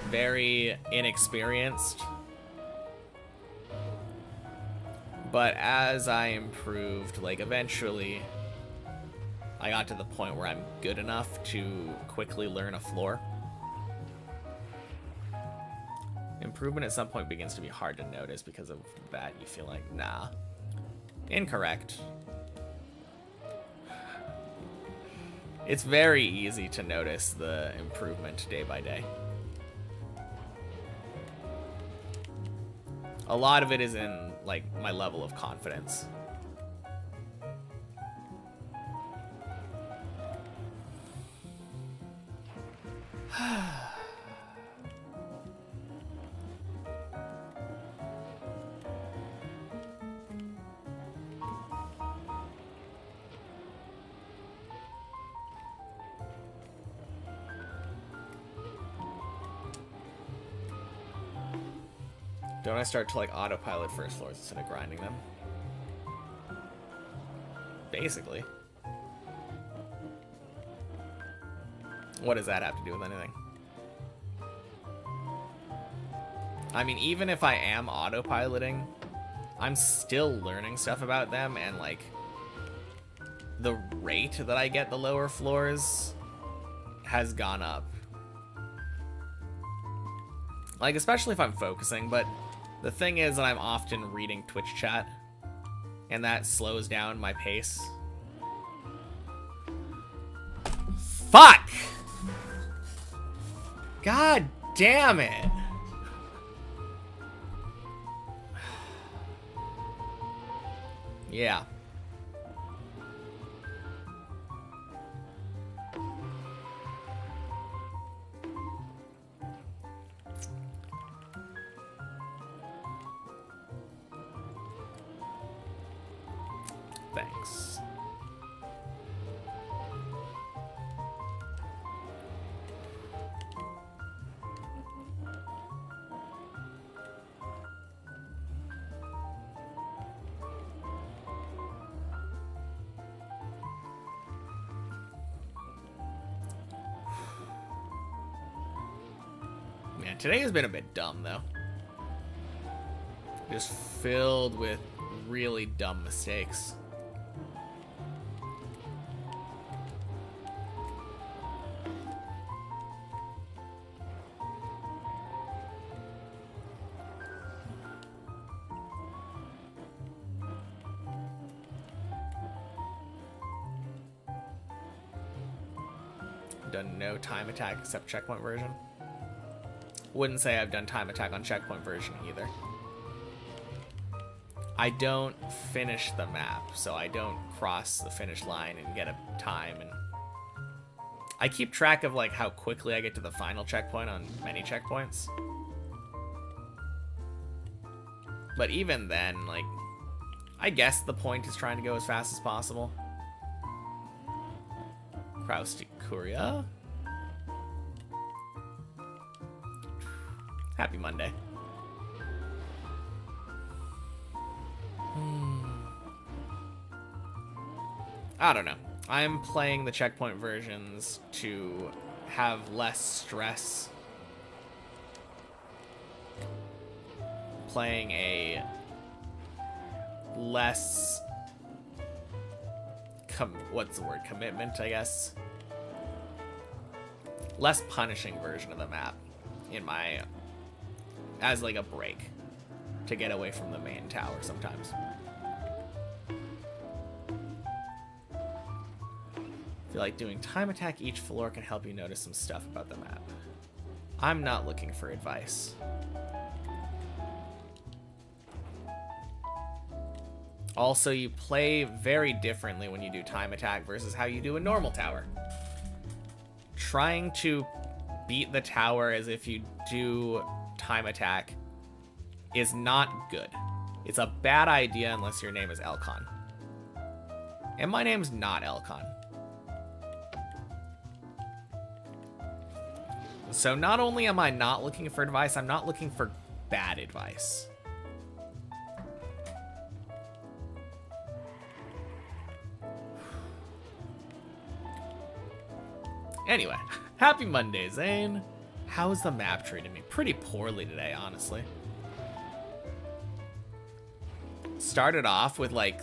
very inexperienced. But as I improved, like eventually, I got to the point where I'm good enough to quickly learn a floor. Improvement at some point begins to be hard to notice because of that. You feel like, nah. Incorrect. It's very easy to notice the improvement day by day. A lot of it is in, like, my level of confidence. Don't I start to like autopilot first floors instead of grinding them? Basically. What does that have to do with anything? I mean, even if I am autopiloting, I'm still learning stuff about them, and like the rate that I get the lower floors has gone up. Like, especially if I'm focusing, but the thing is that I'm often reading Twitch chat, And that slows down my pace. Fuck! God damn it! Yeah. Thanks. Man, today has been a bit dumb, though. Just filled with really dumb mistakes. Done no time attack except checkpoint version. Wouldn't say I've done time attack on checkpoint version either. I don't finish the map, so I don't cross the finish line and get a time. And I keep track of like how quickly I get to the final checkpoint on many checkpoints. But even then, like, I guess the point is trying to go as fast as possible. Kraustikuria. Happy Monday. I don't know. I'm playing the checkpoint versions to have less stress. Playing a less what's the word? Commitment, I guess. Less punishing version of the map in my as like a break to get away from the main tower sometimes. I feel like doing time attack each floor can help you notice some stuff about the map. I'm not looking for advice. Also, you play very differently when you do time attack versus how you do a normal tower. Trying to beat the tower as if you do time attack is not good. It's a bad idea unless your name is Elcon. And my name's not Elcon. So not only am I not looking for advice, I'm not looking for bad advice. Anyway, happy Monday, Zane. How's the map treating me? Pretty poorly today, honestly. Started off with like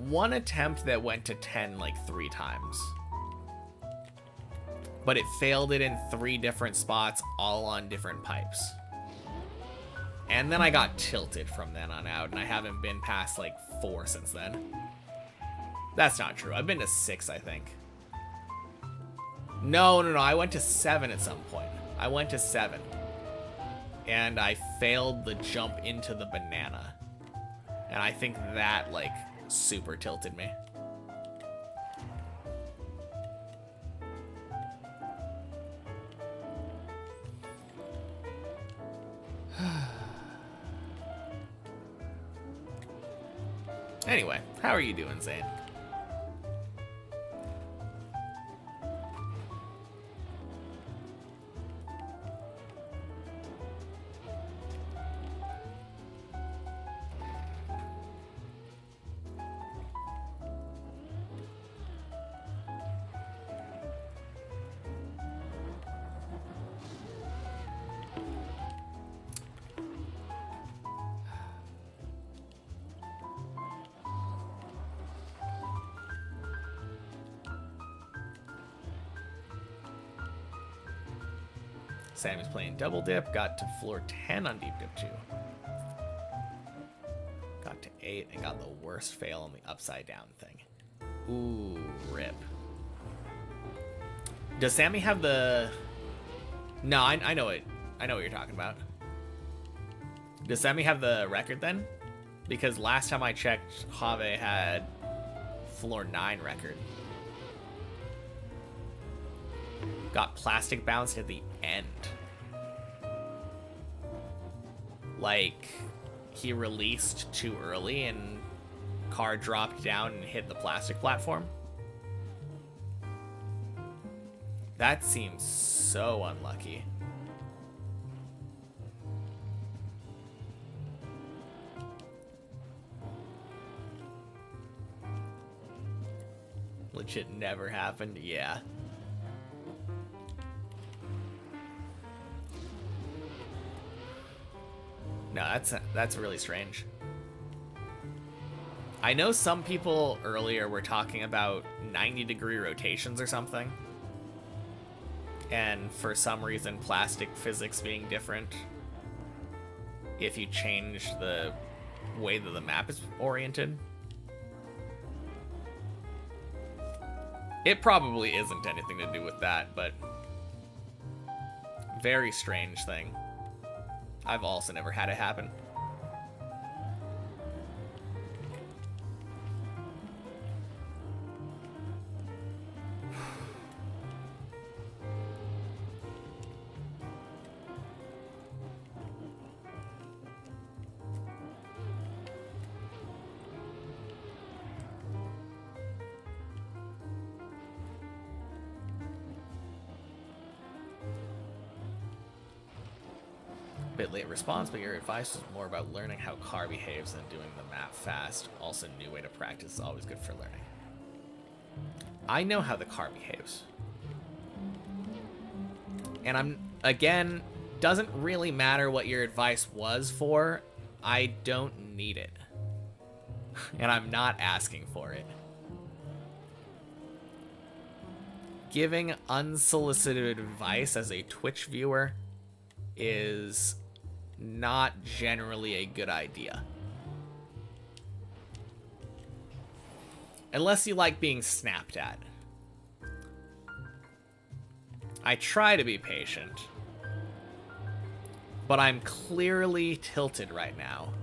one attempt that went to 10 like 3 times. But it failed it in 3 different spots, all on different pipes. And then I got tilted from then on out, and I haven't been past like 4 since then. That's not true. I've been to 6, I think. No, I went to 7 at some point. I went to 7. And I failed the jump into the banana. And I think that, like, super tilted me. Anyway, how are you doing, Zane? Sam is playing double dip, got to floor 10 on deep dip 2. to 8 and got the worst fail on the upside down thing. Ooh, rip. Does Sammy have the... No, I know it. I know what you're talking about. Does Sammy have the record then? Because last time I checked, Have had floor 9 record. Got plastic bounced at the end. Like, he released too early and car dropped down and hit the plastic platform. That seems so unlucky. Legit never happened, yeah. No, that's really strange. I know some people earlier were talking about 90-degree rotations or something. And for some reason, plastic physics being different if you change the way that the map is oriented. It probably isn't anything to do with that, but very strange thing. I've also never had it happen. Bit late response, but your advice was more about learning how car behaves than doing the map fast. Also, new way to practice is always good for learning. I know how the car behaves. And again, doesn't really matter what your advice was for. I don't need it. And I'm not asking for it. Giving unsolicited advice as a Twitch viewer is not generally a good idea. Unless you like being snapped at. I try to be patient, but I'm clearly tilted right now.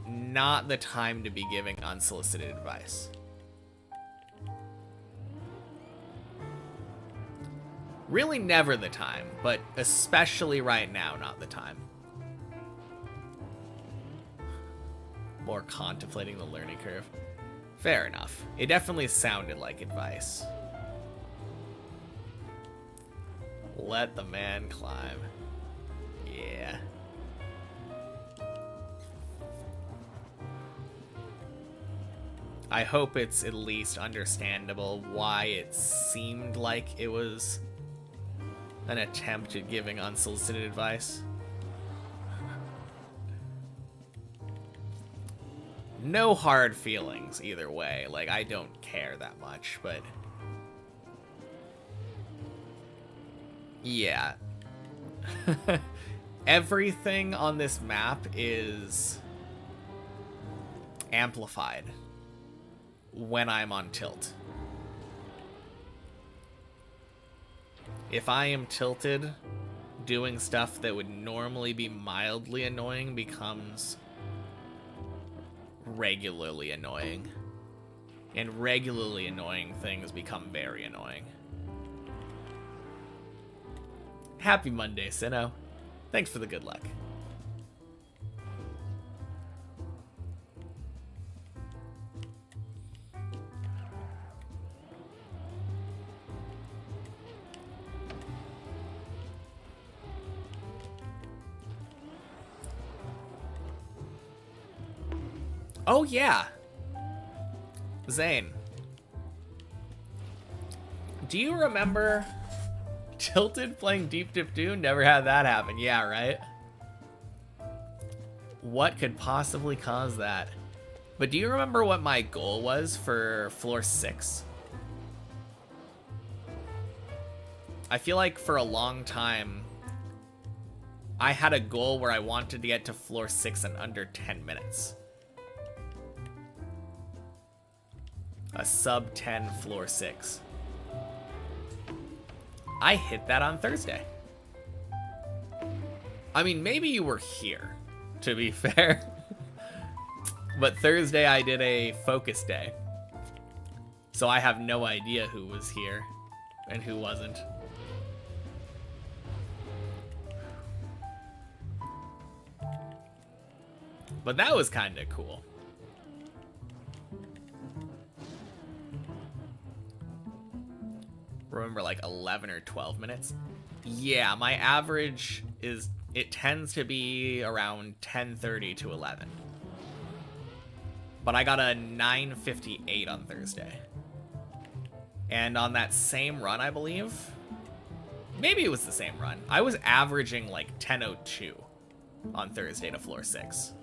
Not the time to be giving unsolicited advice. Really never the time, but especially right now, not the time. More contemplating the learning curve. Fair enough. It definitely sounded like advice. Let the man climb. Yeah. I hope it's at least understandable why it seemed like it was an attempt at giving unsolicited advice. No hard feelings either way. Like, I don't care that much, but yeah. Everything on this map is amplified when I'm on tilt. If I am tilted, doing stuff that would normally be mildly annoying becomes regularly annoying. And regularly annoying things become very annoying. Happy Monday, Sinnoh. Thanks for the good luck. Oh, yeah. Zane. Do you remember Tilted playing Deep Dip Dune? Never had that happen. Yeah, right? What could possibly cause that? But do you remember what my goal was for floor 6? I feel like for a long time, I had a goal where I wanted to get to floor 6 in under 10 minutes. A sub 10 floor 6. I hit that on Thursday. I mean, maybe you were here, to be fair. But Thursday I did a focus day. So I have no idea who was here and who wasn't. But that was kind of cool. Remember, like 11 or 12 minutes? Yeah, my average is, it tends to be around 10:30 to 11. But I got a 9:58 on Thursday. And on that same run, I believe, maybe it was the same run, I was averaging like 10:02 on Thursday to floor 6.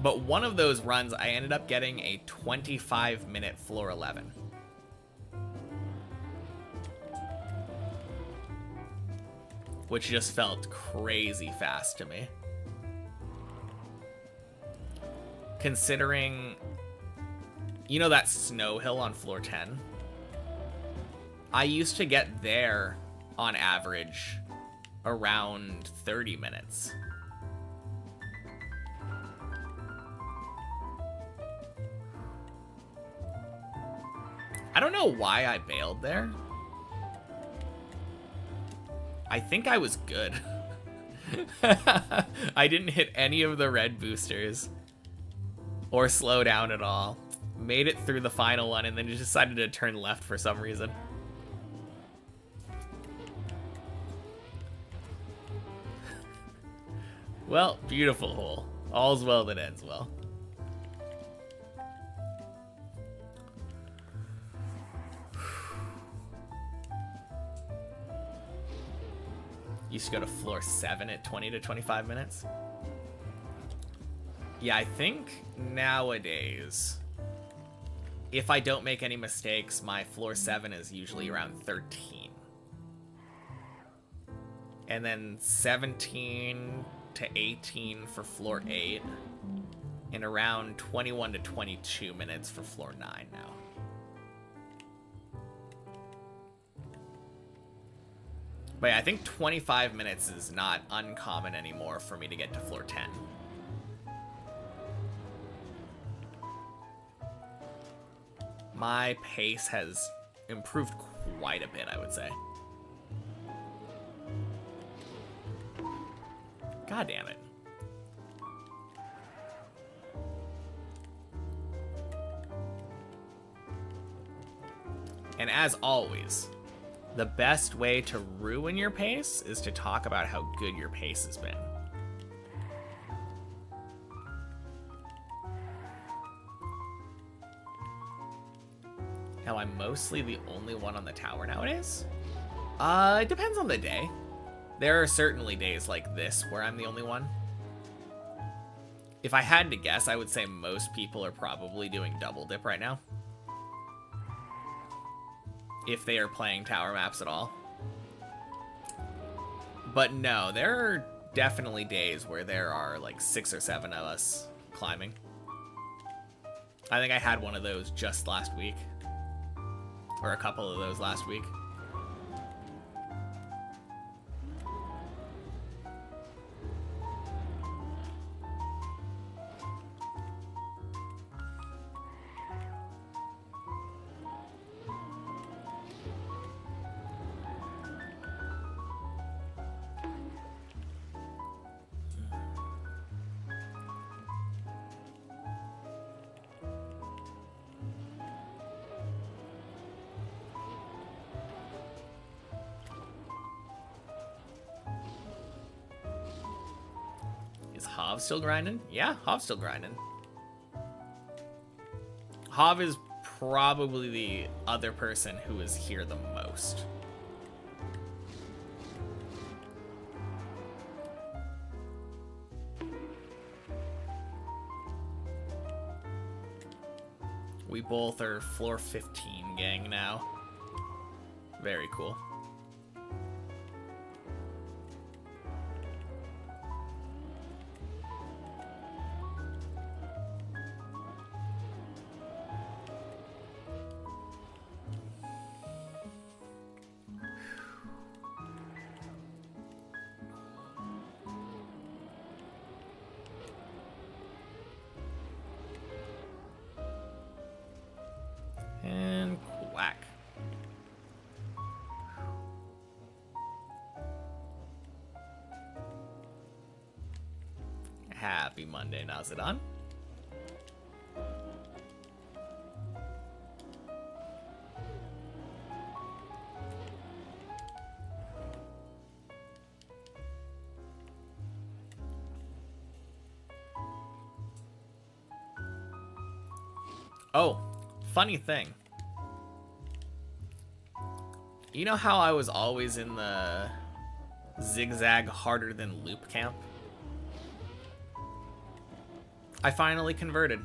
But one of those runs, I ended up getting a 25-minute floor 11. Which just felt crazy fast to me. Considering, you know that snow hill on floor 10? I used to get there on average around 30 minutes. I don't know why I bailed there. I think I was good. I didn't hit any of the red boosters or slow down at all. Made it through the final one and then just decided to turn left for some reason. Well, beautiful hole. All's well that ends well. Used to go to floor 7 at 20 to 25 minutes. Yeah, I think nowadays, if I don't make any mistakes, my floor 7 is usually around 13. And then 17 to 18 for floor 8. And around 21 to 22 minutes for floor 9 now. But yeah, I think 25 minutes is not uncommon anymore for me to get to floor 10. My pace has improved quite a bit, I would say. God damn it. And as always, the best way to ruin your pace is to talk about how good your pace has been. Now, I'm mostly the only one on the tower nowadays. It depends on the day. There are certainly days like this where I'm the only one. If I had to guess, I would say most people are probably doing double dip right now. If they are playing tower maps at all. But no, there are definitely days where there are like 6 or 7 of us climbing. I think I had one of those just last week. Or a couple of those last week. Hav still grinding? Yeah, Hav's still grinding. Hav is probably the other person who is here the most. We both are floor 15 gang now. Very cool. Happy Monday, Nazadon. Oh, funny thing. You know how I was always in the zigzag harder than loop camp? I finally converted.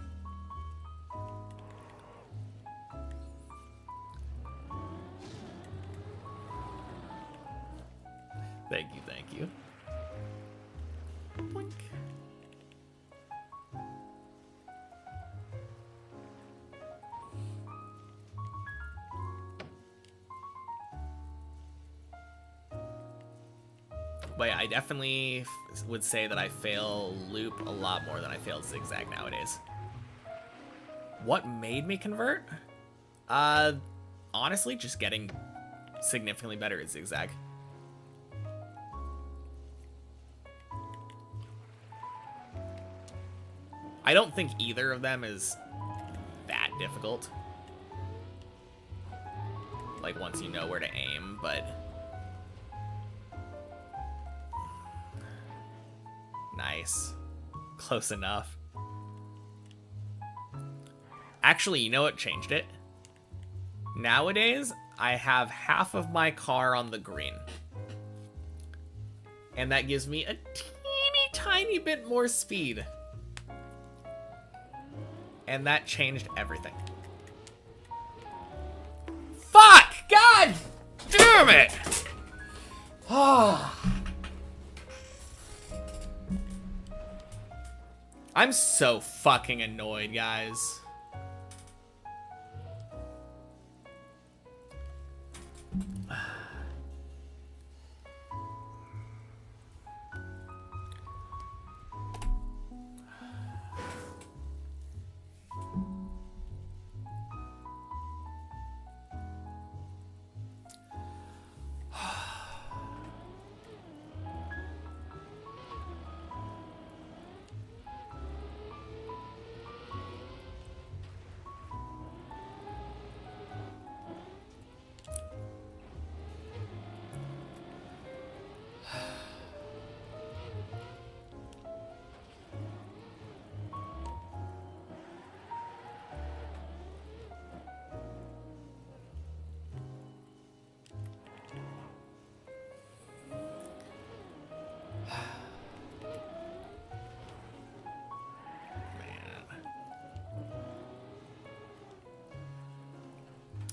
Thank you, thank you. Boink. But yeah, I definitely would say that I fail loop a lot more than I fail zigzag nowadays. What made me convert? Honestly, just getting significantly better at zigzag. I don't think either of them is that difficult. Like, once you know where to aim, but... Nice. Close enough. Actually, you know what changed it? Nowadays, I have half of my car on the green. And that gives me a teeny tiny bit more speed. And that changed everything. Fuck! God damn it! I'm so fucking annoyed, guys.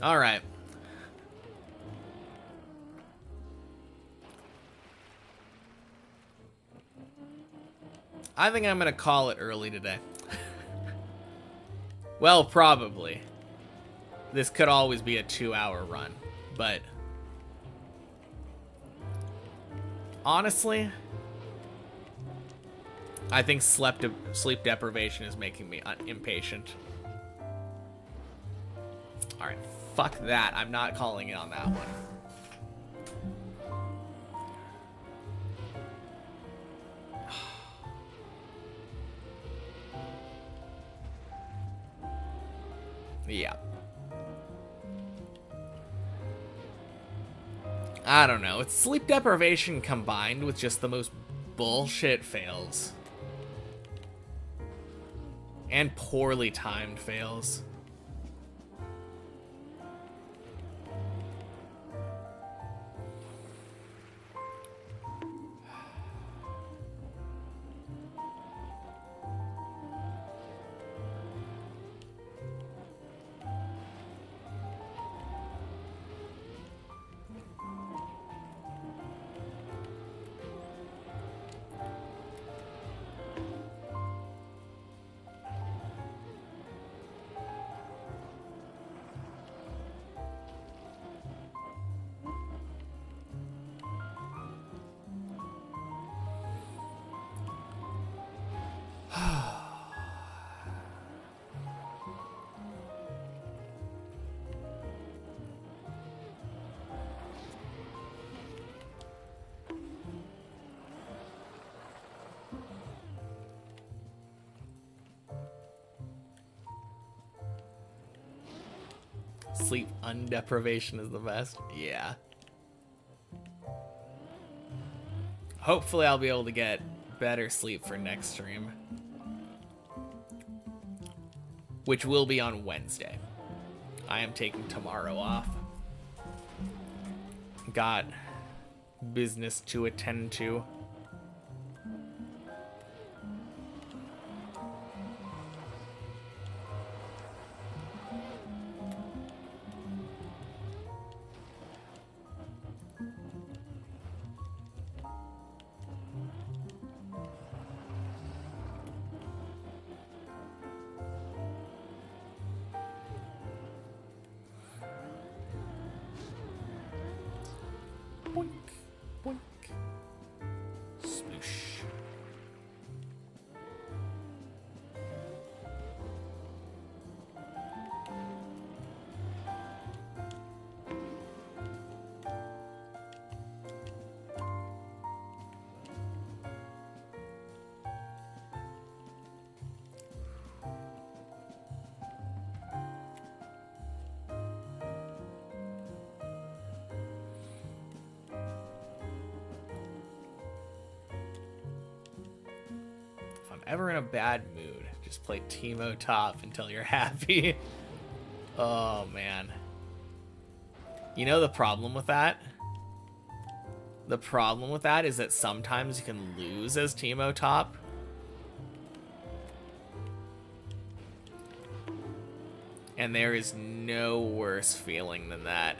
All right. I think I'm gonna call it early today. Well, probably. This could always be a 2-hour run, but honestly, I think sleep deprivation is making me impatient. All right. Fuck that. I'm not calling it on that one. Yeah. I don't know. It's sleep deprivation combined with just the most bullshit fails. And poorly timed fails. Sleep undeprivation is the best. Yeah. Hopefully I'll be able to get better sleep for next stream, which will be on Wednesday. I am taking tomorrow off. Got business to attend to. Ever in a bad mood, just play Teemo top until you're happy. Oh man. You know the problem with that? The problem with that is that sometimes you can lose as Teemo top. And there is no worse feeling than that.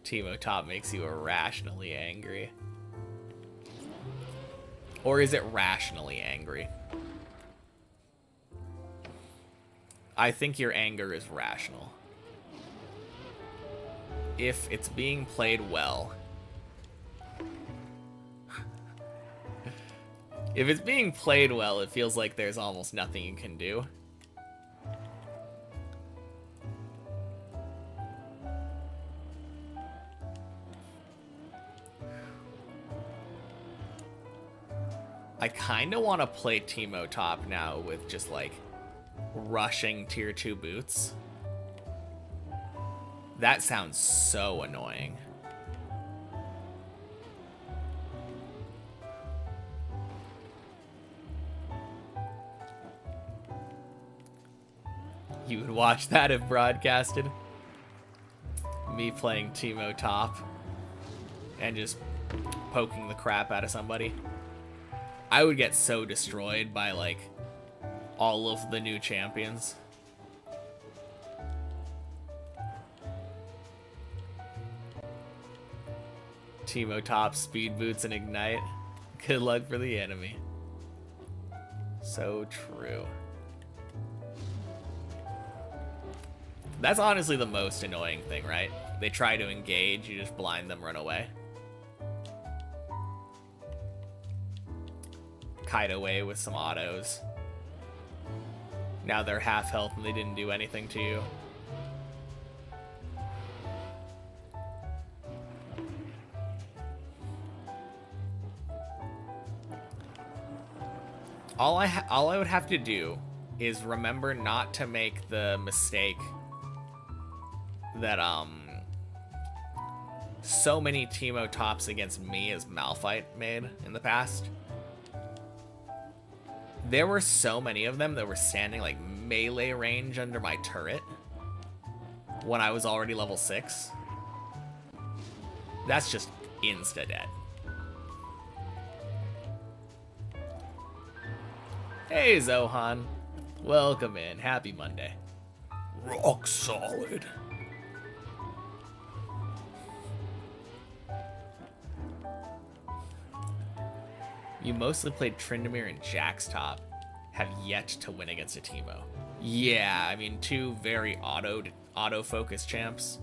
Teemo top makes you irrationally angry. Or is it rationally angry? I think your anger is rational. If it's being played well. If it's being played well, it feels like there's almost nothing you can do. I kind of want to play Teemo top now with just like rushing tier 2 boots. That sounds so annoying. You would watch that if broadcasted. Me playing Teemo top and just poking the crap out of somebody. I would get so destroyed by, like, all of the new champions. Teemo top, speed boots, and ignite. Good luck for the enemy. So true. That's honestly the most annoying thing, right? They try to engage, you just blind them, run away. Kite away with some autos. Now they're half health and they didn't do anything to you. All I would have to do is remember not to make the mistake that so many Teemo tops against me as Malphite made in the past. There were so many of them that were standing like melee range under my turret when I was already level 6. That's just insta-dead. Hey Zohan, welcome in. Happy Monday. Rock solid. You mostly played Tryndamere and Jax top. Have yet to win against a Teemo. Yeah, I mean, two very auto-focused champs.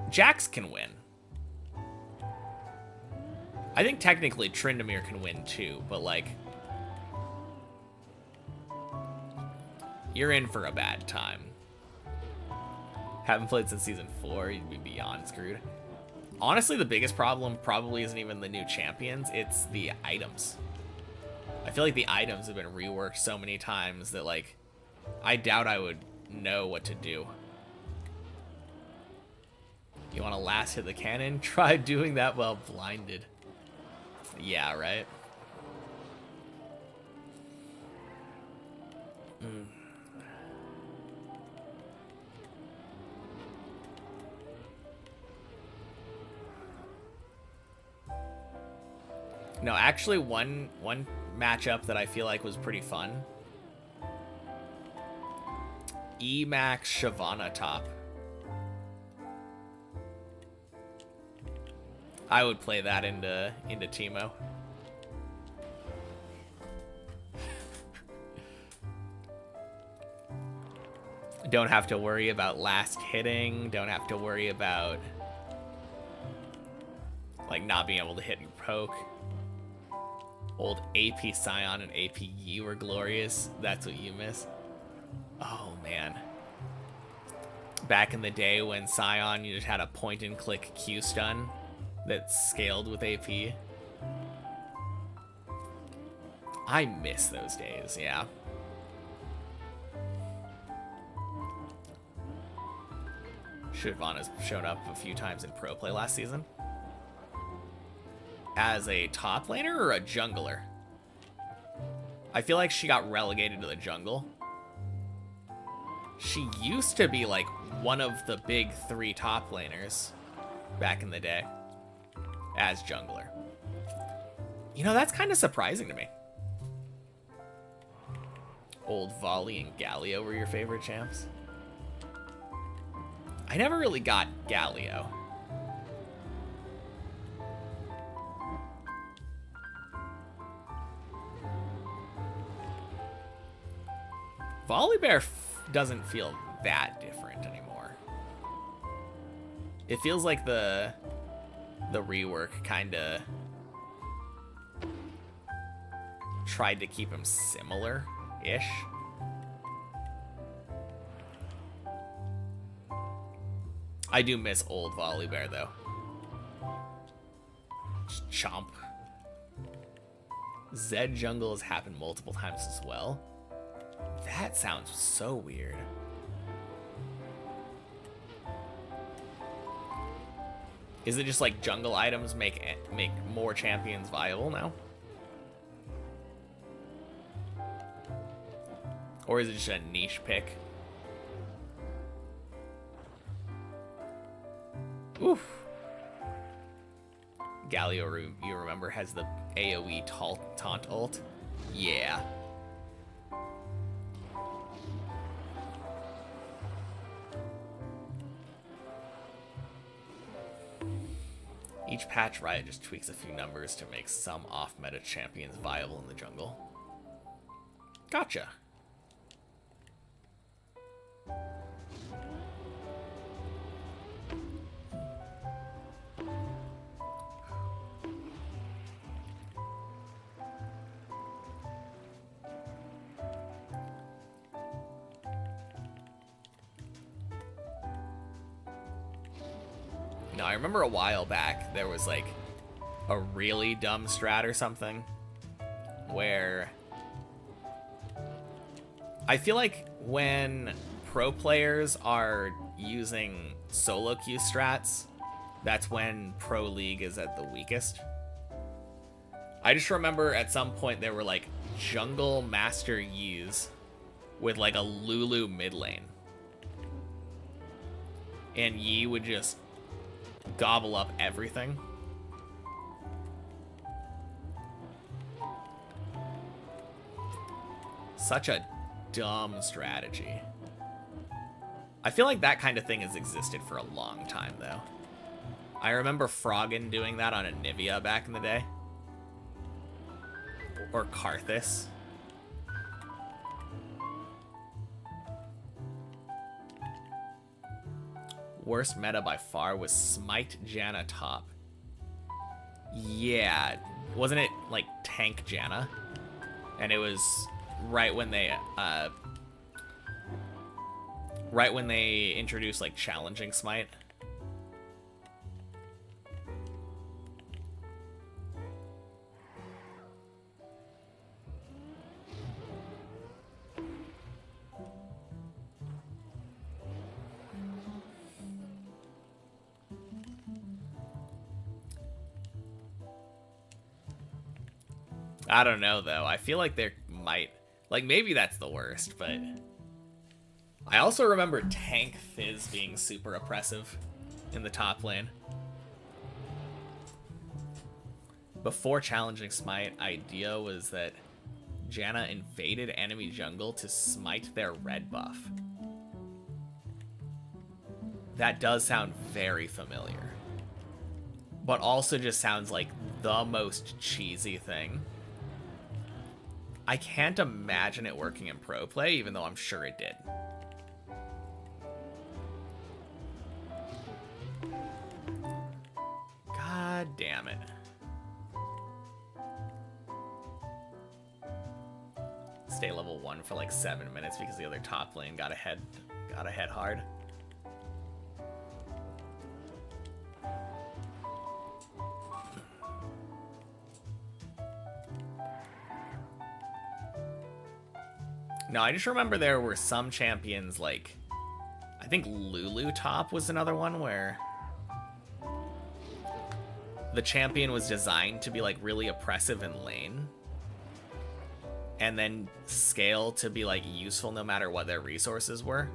Jax can win. I think technically Tryndamere can win too, but like, you're in for a bad time. Haven't played since season 4, you'd be beyond screwed. Honestly, the biggest problem probably isn't even the new champions, it's the items. I feel like the items have been reworked so many times that, like, I doubt I would know what to do. You want to last hit the cannon? Try doing that while blinded. Yeah, right? No, actually, one matchup that I feel like was pretty fun. Emax Shyvana top. I would play that into Teemo. Don't have to worry about last hitting. Don't have to worry about, like, not being able to hit and poke. Old AP Scion and AP Yi were glorious. That's what you miss. Oh, man. Back in the day when Scion, you just had a point-and-click Q-stun that scaled with AP. I miss those days, yeah. Shyvana's shown up a few times in pro play last season. As a top laner or a jungler? I feel like she got relegated to the jungle. She used to be like one of the big 3 top laners back in the day as jungler. You know, that's kind of surprising to me. Old Volley and Galio were your favorite champs? I never really got Galio. Volibear doesn't feel that different anymore. It feels like the rework kind of tried to keep him similar-ish. I do miss old Volibear, though. Chomp. Zed jungle has happened multiple times as well. That sounds so weird. Is it just like jungle items make more champions viable now? Or is it just a niche pick? Oof. Galio, you remember, has the AoE taunt ult? Yeah. Each patch, Riot just tweaks a few numbers to make some off-meta champions viable in the jungle. Gotcha. Now, I remember a while back, there was like a really dumb strat or something where I feel like when pro players are using solo queue strats, that's when Pro League is at the weakest. I just remember at some point there were like jungle master Yis with like a Lulu mid lane. And Yi would just gobble up everything. Such a dumb strategy. I feel like that kind of thing has existed for a long time, though. I remember Froggen doing that on Anivia back in the day. Or Karthus. Worst meta by far was Smite Janna top. Yeah, wasn't it like tank Janna? And it was right when they introduced like challenging Smite. I don't know, though. I feel like there might... Like, maybe that's the worst, but... I also remember Tank Fizz being super oppressive in the top lane. Before challenging Smite, idea was that Janna invaded enemy jungle to smite their red buff. That does sound very familiar. But also just sounds like the most cheesy thing. I can't imagine it working in pro play, even though I'm sure it did. God damn it. Stay level 1 for like 7 minutes because the other top lane got ahead hard. No, I just remember there were some champions, like, I think Lulu top was another one where the champion was designed to be like really oppressive in lane and then scale to be like useful no matter what their resources were.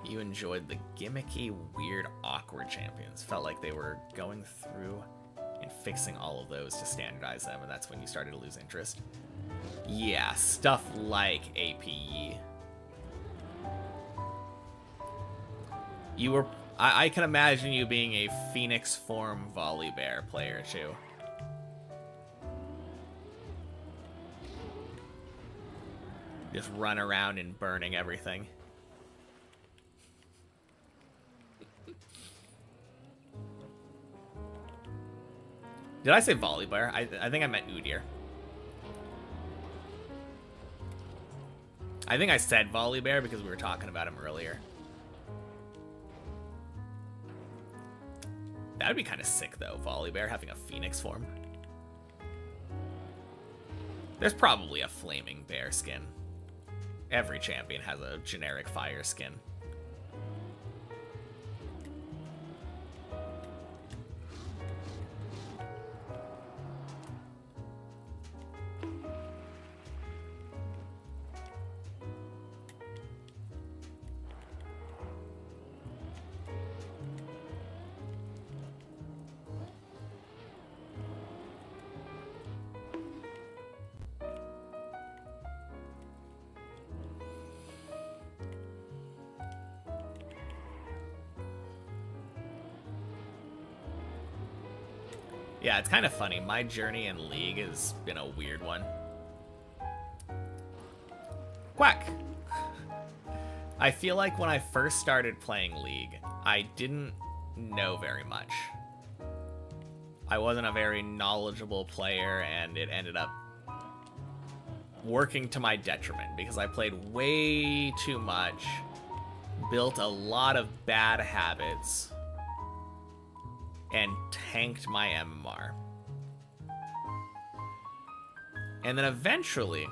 You enjoyed the gimmicky, weird, awkward champions. Felt like they were going through and fixing all of those to standardize them, and that's when you started to lose interest. Yeah, stuff like APE. You were... I can imagine you being a Phoenix form Volibear player, too. Just run around and burning everything. Did I say Volibear? I think I meant Udyr. I think I said Volibear because we were talking about him earlier. That would be kind of sick, though, Volibear having a Phoenix form. There's probably a Flaming Bear skin. Every champion has a generic fire skin. Yeah, it's kind of funny. My journey in League has been a weird one. Quack! I feel like when I first started playing League, I didn't know very much. I wasn't a very knowledgeable player, and it ended up working to my detriment because I played way too much, built a lot of bad habits, and tanked my MMR. And then eventually,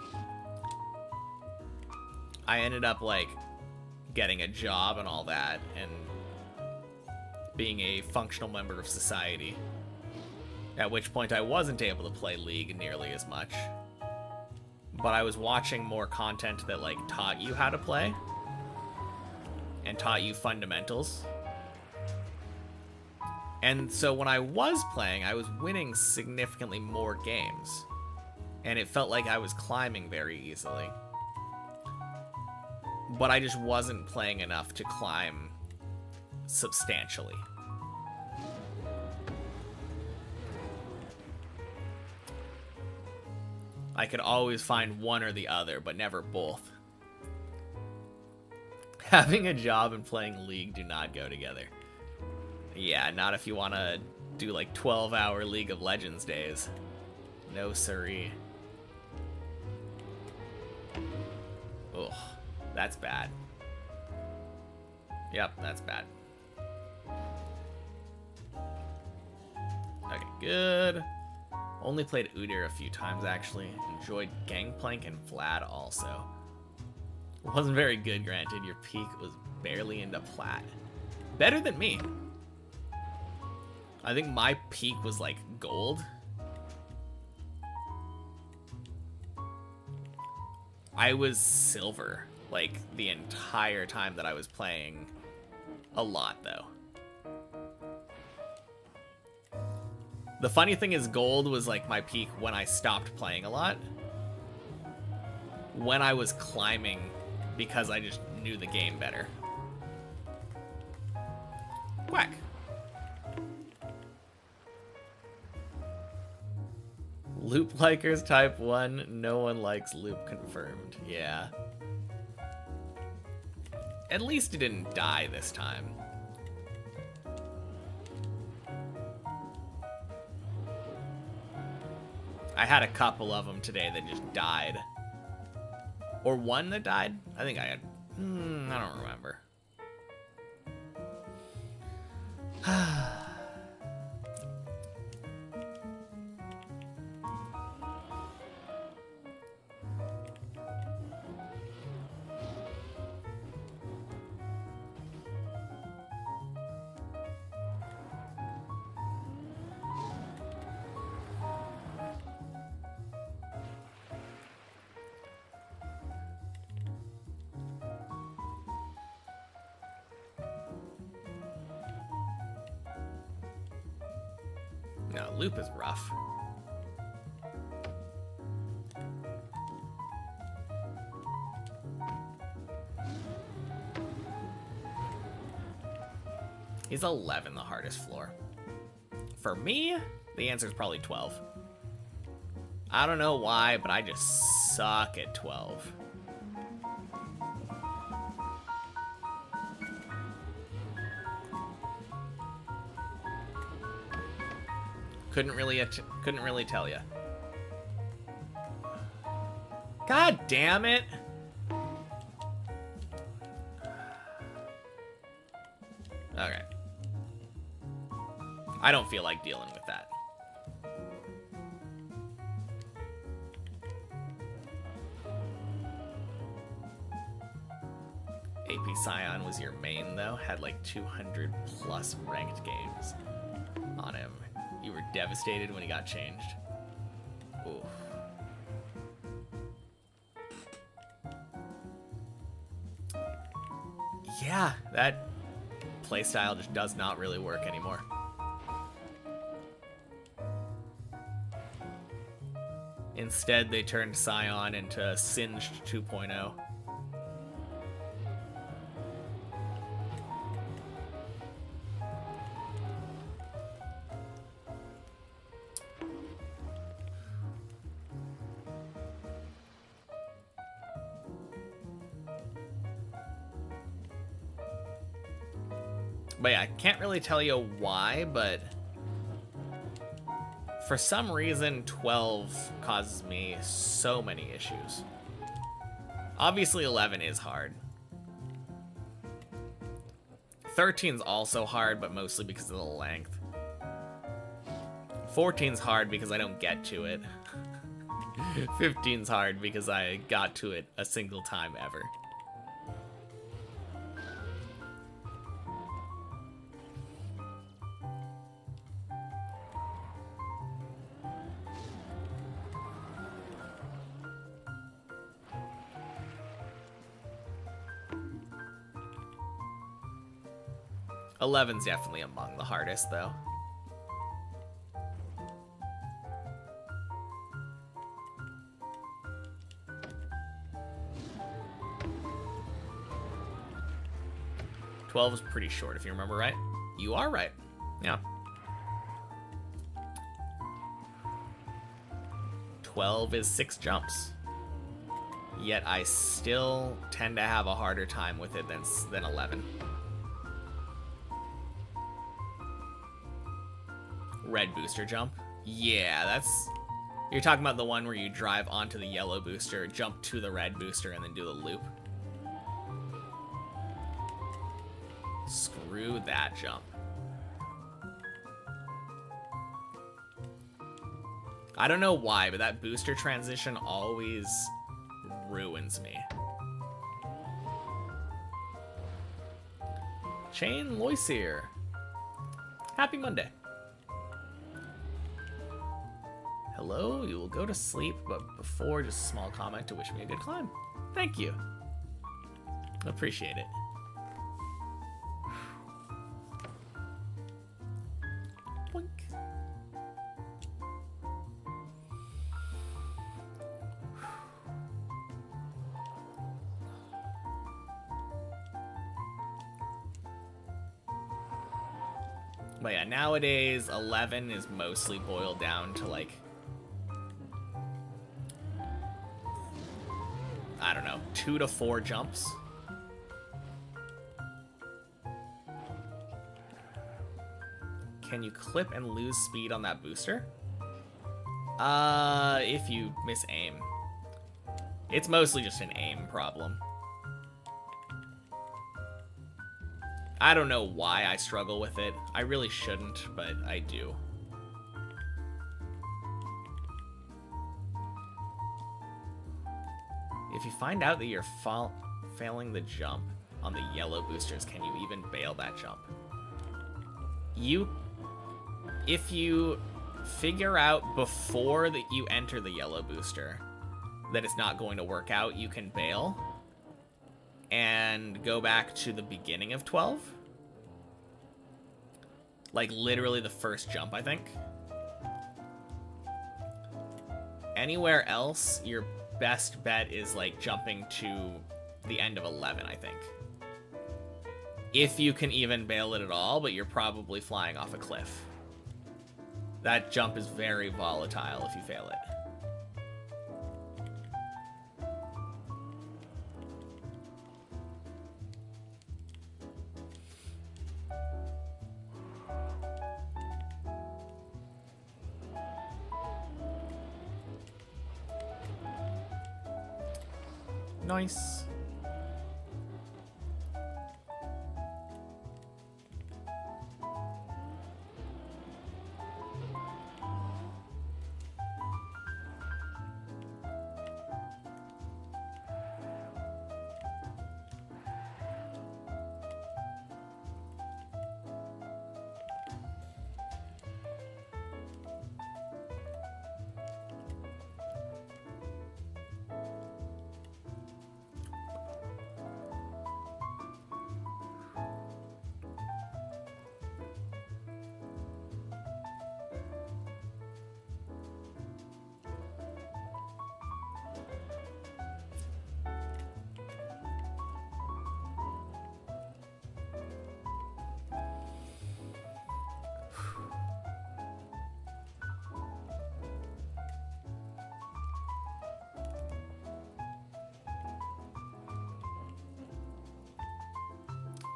I ended up, like, getting a job and all that, and being a functional member of society. At which point I wasn't able to play League nearly as much. But I was watching more content that, like, taught you how to play, and taught you fundamentals. And so when I was playing, I was winning significantly more games. And it felt like I was climbing very easily. But I just wasn't playing enough to climb substantially. I could always find one or the other, but never both. Having a job and playing League do not go together. Yeah, not if you want to do like 12-hour League of Legends days. No siree. Ugh, that's bad. Yep, that's bad. Okay, good. Only played Udyr a few times, actually. Enjoyed Gangplank and Vlad also. Wasn't very good, granted. Your peak was barely into plat. Better than me. I think my peak was like gold. I was silver like the entire time that I was playing. A lot though. The funny thing is gold was like my peak when I stopped playing a lot. When I was climbing because I just knew the game better. Quack. Loop likers type 1. No one likes loop confirmed. Yeah. At least it didn't die this time. I had a couple of them today that just died. Or one that died? I think I had... I don't remember. No, loop is rough. Is 11 the hardest floor? For me, the answer is probably 12. I don't know why, but I just suck at 12. Couldn't really tell you. God damn it! Okay. I don't feel like dealing with that. AP Scion was your main though, had like 200 plus ranked games on him. You were devastated when he got changed. Oof. Yeah, that playstyle just does not really work anymore. Instead, they turned Scion into Singed 2.0. But yeah, I can't really tell you why, but for some reason, 12 causes me so many issues. Obviously, 11 is hard. 13's also hard, but mostly because of the length. 14's hard because I don't get to it. 15's hard because I got to it a single time ever. Eleven's definitely among the hardest, though. $12 is pretty short, if you remember right. You are right. Yeah. 12 is 6 jumps. Yet I still tend to have a harder time with it than 11. Red booster jump. Yeah, that's... You're talking about the one where you drive onto the yellow booster, jump to the red booster, and then do the loop. Screw that jump. I don't know why, but that booster transition always ruins me. Chain Loisier. Happy Monday. Hello, you will go to sleep, but before, just a small comment to wish me a good climb. Thank you. Appreciate it. Boink. But yeah, nowadays 11 is mostly boiled down to like, I don't know, 2 to 4 jumps. Can you clip and lose speed on that booster? If you miss aim. It's mostly just an aim problem. I don't know why I struggle with it. I really shouldn't, but I do. If you find out that you're failing the jump on the yellow boosters, can you even bail that jump? If you figure out before that you enter the yellow booster that it's not going to work out, you can bail and go back to the beginning of 12. Like literally the first jump, I think. Anywhere else, your best bet is like jumping to the end of 11, I think. If you can even bail it at all, but you're probably flying off a cliff. That jump is very volatile if you fail it. Nice.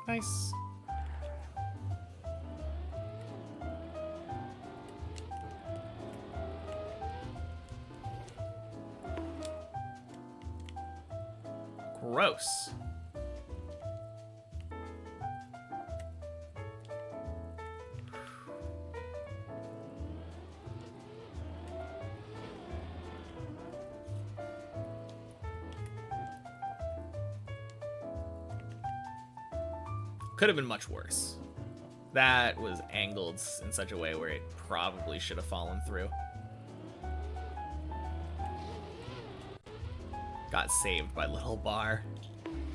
Nice. Gross. Could have been much worse. That was angled in such a way where it probably should have fallen through. Got saved by little bar.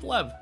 Flub.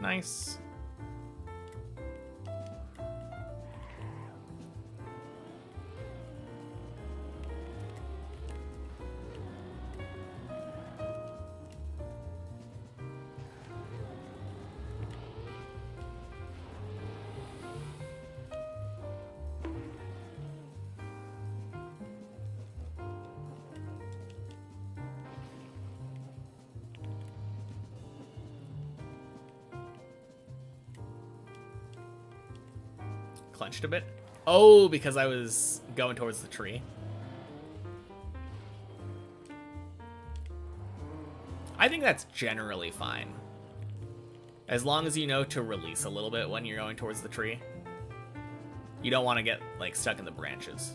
Nice. clenched a bit. Oh, because I was going towards the tree. I think that's generally fine. As long as you know to release a little bit when you're going towards the tree. You don't want to get, like, stuck in the branches.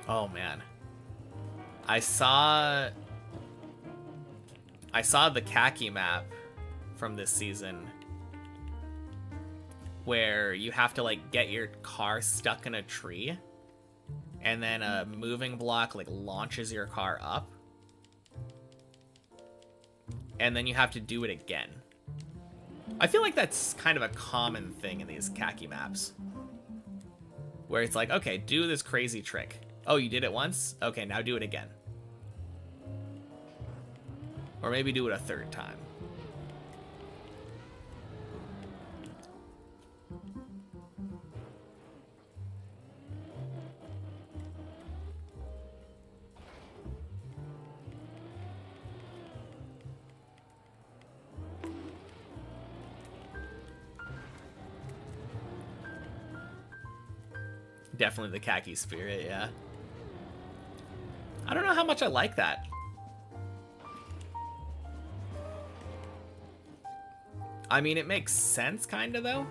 Oh man. I saw the khaki map from this season where you have to like get your car stuck in a tree and then a moving block like launches your car up and then you have to do it again. I feel like that's kind of a common thing in these khaki maps where it's like, okay, do this crazy trick. Oh, you did it once? Okay, now do it again. Or maybe do it a third time. Definitely the khaki spirit, yeah. I don't know how much I like that. I mean, it makes sense, kind of, though.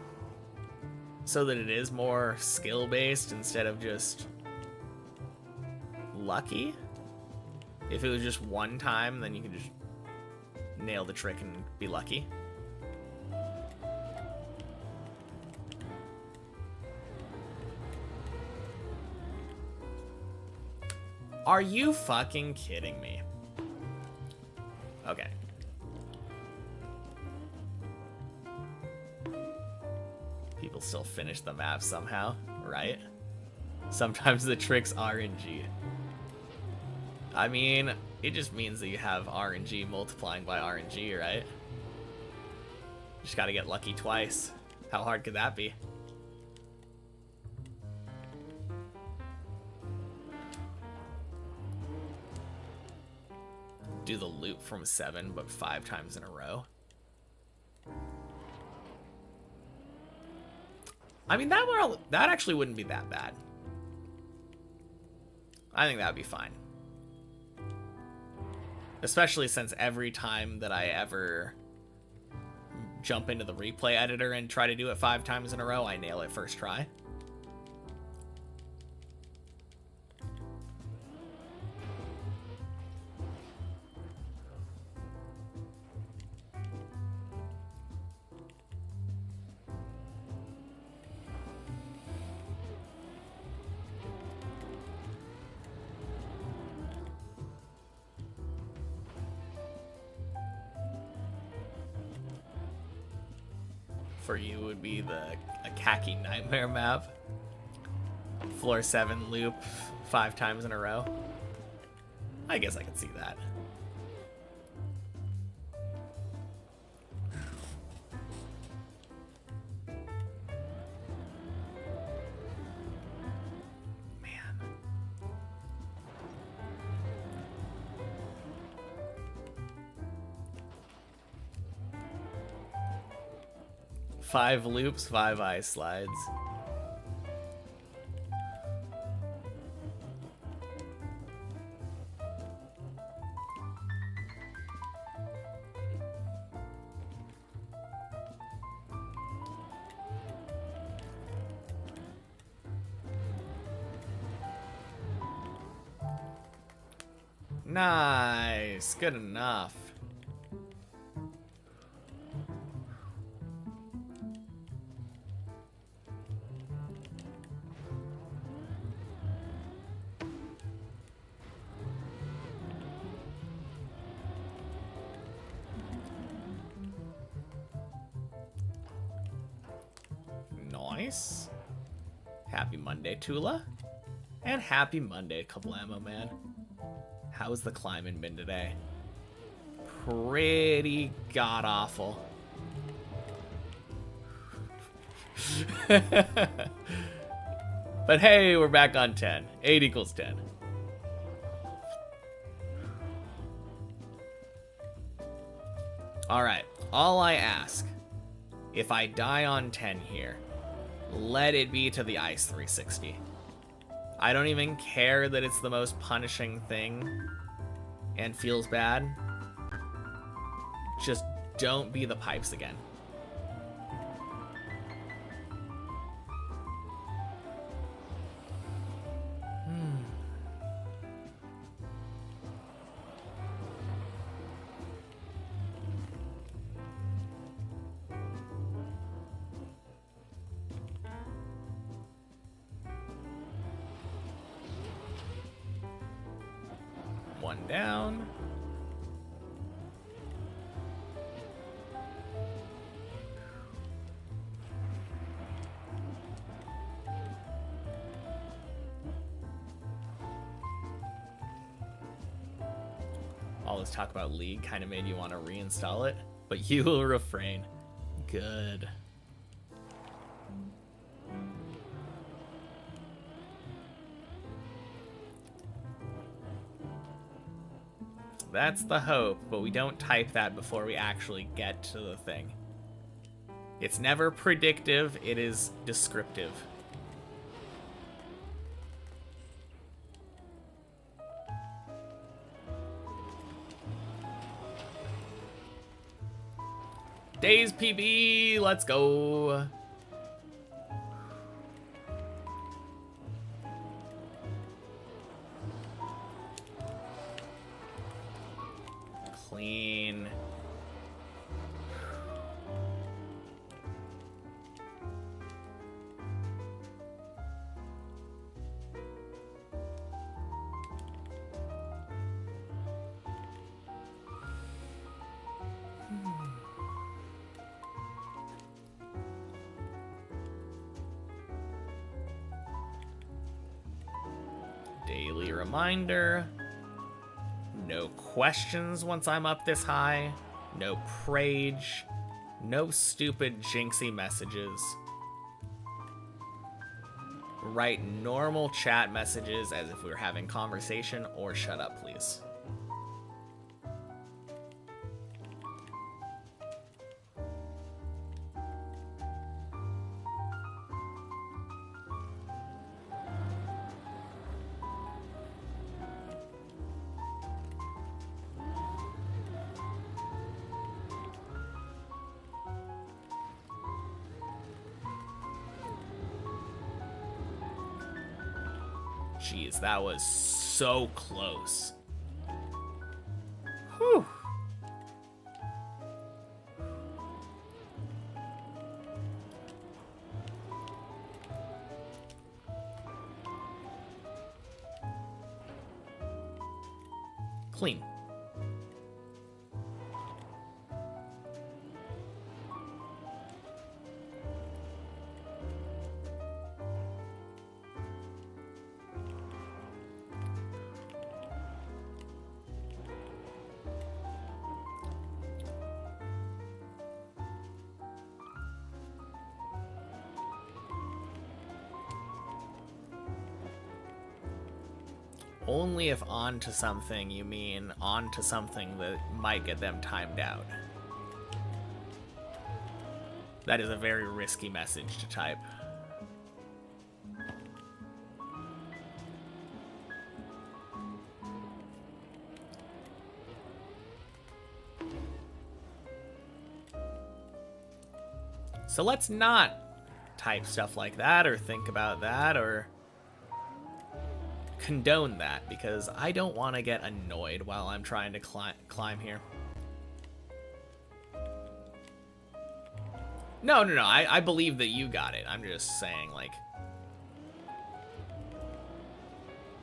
So that it is more skill-based instead of just lucky. If it was just one time, then you can just nail the trick and be lucky. Are you fucking kidding me? Okay. People still finish the map somehow, right? Sometimes the trick's RNG. I mean, it just means that you have RNG multiplying by RNG, right? Just gotta get lucky twice. How hard could that be? Do the loop from 7, but 5 times in a row. I mean, that actually wouldn't be that bad. I think that would be fine. Especially since every time that I ever jump into the replay editor and try to do it 5 times in a row, I nail it first try. For you would be a khaki nightmare map. Floor 7 loop 5 times in a row. I guess I could see that. Man. 5 loops, 5 ice slides. Nice, good enough. Nice. Happy Monday, Tula. And happy Monday, Kablamo Man. How's the climbing been today? Pretty god-awful. But hey, we're back on 10. 8 equals 10. Alright, all I ask, if I die on 10 here, let it be to the Ice 360. I don't even care that it's the most punishing thing and feels bad. Just don't be the pipes again. One down. All this talk about League kind of made you want to reinstall it, but you will refrain. Good. That's the hope, but we don't type that before we actually get to the thing. It's never predictive, it is descriptive. Days PB, let's go. Clean. Daily reminder. No questions once I'm up this high. No prage. No stupid jinxy messages. Write normal chat messages as if we were having conversation, or shut up, please. Jeez, that was so close. Whew. Clean. Only if onto something you mean onto something that might get them timed out. That is a very risky message to type. So let's not type stuff like that or think about that or condone that, because I don't want to get annoyed while I'm trying to climb here. No, I believe that you got it. I'm just saying, like,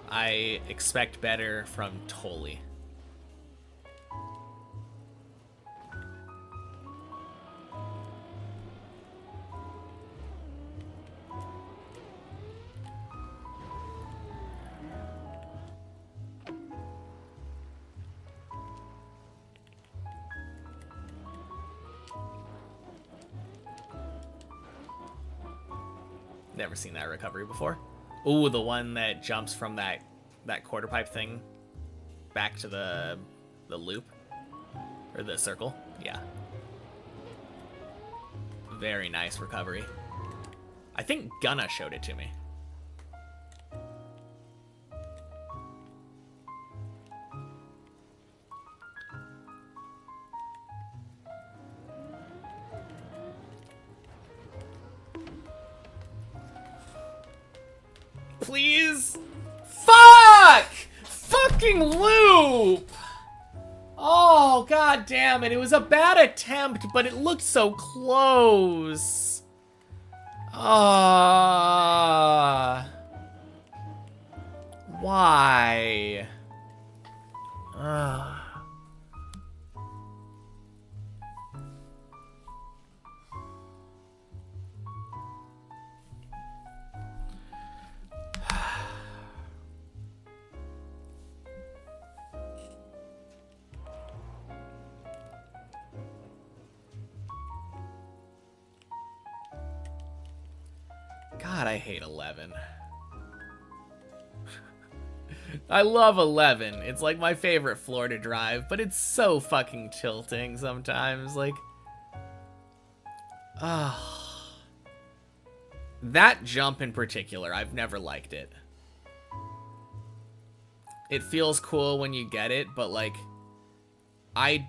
I expect better from Tolly. Never seen that recovery before. Ooh, the one that jumps from that quarter pipe thing back to the loop. Or the circle. Yeah. Very nice recovery. I think Gunna showed it to me. Please? Fuck! Fucking loop! Oh, god damn it. It was a bad attempt, but it looked so close. Why? God, I hate 11. I love 11. It's like my favorite floor to drive, but it's so fucking tilting sometimes. Like, that jump in particular, I've never liked it. It feels cool when you get it, but like, I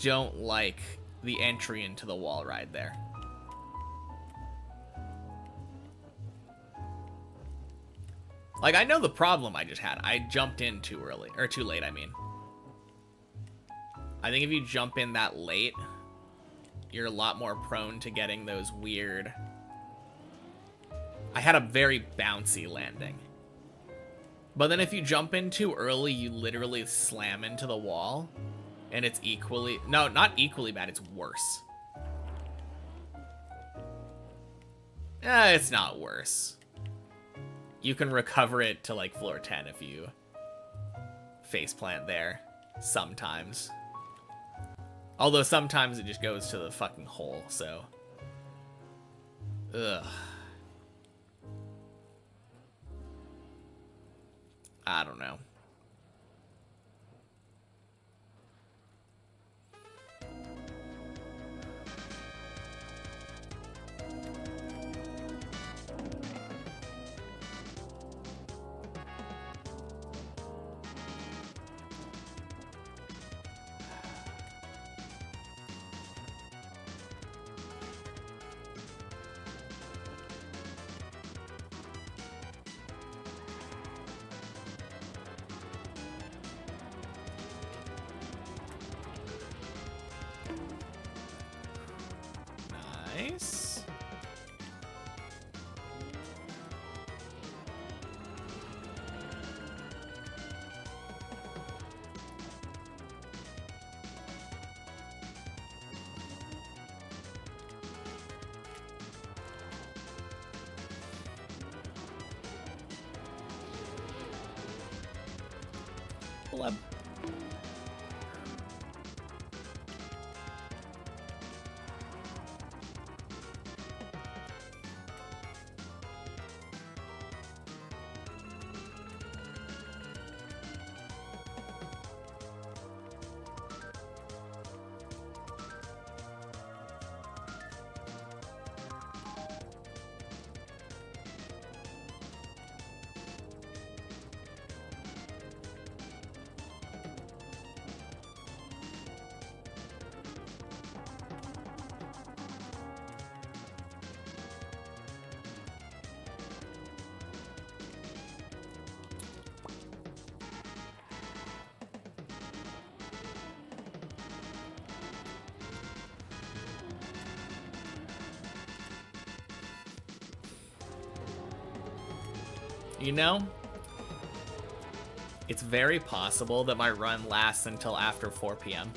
don't like the entry into the wall ride there. Like, I know the problem I just had. I jumped in too early. Or too late, I mean. I think if you jump in that late, you're a lot more prone to getting those weird... I had a very bouncy landing. But then if you jump in too early, you literally slam into the wall. And it's equally... No, not equally bad. It's worse. It's not worse. You can recover it to, like, floor 10 if you faceplant there. Sometimes. Although sometimes it just goes to the fucking hole, so... Ugh. I don't know. Nice. Blub. You know, it's very possible that my run lasts until after 4 p.m.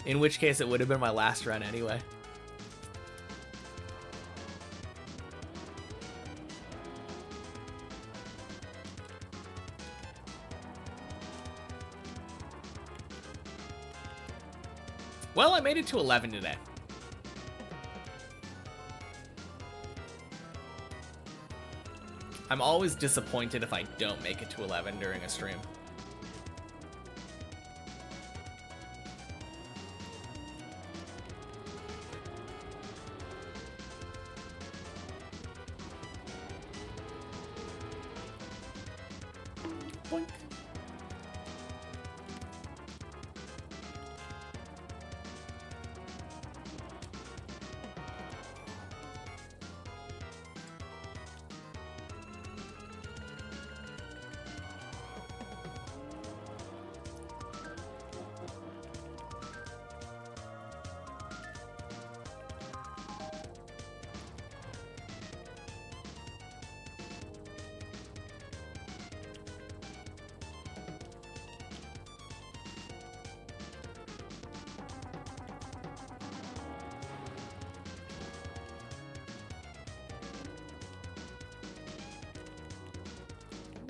In which case it would have been my last run anyway. Well, I made it to 11 today. I'm always disappointed if I don't make it to 11 during a stream. Boink.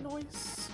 Nice.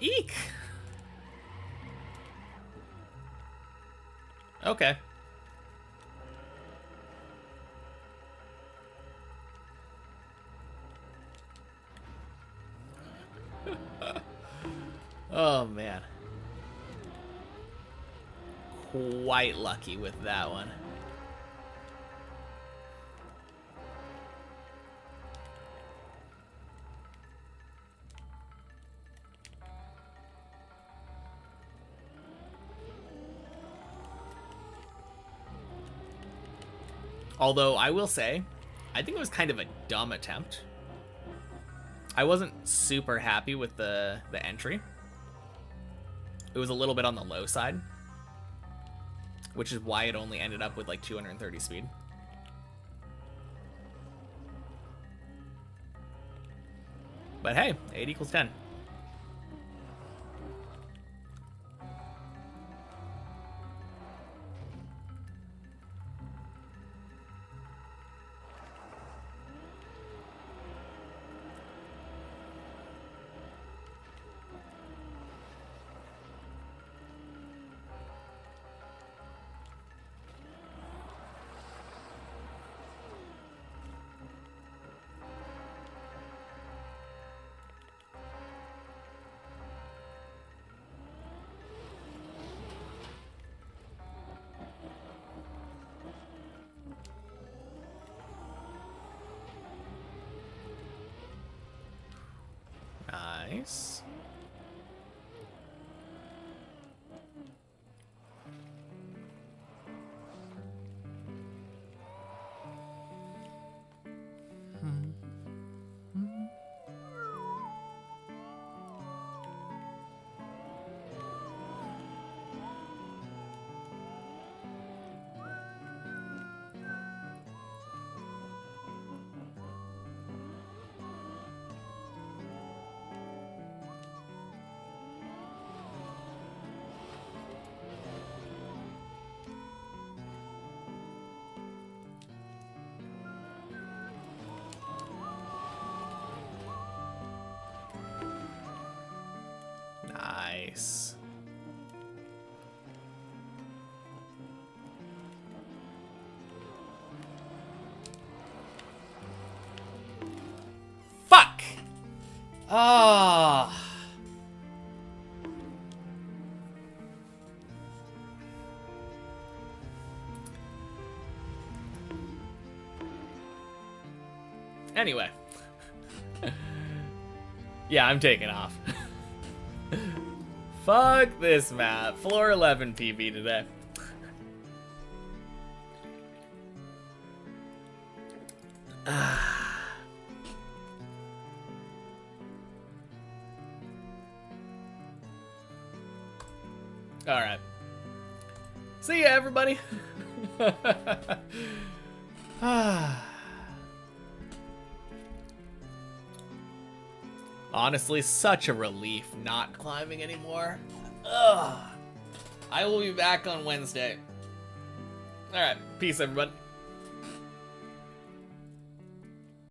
Eek! Okay. Oh, man. Quite lucky with that one. Although, I will say, I think it was kind of a dumb attempt. I wasn't super happy with the entry. It was a little bit on the low side, which is why it only ended up with like 230 speed. But hey, 8 equals 10. Nice. Nice. Fuck! Ah. Anyway. Yeah, I'm taking off. Fuck this map. Floor 11 PB today. Alright. See ya, everybody. Honestly, such a relief not climbing anymore. Ugh. I will be back on Wednesday. Alright, peace everybody.